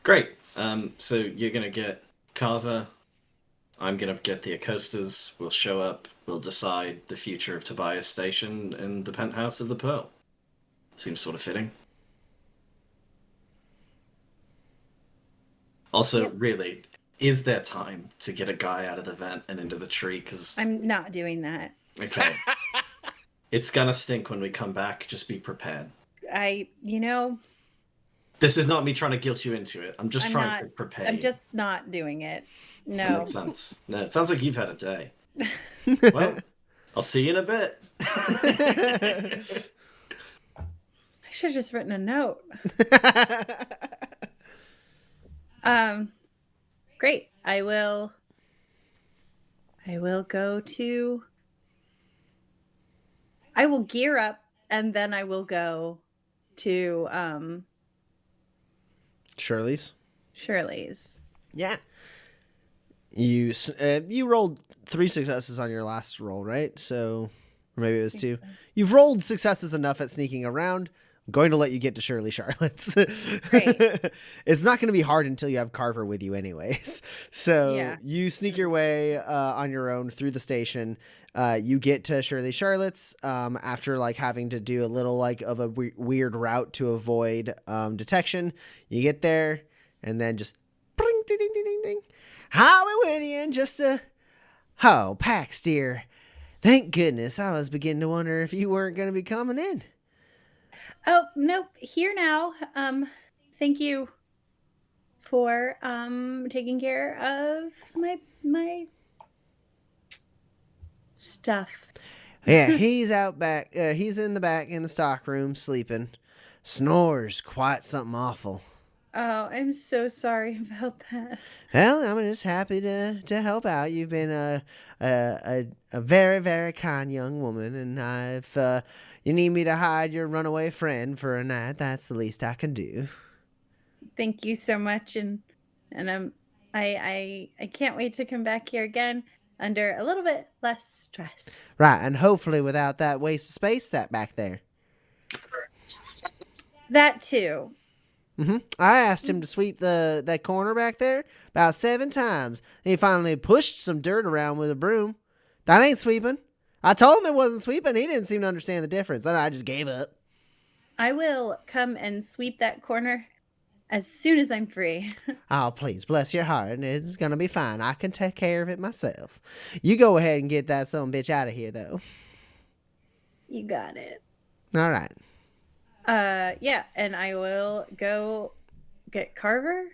Great. So you're gonna get Carver. I'm gonna get the Acostas. We'll show up. We'll decide the future of Tobias Station in the penthouse of the Pearl. Seems sort of fitting. Also, Yep. Really, is there time to get a guy out of the vent and into the tree? Because I'm not doing that. okay, it's gonna stink when we come back. Just be prepared. This is not me trying to guilt you into it. I'm just trying to prepare. I'm you. just not doing it. That No. makes sense. No, it sounds like you've had a day. Well, I'll see you in a bit. I should have just written a note. Great. I will gear up and then I will go to Shirley's. Shirley's. Yeah. You rolled 3 successes on your last roll, right? So, or maybe it was 2. You've rolled successes enough at sneaking around. I'm going to let you get to Shirley Charlotte's. Great. It's not going to be hard until you have Carver with you anyways. So Yeah. you sneak your way on your own through the station. You get to Shirley Charlotte's after like having to do a little like of a weird route to avoid detection. You get there and then just ding, ding, ding, ding, ding. How are we with you? And just Pax, dear. Thank goodness. I was beginning to wonder if you weren't going to be coming in. Oh, nope. Here now. Thank you for taking care of my stuff. Yeah, he's out back. He's in the back in the stockroom sleeping. Snores quite something awful. Oh, I'm so sorry about that. Well, I'm just happy to help out. You've been a very, very kind young woman, and if you need me to hide your runaway friend for a night, that's the least I can do. Thank you so much, and I can't wait to come back here again under a little bit less stress. Right, and hopefully without that waste of space that back there. That too. I asked him to sweep that corner back there about 7 times. And he finally pushed some dirt around with a broom. That ain't sweeping. I told him it wasn't sweeping. He didn't seem to understand the difference. And I just gave up. I will come and sweep that corner as soon as I'm free. Oh, please, bless your heart. It's going to be fine. I can take care of it myself. You go ahead and get that son bitch out of here, though. You got it. All right. Yeah, and I will go get Carver.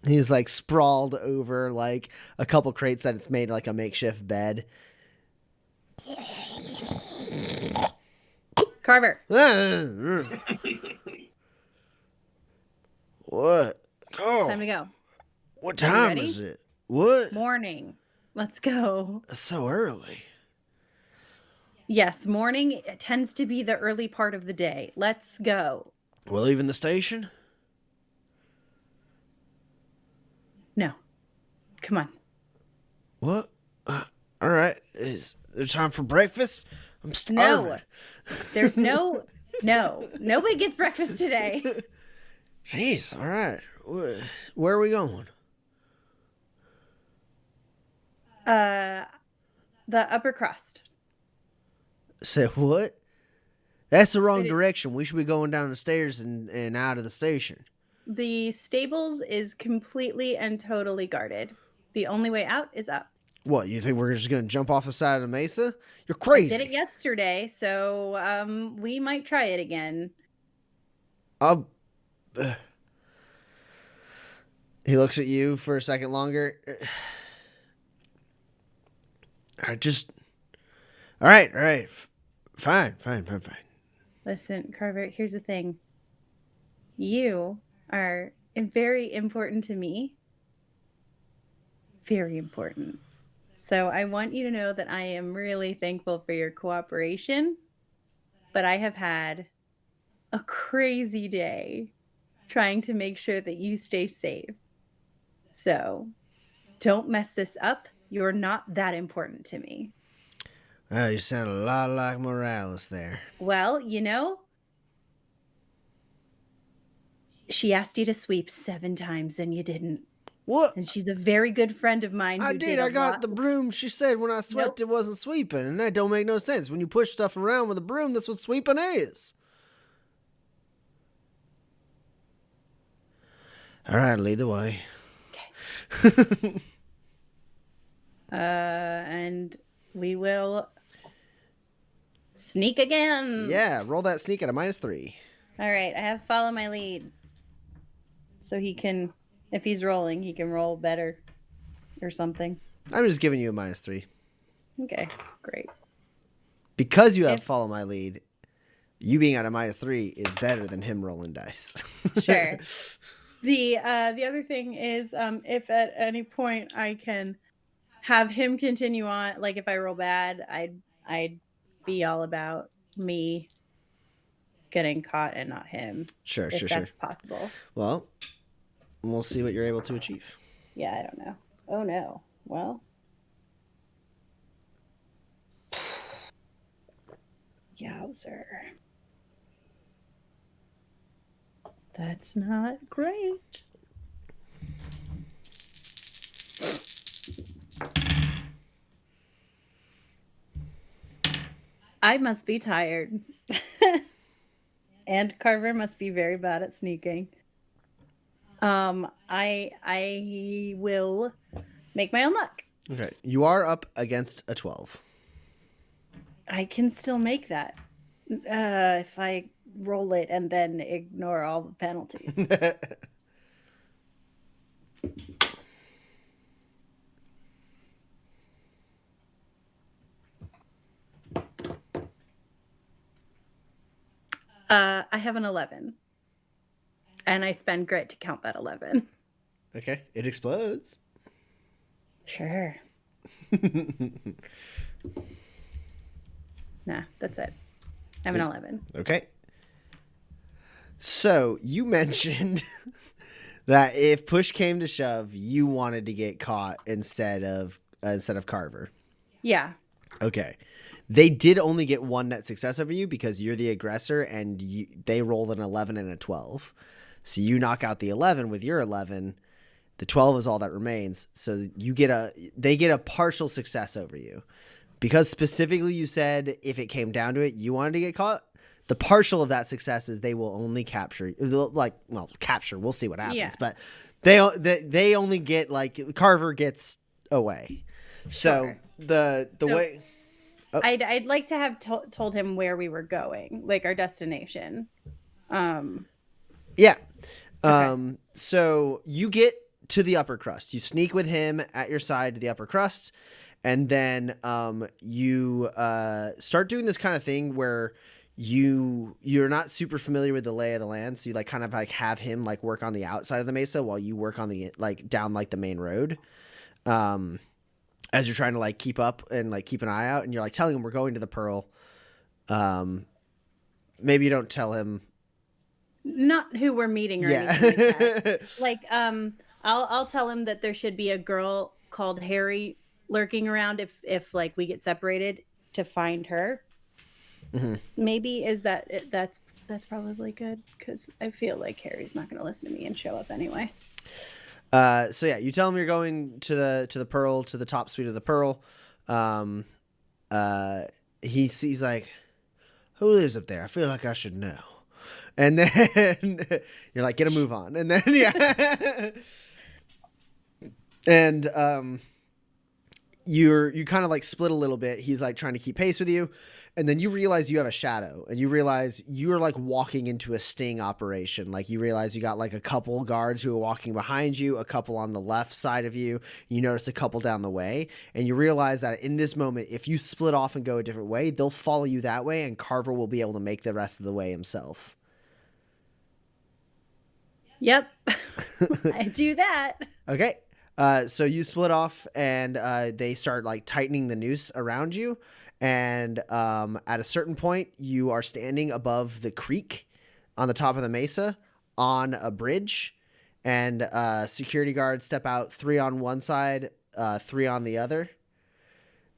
He's like sprawled over like a couple crates that it's made like a makeshift bed. Carver. What? Oh, It's time to go. what Are you time ready? is it? What? Morning. Let's go. So early. Yes, morning tends to be the early part of the day. Let's go. We're leaving the station? No. Come on. What? All right. Is there time for breakfast? I'm starving. No. There's no. Nobody gets breakfast today. Jeez. All right. Where are we going? The upper crust. Say what? That's the wrong But direction. We should be going down the stairs and out of the station. The stables is completely and totally guarded. The only way out is up. What, you think we're just going to jump off the side of the mesa? You're crazy. Did it yesterday, so we might try it again. He looks at you for a second longer. All right. Fine. Listen, Carver, here's the thing. You are very important to me. Very important. So I want you to know that I am really thankful for your cooperation, but I have had a crazy day trying to make sure that you stay safe. So don't mess this up. You're not that important to me. Oh, you sound a lot like Moralis there. Well, she asked you to sweep 7 times and you didn't. What? And she's a very good friend of mine. I who did. a I got lot- the broom. She said when I swept, It wasn't sweeping. And that don't make no sense. When you push stuff around with a broom, that's what sweeping is. All right, lead the way. Okay. And we will sneak again. Yeah, roll that sneak at a -3. All right. I have follow my lead. So he can, if he's rolling, he can roll better or something. I'm just giving you a -3. Okay, great. Because you have follow my lead, you being at a -3 is better than him rolling dice. Sure. The other thing is, if at any point I can have him continue on. Like if I roll bad, I'd be all about me getting caught and not him. Sure, if sure. that's possible. Well, we'll see what you're able to achieve. Yeah, I don't know. Oh no. Well. Yowzer. That's not great. I must be tired. And Carver must be very bad at sneaking. I will make my own luck. Okay. You are up against a 12. I can still make that. If I roll it and then ignore all the penalties. I have an 11. And I spend grit to count that 11. Okay. It explodes. Sure. Nah, that's it. I have an 11. Okay. So you mentioned that if push came to shove, you wanted to get caught instead of Carver. Yeah. Okay. They did only get one net success over you because you're the aggressor, and they rolled an 11 and a 12. So you knock out the 11 with your 11. The 12 is all that remains. So they get a partial success over you. Because specifically you said if it came down to it, you wanted to get caught. The partial of that success is they will only capture. Capture. We'll see what happens. Yeah. But they only get, like, Carver gets away. So Sure. way. Oh. I'd like to have told him where we were going, like our destination. Yeah. Okay. So you get to the upper crust. You sneak with him at your side to the upper crust, and then you start doing this kind of thing where you're not super familiar with the lay of the land, so you like kind of like have him like work on the outside of the mesa while you work on the like down like the main road. As you're trying to like keep up and like keep an eye out, and you're like telling him we're going to the Pearl. Maybe you don't tell him. Not who we're meeting or anything like that. Like, I'll tell him that there should be a girl called Harry lurking around if like we get separated, to find her. Mm-hmm. Maybe that's probably good, because I feel like Harry's not going to listen to me and show up anyway. So yeah, you tell him you're going to the Pearl, to the top suite of the Pearl. He's like, who lives up there? I feel like I should know. And then you're like, get a move on. And then, yeah. And you kind of like split a little bit. He's like trying to keep pace with you. And then you realize you have a shadow, and you realize you are like walking into a sting operation. Like you realize you got like a couple guards who are walking behind you, a couple on the left side of you. You notice a couple down the way, and you realize that in this moment, if you split off and go a different way, they'll follow you that way, and Carver will be able to make the rest of the way himself. Yep. I do that. Okay. So you split off, and they start like tightening the noose around you. And at a certain point, you are standing above the creek on the top of the mesa on a bridge, and security guards step out, 3 on one side, 3 on the other.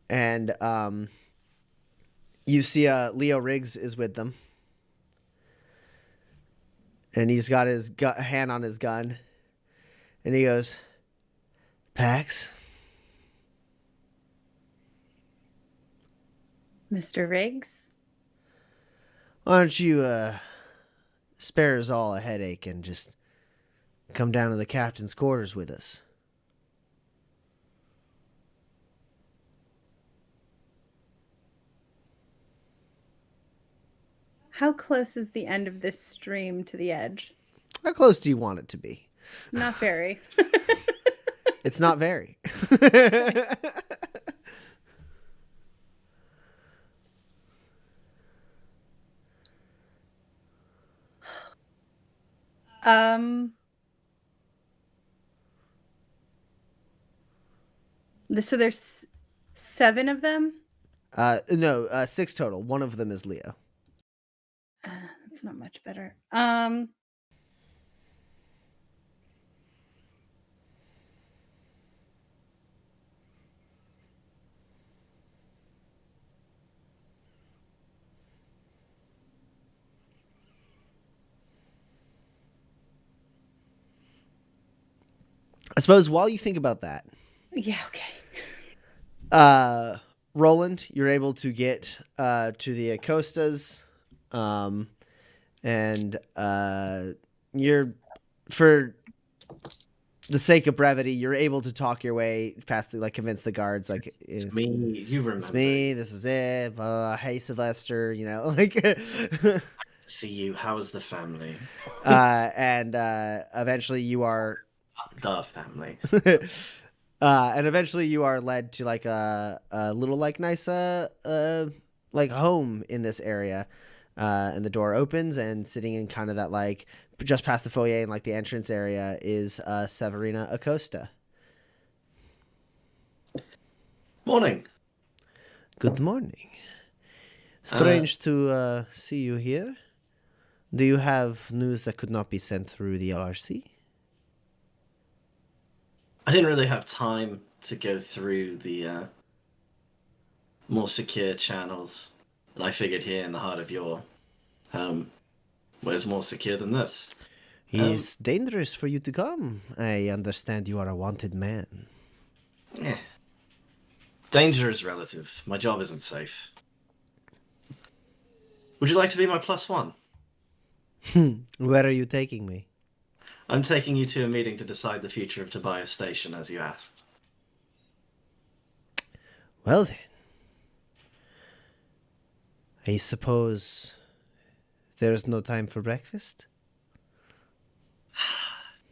And you see Leo Riggs is with them. And he's got his hand on his gun. And he goes, Pax? Mr. Riggs? Why don't you spare us all a headache and just come down to the captain's quarters with us? How close is the end of this stream to the edge? How close do you want it to be? Not very. It's not very. So there's 7 of them. No, 6 total. One of them is Leo. That's not much better. I suppose while you think about that, Yeah, okay. Roland, you're able to get to the Acostas, and you're, for the sake of brevity, you're able to talk your way past the, like, convince the guards, like, It's me. You remember. it's me, this is it, hey Sylvester, you know, like See you. How's the family? and eventually you are The family. and eventually you are led to like a little like nice like home in this area, and the door opens, and sitting in kind of that like just past the foyer and like the entrance area is Severina Acosta. Morning. Good morning. Strange to see you here. Do you have news that could not be sent through the LRC? I didn't really have time to go through the more secure channels, and I figured here in the heart of your home, where's more secure than this? It's dangerous for you to come. I understand you are a wanted man. Yeah. Danger is relative. My job isn't safe. Would you like to be my +1? Where are you taking me? I'm taking you to a meeting to decide the future of Tobias Station, as you asked. Well then, I suppose there's no time for breakfast?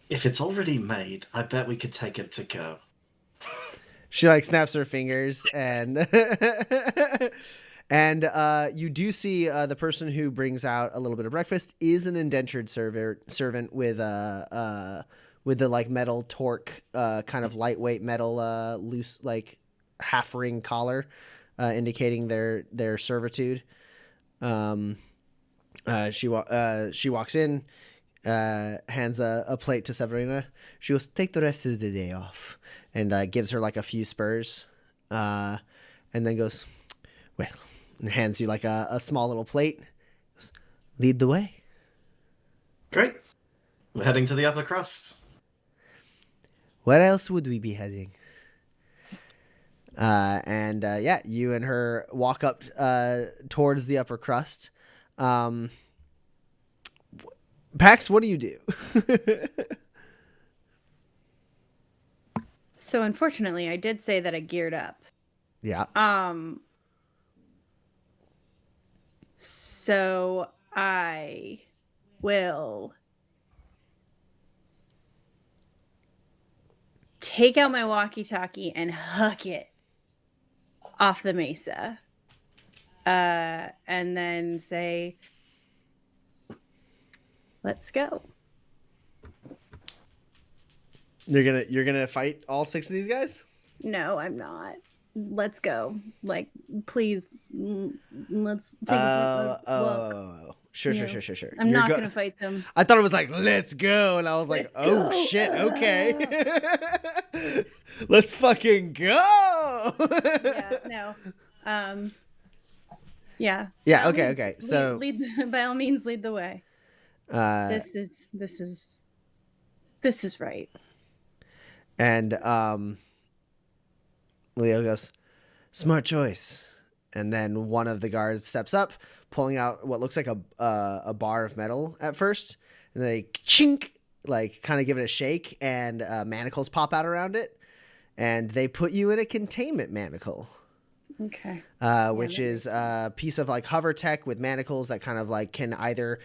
If it's already made, I bet we could take it to go. She like snaps her fingers, and and you do see the person who brings out a little bit of breakfast is an indentured servant with the like metal torque, kind of lightweight metal, loose like half ring collar, indicating their servitude. She walks in, hands a plate to Severina. She goes, "Take the rest of the day off," and gives her like a few spurs, and then goes, "Well," and hands you like a small little plate. Goes, "Lead the way." Great. We're heading to the upper crust. Where else would we be heading? And yeah, you and her walk up towards the upper crust. Pax, what do you do? So unfortunately, I did say that I geared up. Yeah. So I will take out my walkie-talkie and huck it off the mesa. And then say, "Let's go." You're gonna fight all 6 of these guys? No, I'm not. Let's go. Like, please, let's take a look. Sure. You know, Sure. I'm not gonna fight them. I thought it was like, "Let's go," and I was like, Let's "Oh go. shit, okay." Let's fucking go. Yeah, no. Yeah. Yeah, okay. So lead by all means, lead the way. This is right. And Leo goes, "Smart choice." And then one of the guards steps up, pulling out what looks like a bar of metal at first, and they chink, like kind of give it a shake, and manacles pop out around it, and they put you in a containment manacle. Okay. Which is a piece of like hover tech with manacles that kind of like can either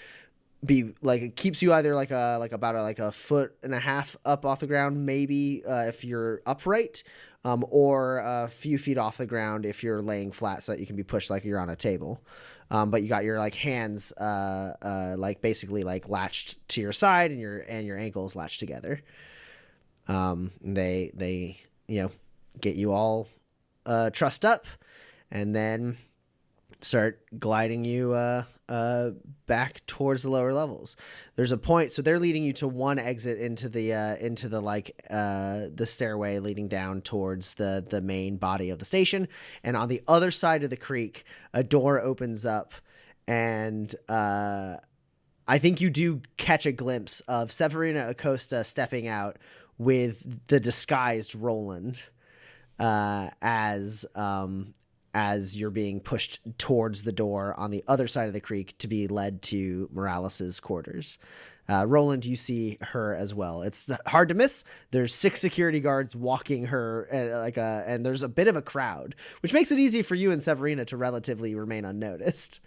be like, it keeps you either like about a foot and a half up off the ground, maybe if you're upright, or a few feet off the ground if you're laying flat, so that you can be pushed like you're on a table. But you got your like hands like basically like latched to your side, and your ankles latched together. They get you all trussed up, and then start gliding you back towards the lower levels. There's a point, so they're leading you to one exit into the the stairway leading down towards the main body of the station, and on the other side of the creek, a door opens up, and I think you do catch a glimpse of Severina Acosta stepping out with the disguised Roland, as you're being pushed towards the door on the other side of the creek to be led to Moralis's quarters. Roland, you see her as well. It's hard to miss. There's 6 security guards walking her, and there's a bit of a crowd, which makes it easy for you and Severina to relatively remain unnoticed.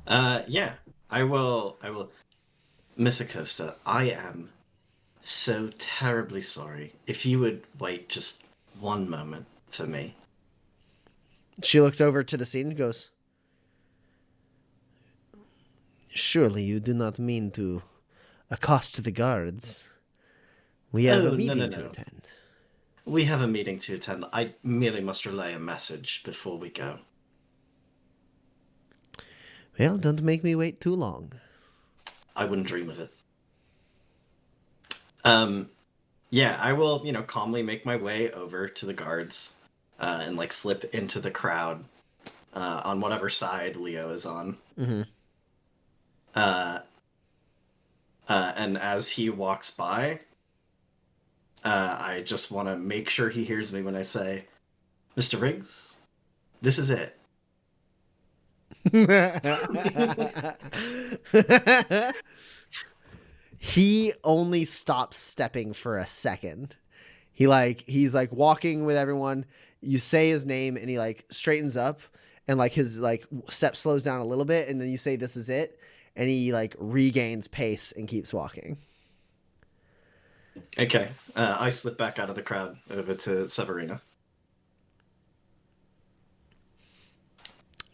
Yeah, I will. Miss Acosta, I am so terribly sorry. If you would wait just one moment for me. She looks over to the scene and goes, "Surely you do not mean to accost the guards. We have a meeting to attend." We have a meeting to attend. I merely must relay a message before we go. Well, don't make me wait too long. I wouldn't dream of it. Yeah, I will, calmly make my way over to the guards, and slip into the crowd, on whatever side Leo is on. Mm-hmm. And as he walks by, I just want to make sure he hears me when I say, "Mr. Riggs, this is it." He only stops stepping for a second. He's walking with everyone. You say his name and he straightens up, and his step slows down a little bit, and then you say, "This is it," and he regains pace and keeps walking. Okay. I slip back out of the crowd over to Severina.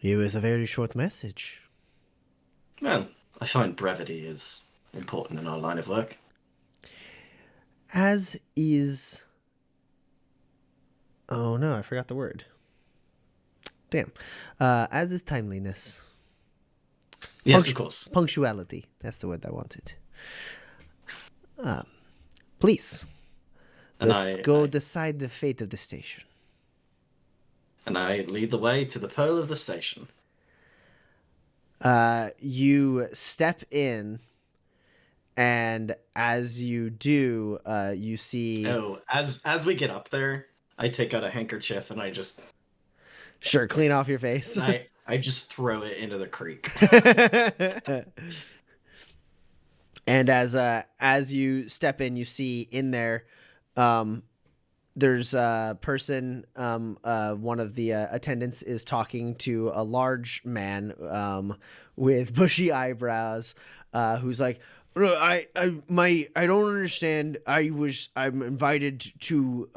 It was a very short message. Well, I find brevity is important in our line of work. As is... Oh no, I forgot the word. Damn. As is timeliness. Yes, of course. Punctuality. That's the word I wanted. Please. Let's go decide the fate of the station. And I lead the way to the pole of the station. You step in, and as you do, you see... Oh, as we get up there, I take out a handkerchief and I just... Sure, clean off your face. I just throw it into the creek. And as you step in, you see in there... there's a person, one of the attendants is talking to a large man with bushy eyebrows, who's like, I don't understand. I'm invited to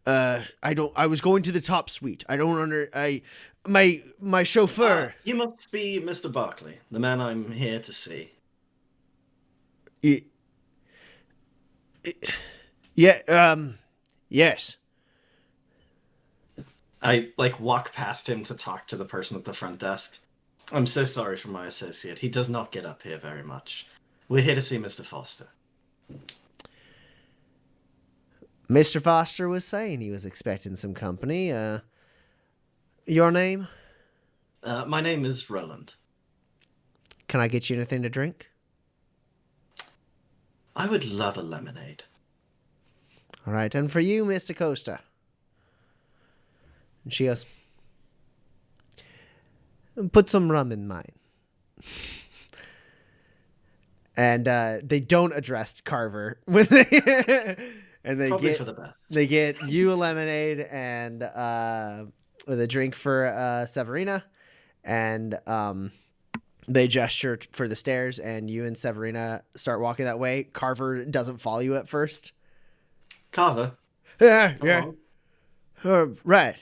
I was going to the top suite. My chauffeur. You must be Mr. Barkley, the man I'm here to see. Yeah, yes. I walk past him to talk to the person at the front desk. I'm so sorry for my associate. He does not get up here very much. We're here to see Mr. Foster. Mr. Foster was saying he was expecting some company. Your name? My name is Roland. Can I get you anything to drink? I would love a lemonade. All right, and for you, Mr. Costa. And she goes, put some rum in mine. And they don't address Carver when and they Probably get for the best. They get you a lemonade and with a drink for Severina, and they gesture for the stairs, and you and Severina start walking that way. Carver doesn't follow you at first. Carver? Yeah. Right.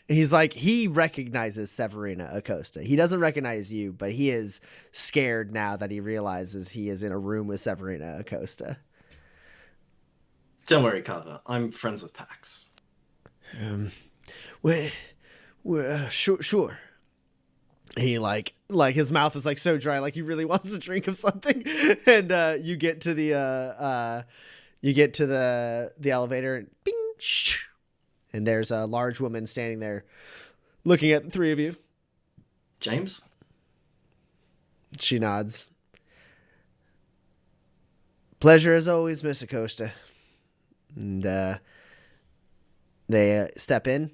He's he recognizes Severina Acosta. He doesn't recognize you, but he is scared now that he realizes he is in a room with Severina Acosta. Don't worry, Carver. I'm friends with Pax. We're sure. He like his mouth is like so dry, like he really wants a drink of something, and you get to the elevator, and bing, shh, and there's a large woman standing there, looking at the three of you. James? She nods. Pleasure as always, Miss Acosta. And they step in,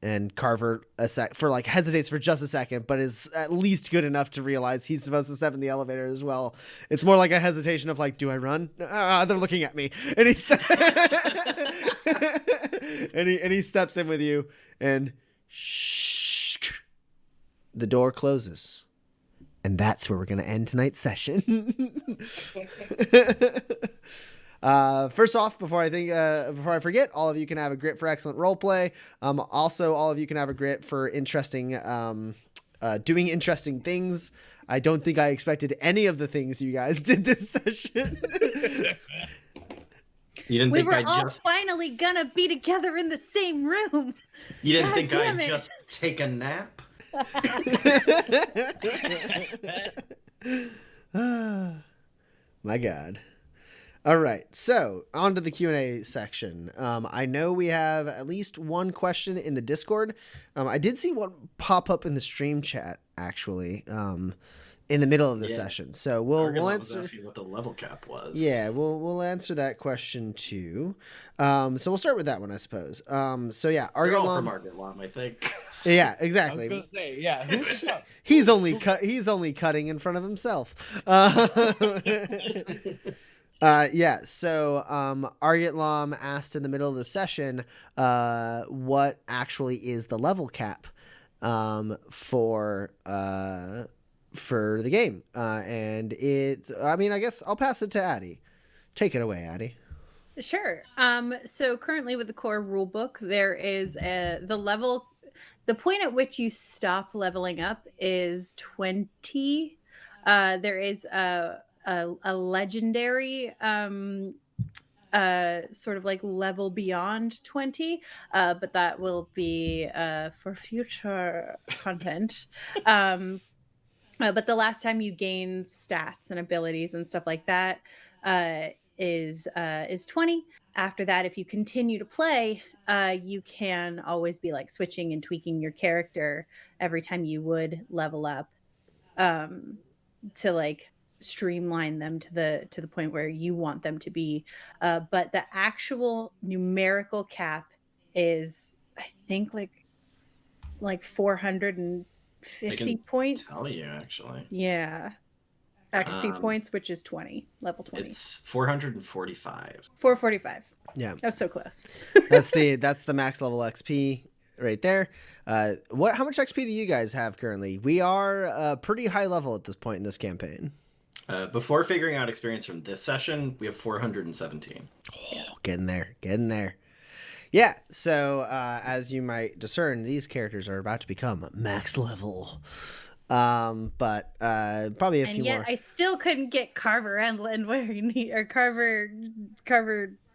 and Carver hesitates for just a second, but is at least good enough to realize he's supposed to step in the elevator as well. It's more like a hesitation of like, do I run? They're looking at me, and he and he steps in with you, and shh, the door closes. And that's where we're going to end tonight's session. First off, before I forget, all of you can have a grit for excellent roleplay. Also, all of you can have a grit for interesting, doing interesting things. I don't think I expected any of the things you guys did this session. You didn't We think were I all just finally gonna be together in the same room. You didn't God think damn I'd it. just take a nap? My God. All right, so on to the Q&A section. I know we have at least one question in the Discord. I did see one pop up in the stream chat, actually, in the middle of the session. So we'll Was answer. asking what the level cap was. Yeah, we'll answer that question too. So we'll start with that one, I suppose. So yeah, They're all from Argalam. Argalam, I think. Yeah, I was exactly. gonna say, yeah. Who's shut? He's only cutting in front of himself. Yeah, so Argatlam asked in the middle of the session what actually is the level cap for the game. And I guess I'll pass it to Addie. Take it away, Addie. Sure. So currently with the core rulebook, there is the point at which you stop leveling up is 20. There is a legendary sort of like level beyond 20, but that will be for future content. But the last time you gain stats and abilities and stuff like that is 20. After that, if you continue to play, you can always be like switching and tweaking your character every time you would level up, to like streamline them to the point where you want them to be. But the actual numerical cap is, I think, like 450 points. Tell you actually. Yeah. XP points, which is 20, level 20. It's 445. 445. Yeah, That was so close. that's the max level XP right there. How much XP do you guys have currently? We are pretty high level at this point in this campaign. Before figuring out experience from this session, we have 417. Oh, getting there. Yeah, so as you might discern, these characters are about to become max level. But probably a few more. And yet I still couldn't get Carver Endland where he need, or Carver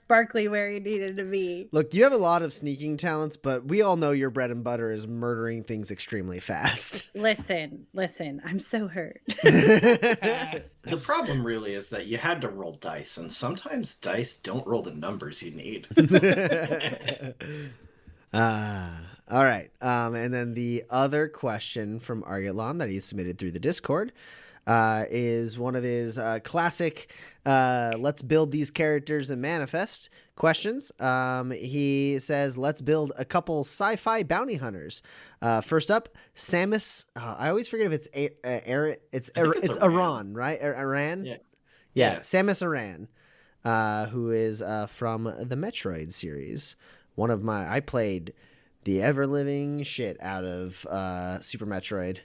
Barkley where he needed to be. Look, you have a lot of sneaking talents, but we all know your bread and butter is murdering things extremely fast. Listen, I'm so hurt. The problem really is that you had to roll dice, and sometimes dice don't roll the numbers you need. All right. And then the other question from Argatlam that he submitted through the Discord is one of his classic let's build these characters and manifest questions. He says, let's build a couple sci-fi bounty hunters. First up, Samus. I always forget if it's it's Iran, right? Iran? Yeah, Samus Aran, who is from the Metroid series. I played the ever-living shit out of Super Metroid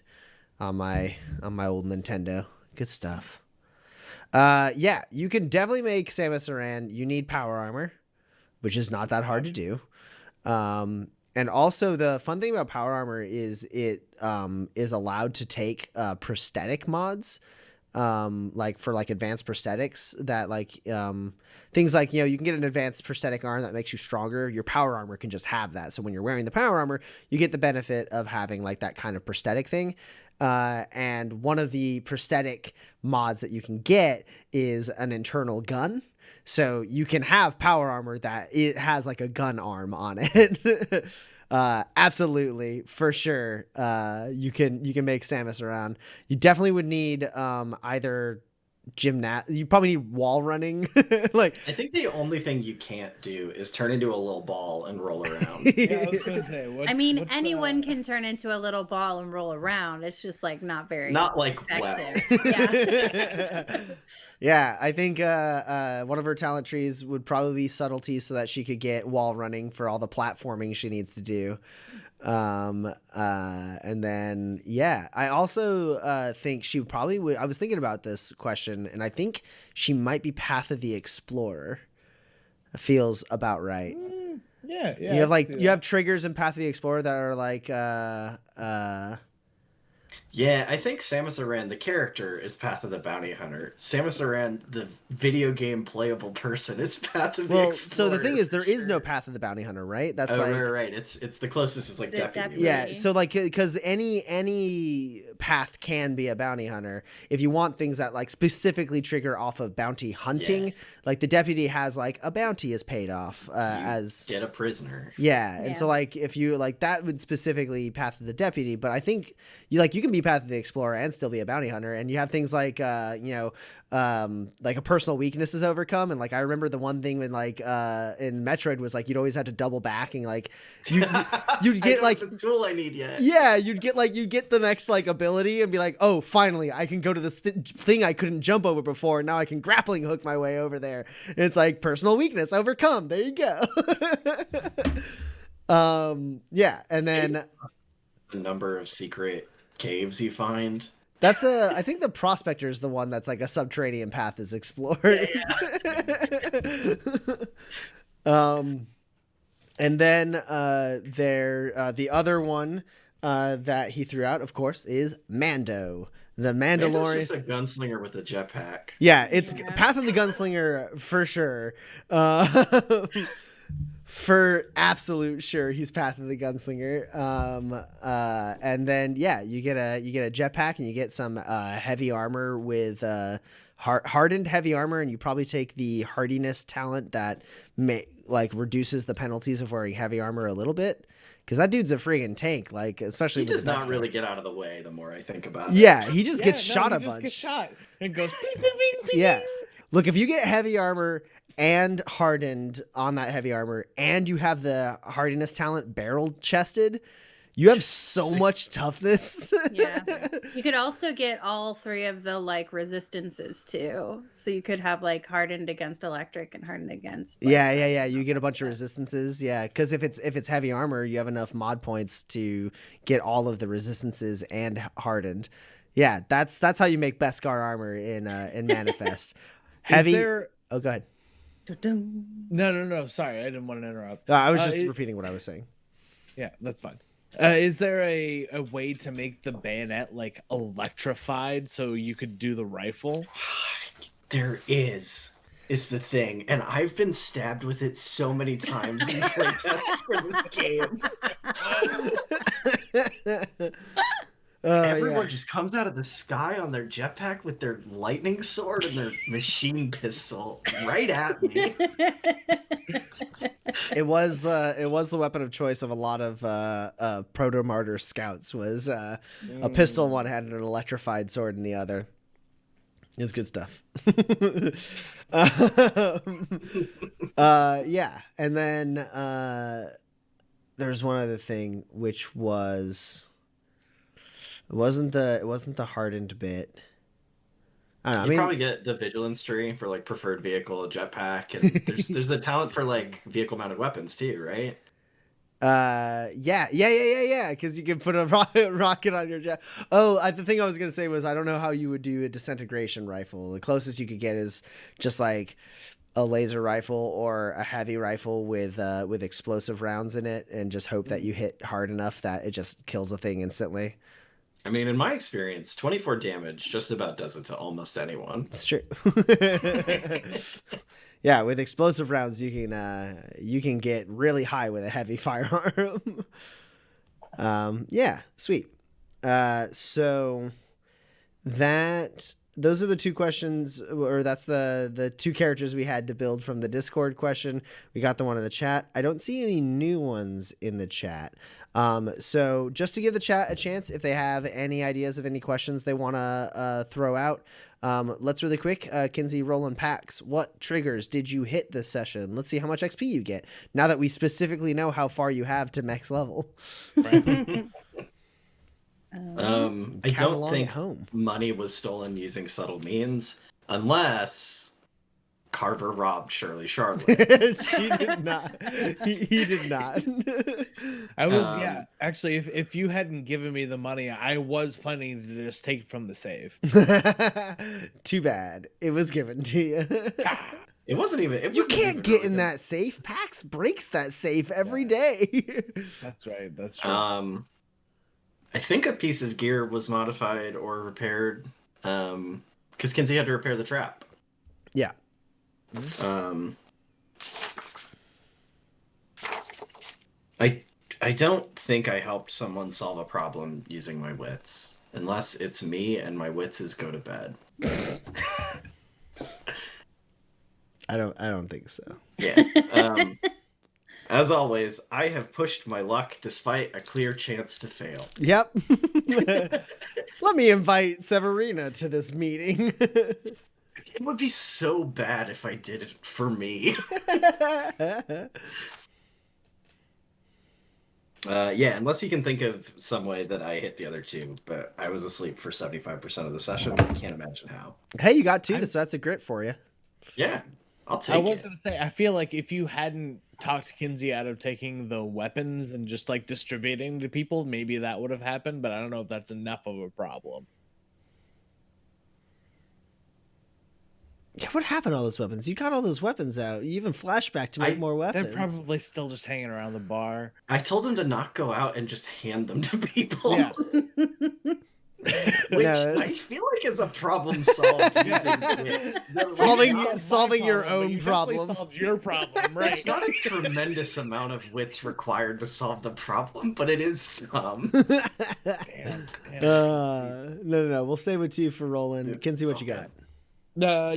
on my old Nintendo. Good stuff. Yeah, you can definitely make Samus Aran. You need power armor, which is not that hard to do. And also the fun thing about power armor is it is allowed to take prosthetic mods like for like advanced prosthetics that like things like, you can get an advanced prosthetic arm that makes you stronger. Your power armor can just have that. So when you're wearing the power armor, you get the benefit of having like that kind of prosthetic thing. And one of the prosthetic mods that you can get is an internal gun. So you can have power armor that it has like a gun arm on it. Absolutely, for sure. You can make Samus around. You definitely would need either you probably need wall running. Like, I think the only thing you can't do is turn into a little ball and roll around. Yeah, I was gonna say. I mean, anyone can turn into a little ball and roll around. It's just like not very effective. Yeah. Yeah, I think one of her talent trees would probably be subtlety, so that she could get wall running for all the platforming she needs to do. And then, yeah, I also think she probably would. I was thinking about this question, and I think she might be Path of the Explorer. It feels about right. Yeah. You have triggers in Path of the Explorer that are like Yeah, I think Samus Aran, the character, is Path of the Bounty Hunter. Samus Aran, the video game playable person, is Path of the Explorer. So the thing is, there is no Path of the Bounty Hunter, right? That's right. It's the closest is like deputy. Yeah, so like, because any path can be a bounty hunter. If you want things that like specifically trigger off of bounty hunting, like the deputy has like a bounty is paid off as get a prisoner. Yeah, and so like if you like that would specifically Path of the Deputy, but I think you can be Path of the Explorer and still be a bounty hunter, and you have things like like a personal weakness is overcome, and like I remember the one thing when like in Metroid was like you'd always have to double back, and like you'd get like the tool I need yet. Yeah, you'd get the next like ability and be like, oh, finally I can go to this thing I couldn't jump over before, and now I can grappling hook my way over there. And it's like personal weakness overcome. There you go. Yeah, and then the number of secret caves you find. That's I think the Prospector is the one that's like a subterranean path is explored. Yeah. And then the other one that he threw out, of course, is Mando. The Mandalorian. Mando's just a gunslinger with a jetpack. Yeah, it's Path of the Gunslinger for sure. For absolute sure, he's Path of the Gunslinger. And then you get a jetpack and you get some heavy armor with hardened heavy armor, and you probably take the hardiness talent that reduces the penalties of wearing heavy armor a little bit, because that dude's a friggin' tank. Like, especially he does not really get out of the way. The more I think about it, he just gets shot a bunch. Just gets shot and goes. Bing, bing, bing, Yeah, bing. look, if you get heavy armor and hardened on that heavy armor, and you have the hardiness talent barrel chested, you have so much toughness. Yeah. You could also get all three of the like resistances too. So you could have like hardened against electric and hardened against yeah. You get a bunch of resistances. Yeah, because if it's heavy armor, you have enough mod points to get all of the resistances and hardened. Yeah, that's how you make Beskar armor in Manifest. Heavy. Oh, go ahead. No. Sorry, I didn't want to interrupt. I was just repeating what I was saying. Yeah, that's fine. Is there a way to make the bayonet like electrified so you could do the rifle? There is the thing, and I've been stabbed with it so many times in playtests for this game. Everyone just comes out of the sky on their jetpack with their lightning sword and their machine pistol right at me. It was the weapon of choice of a lot of proto martyr scouts. Was a pistol in one hand and an electrified sword in the other. It was good stuff. Yeah, and then there's one other thing, which was. It wasn't the hardened bit. I don't know. You probably get the vigilance tree for like preferred vehicle, jetpack, and there's the talent for like vehicle mounted weapons too, right? Yeah. Because you can put a rocket on your jet. Oh, the thing I was gonna say was I don't know how you would do a disintegration rifle. The closest you could get is just like a laser rifle or a heavy rifle with explosive rounds in it, and just hope that you hit hard enough that it just kills the thing instantly. I mean, in my experience, 24 damage just about does it to almost anyone. It's true. Yeah, with explosive rounds, you can get really high with a heavy firearm. Yeah, sweet. So those are the two questions, or that's the two characters we had to build from the Discord question. We got the one in the chat. I don't see any new ones in the chat. So just to give the chat a chance, if they have any ideas of any questions they want to throw out, let's really quick. Kinsey, Roland, Pax, what triggers did you hit this session? Let's see how much XP you get now that we specifically know how far you have to max level. Right. I Count don't along think at home. money was stolen using subtle means, unless Carver robbed Shirley Charlotte. She did not. He did not. I was actually, if you hadn't given me the money, I was planning to just take it from the save. Too bad. It was given to you. It wasn't even. You wasn't can't even get really in good. that safe. Pax breaks that safe every day. That's right. That's true. I think a piece of gear was modified or repaired, because Kinsey had to repair the trap. Yeah. I don't think I helped someone solve a problem using my wits, unless it's me and my wits is go to bed. I don't think so. Yeah. As always, I have pushed my luck despite a clear chance to fail. Yep. Let me invite Severina to this meeting. It would be so bad if I did it for me. Yeah, unless you can think of some way that I hit the other two, but I was asleep for 75% of the session. I can't imagine how. Hey, you got two, so that's a grit for you. Yeah, I'll take I was it. gonna say, I feel like if you hadn't talked Kinsey out of taking the weapons and just like distributing to people, maybe that would have happened, but I don't know if that's enough of a problem. Yeah, what happened to all those weapons? You got all those weapons out. You even flashback to make more weapons. They're probably still just hanging around the bar. I told him to not go out and just hand them to people. Yeah. Which No, I feel like is a problem solved using wit. Solving your own You problem. solved your problem, right? It's not a tremendous amount of wits required to solve the problem, but it is some. Damn. No. We'll stay with two for Roland. Kinsey, what you got?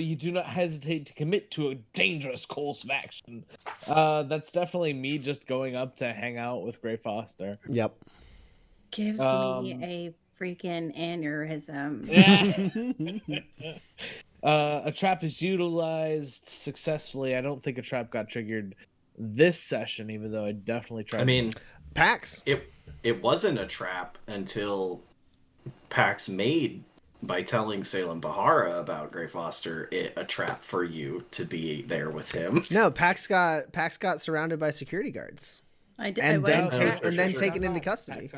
You do not hesitate to commit to a dangerous course of action. That's definitely me just going up to hang out with Gray Foster. Yep. Give me a freaking aneurysm. A trap is utilized successfully. I don't think a trap got triggered this session, even though I definitely tried. I mean, Pax. It wasn't a trap until Pax made, by telling Salem Bahara about Gray Foster, it a trap for you to be there with him. No, Pax got surrounded by security guards. I did. And then sure. taken into custody.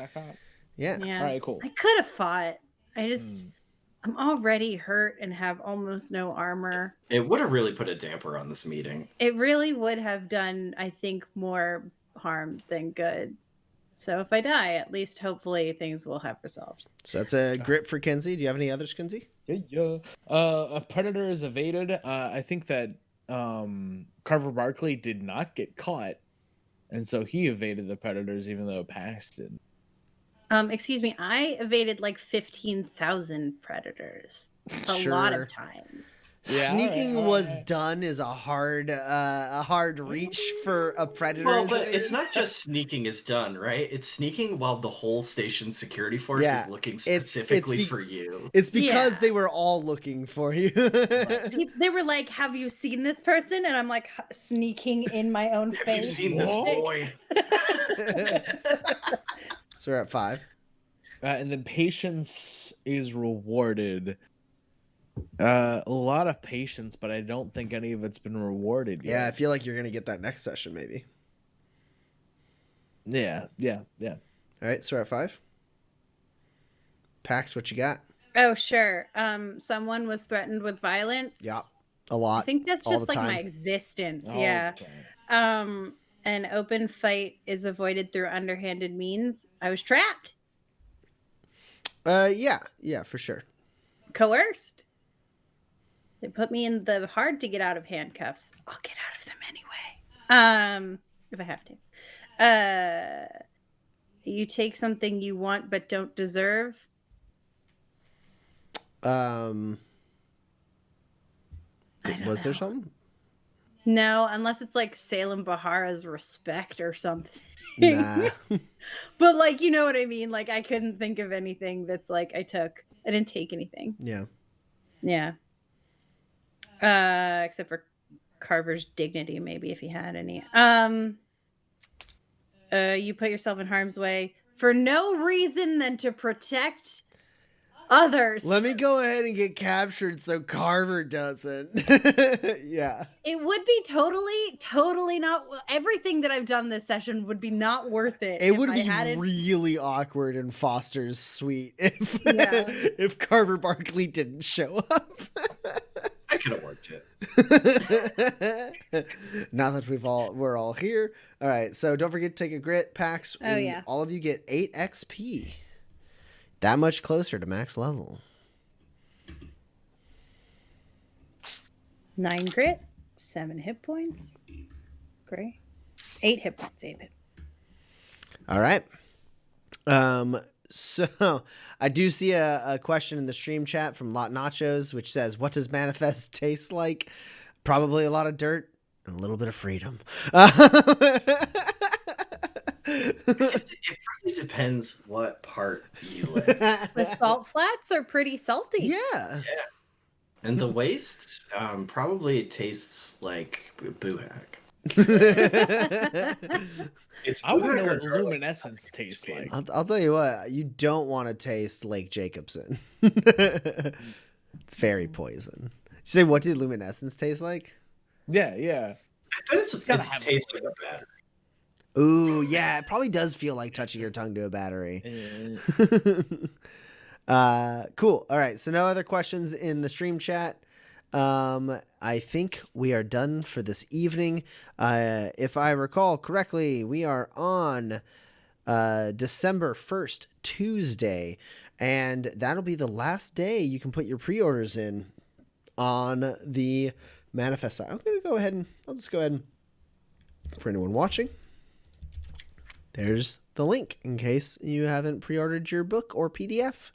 Yeah. Yeah. All right, cool. I could have fought. I'm already hurt and have almost no armor. It would have really put a damper on this meeting. It really would have done, I think, more harm than good. So if I die, at least hopefully things will have resolved. So that's a grit for Kinsey. Do you have any others, Kinsey? Yeah. A predator is evaded. I think that Carver Barkley did not get caught, and so he evaded the predators, even though Pax did. Excuse me, I evaded like 15,000 predators a lot of times. Yeah, Sneaking all was right. done is a hard reach for a predator. Well, isn't but it? it's not just sneaking is done, right? It's sneaking while the whole station security force Yeah, is looking it's specifically for you. It's because Yeah. they were all looking for you. They were like, "Have you seen this person?" And I'm like sneaking in my own Have you face. seen this Whoa. boy? So we're at 5. And then patience is rewarded. A lot of patience, but I don't think any of it's been rewarded yet. Yeah, I feel like you're gonna get that next session, maybe. Yeah. All right, so we're at 5. Pax, what you got? Oh, sure. Someone was threatened with violence. Yeah, a lot. I think that's all just the like my time. existence. Oh, Yeah. okay. An open fight is avoided through underhanded means. I was trapped. Yeah, for sure. Coerced. They put me in the hard to get out of handcuffs. I'll get out of them anyway. If I have to. You take something you want but don't deserve. Was there something? No, unless it's like Salem Bahara's respect or something. Nah. But like, you know what I mean? Like, I couldn't think of anything that's like I took. I didn't take anything. Yeah. Yeah. Except for Carver's dignity, maybe, if he had any. You put yourself in harm's way for no reason than to protect others. Let me go ahead and get captured so Carver doesn't. Yeah. It would be totally not. Everything that I've done this session would be not worth it. It would be really awkward in Foster's suite if Carver Barkley didn't show up. I could have worked it. Now that we're all here. All right, so don't forget to take a grit, Pax. Oh, yeah. All of you get 8 XP. That much closer to max level. 9 grit, 7 hit points. Great. 8 hit points. 8 hit. All right. So I do see a question in the stream chat from Lot Nachos, which says, "What does manifest taste like?" Probably a lot of dirt and a little bit of freedom. It probably depends what part you live. The salt flats are pretty salty. Yeah. And the wastes, probably it tastes like Boohack. It's I want to know Boohack what or garlic. luminescence tastes like. I'll tell you what, you don't want to taste Lake Jacobson. It's fairy poison. You say, what did luminescence taste like? Yeah. I bet it's gotta tastes have like a battery. Ooh, yeah, it probably does feel like touching your tongue to a battery. Cool. All right, so no other questions in the stream chat. I think we are done for this evening. If I recall correctly, we are on December 1st, Tuesday, and that'll be the last day you can put your pre-orders in on the Manifest side. I'll just go ahead and, for anyone watching, there's the link in case you haven't pre-ordered your book or PDF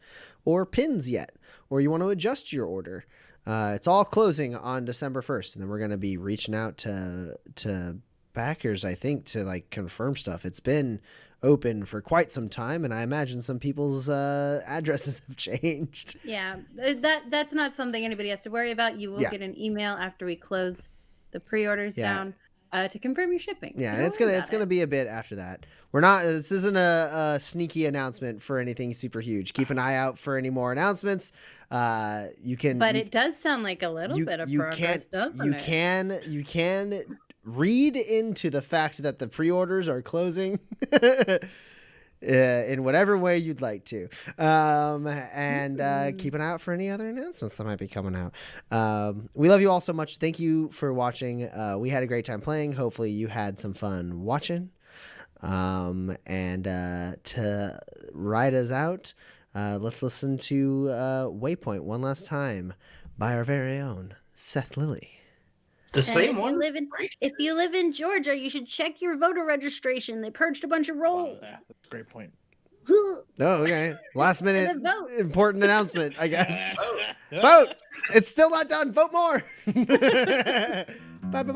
or pins yet, or you want to adjust your order. It's all closing on December 1st, and then we're going to be reaching out to backers, I think, to like confirm stuff. It's been open for quite some time, and I imagine some people's addresses have changed. Yeah, that's not something anybody has to worry about. You will get an email after we close the pre-orders down to confirm your shipping. Yeah, so and it's gonna be a bit after that. This isn't a sneaky announcement for anything super huge. Keep an eye out for any more announcements. It does sound like a little bit of progress, doesn't it? You can read into the fact that the pre-orders are closing in whatever way you'd like to. Keep an eye out for any other announcements that might be coming out. We love you all so much. Thank you for watching. We had a great time playing. Hopefully you had some fun watching. To ride us out, let's listen to Waypoint one last time by our very own Seth Lilly. The same one? If you live in Georgia, you should check your voter registration. They purged a bunch of rolls. That's a great point. Oh, okay. Last minute important announcement, I guess. Oh. Vote! It's still not done. Vote more. Bye.